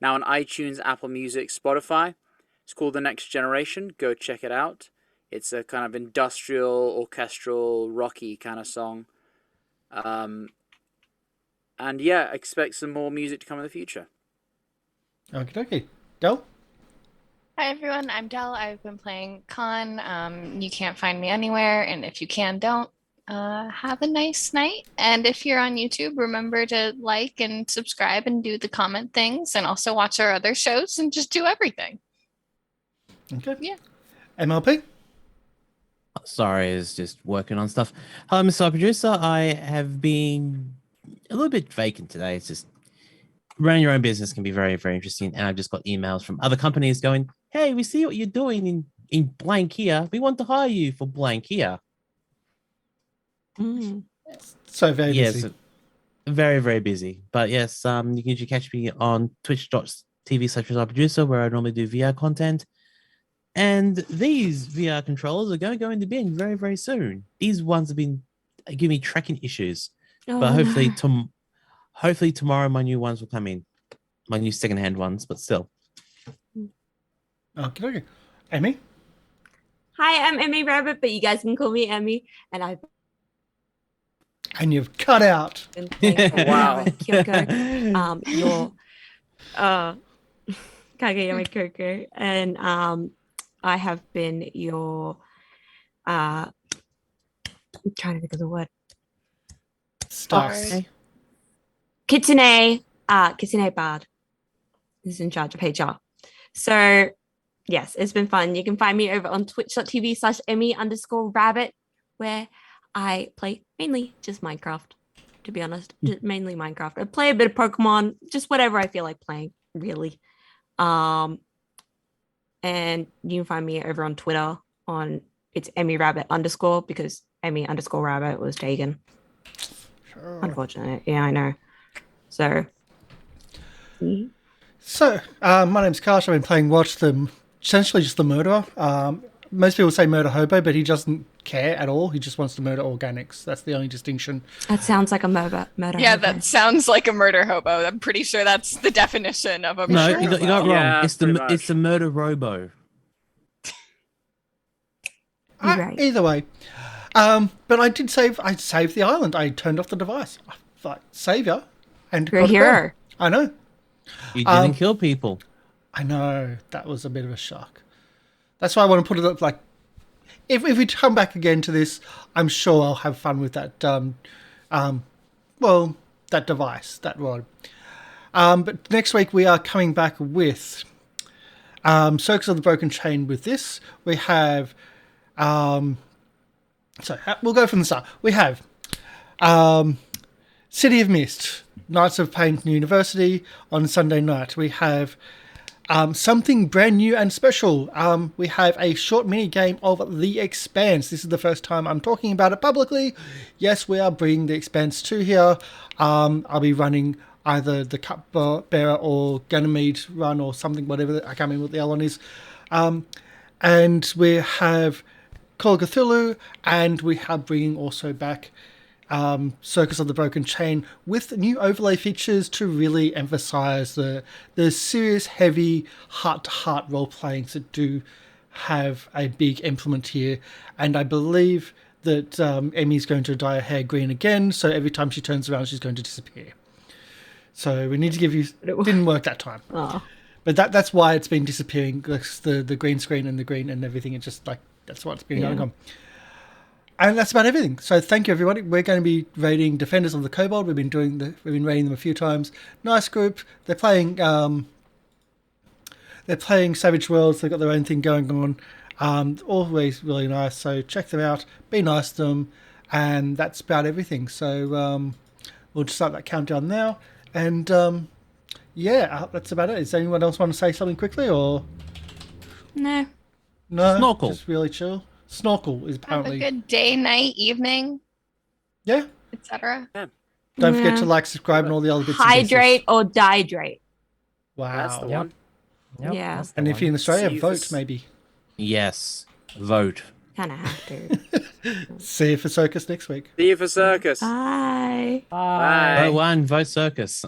now on iTunes, Apple Music, Spotify. It's called The Next Generation. Go check it out. It's a kind of industrial, orchestral, rocky kind of song. And yeah, expect some more music to come in the future. Okay. Del? Hi everyone, I'm Del. I've been playing Con. You can't find me anywhere, and if you can, don't. Have a nice night. And if you're on YouTube, remember to like and subscribe and do the comment things, and also watch our other shows and just do everything. Okay. Yeah. MLP? Sorry, is just working on stuff. Hello, MrLiveProducer. I have been a little bit vacant today. It's just running your own business can be very, very interesting. And I've just got emails from other companies going, hey, we see what you're doing in blank here. We want to hire you for blank here. So very busy. Yes, very, very busy. But yes, you can usually catch me on twitch.tv/MrLiveProducer, where I normally do VR content. And these VR controllers are going to go into bin very, very soon. These ones have been giving me tracking issues. But hopefully tomorrow my new ones will come in. My new secondhand ones, but still. Okay. Amy? Hi, I'm Emi Rabbit, but you guys can call me Emi, and I've And you've cut out. been playing Wow. Kyoko, your Kageyama Kyoko, and I have been your I'm trying to think of the word. Stars. Bard. Kitsune Bard is in charge of HR. So yes, it's been fun. You can find me over on twitch.tv/Emi_Rabbit, where I play mainly just Minecraft, to be honest. Just mainly Minecraft. I play a bit of Pokemon, just whatever I feel like playing, really. And you can find me over on Twitter on it's Emi Rabbit _ because Emi_Rabbit was taken. Sure. Unfortunate. Yeah, I know. So So, my name's Karsh. I've been playing Watch, essentially just the murderer. Most people say murder hobo, but he doesn't care at all. He just wants to murder organics. That's the only distinction. that sounds like a murder. Yeah, hobo. that sounds like a murder hobo. I'm pretty sure that's the definition of a No, murder you got hobo. wrong. Yeah, it's pretty the much. murder robo. You're right. Either way. But I saved the island. I turned off the device. I thought, savior. And You're a got it hero. done. I know. You didn't kill people. I know. That was a bit of a shock. That's why I want to put it up like, if we come back again to this, I'm sure I'll have fun with that, that device, that rod. But next week we are coming back with Circus of the Broken Chain with this. We have, we'll go from the start. We have City of Mist, Knights of Painting University on Sunday night. We have something brand new and special. We have a short mini game of The Expanse. This is the first time I'm talking about it publicly. Yes, we are bringing The Expanse to here. I'll be running either the Cupbearer or Ganymede run or something, whatever. I can't remember what the other one is. And we have Call of Cthulhu, and we are bringing also back Circus of the Broken Chain with new overlay features to really emphasize the serious, heavy, heart-to-heart role-playings that do have a big implement here. And I believe that Emi's going to dye her hair green again, so every time she turns around, she's going to disappear. So we need to give you... Didn't work that time. Oh. But that's why it's been disappearing, the green screen and the green and everything. It's just like, that's what's been going on. And that's about everything. So thank you, everybody. We're going to be raiding Defenders of the Kobold. We've been raiding them a few times. Nice group. They're playing Savage Worlds. They've got their own thing going on. Always really nice. So check them out. Be nice to them. And that's about everything. So we'll just start that countdown now. And that's about it. Does anyone else want to say something quickly or No. no? Snorkel. Just really chill. Snorkel is Have apparently a good day, night, evening, yeah. etc. Don't forget to Yeah. like, subscribe, and all the other bits. and pieces. Hydrate or dihydrate. Wow. That's the Yep. one. Yep, Yeah. that's the And if you're in one. Australia, See if vote it's- maybe. Yes. Vote. Kind of have to. See you for Circus next week. See you for circus. Bye. Bye. Bye. Vote one, vote circus.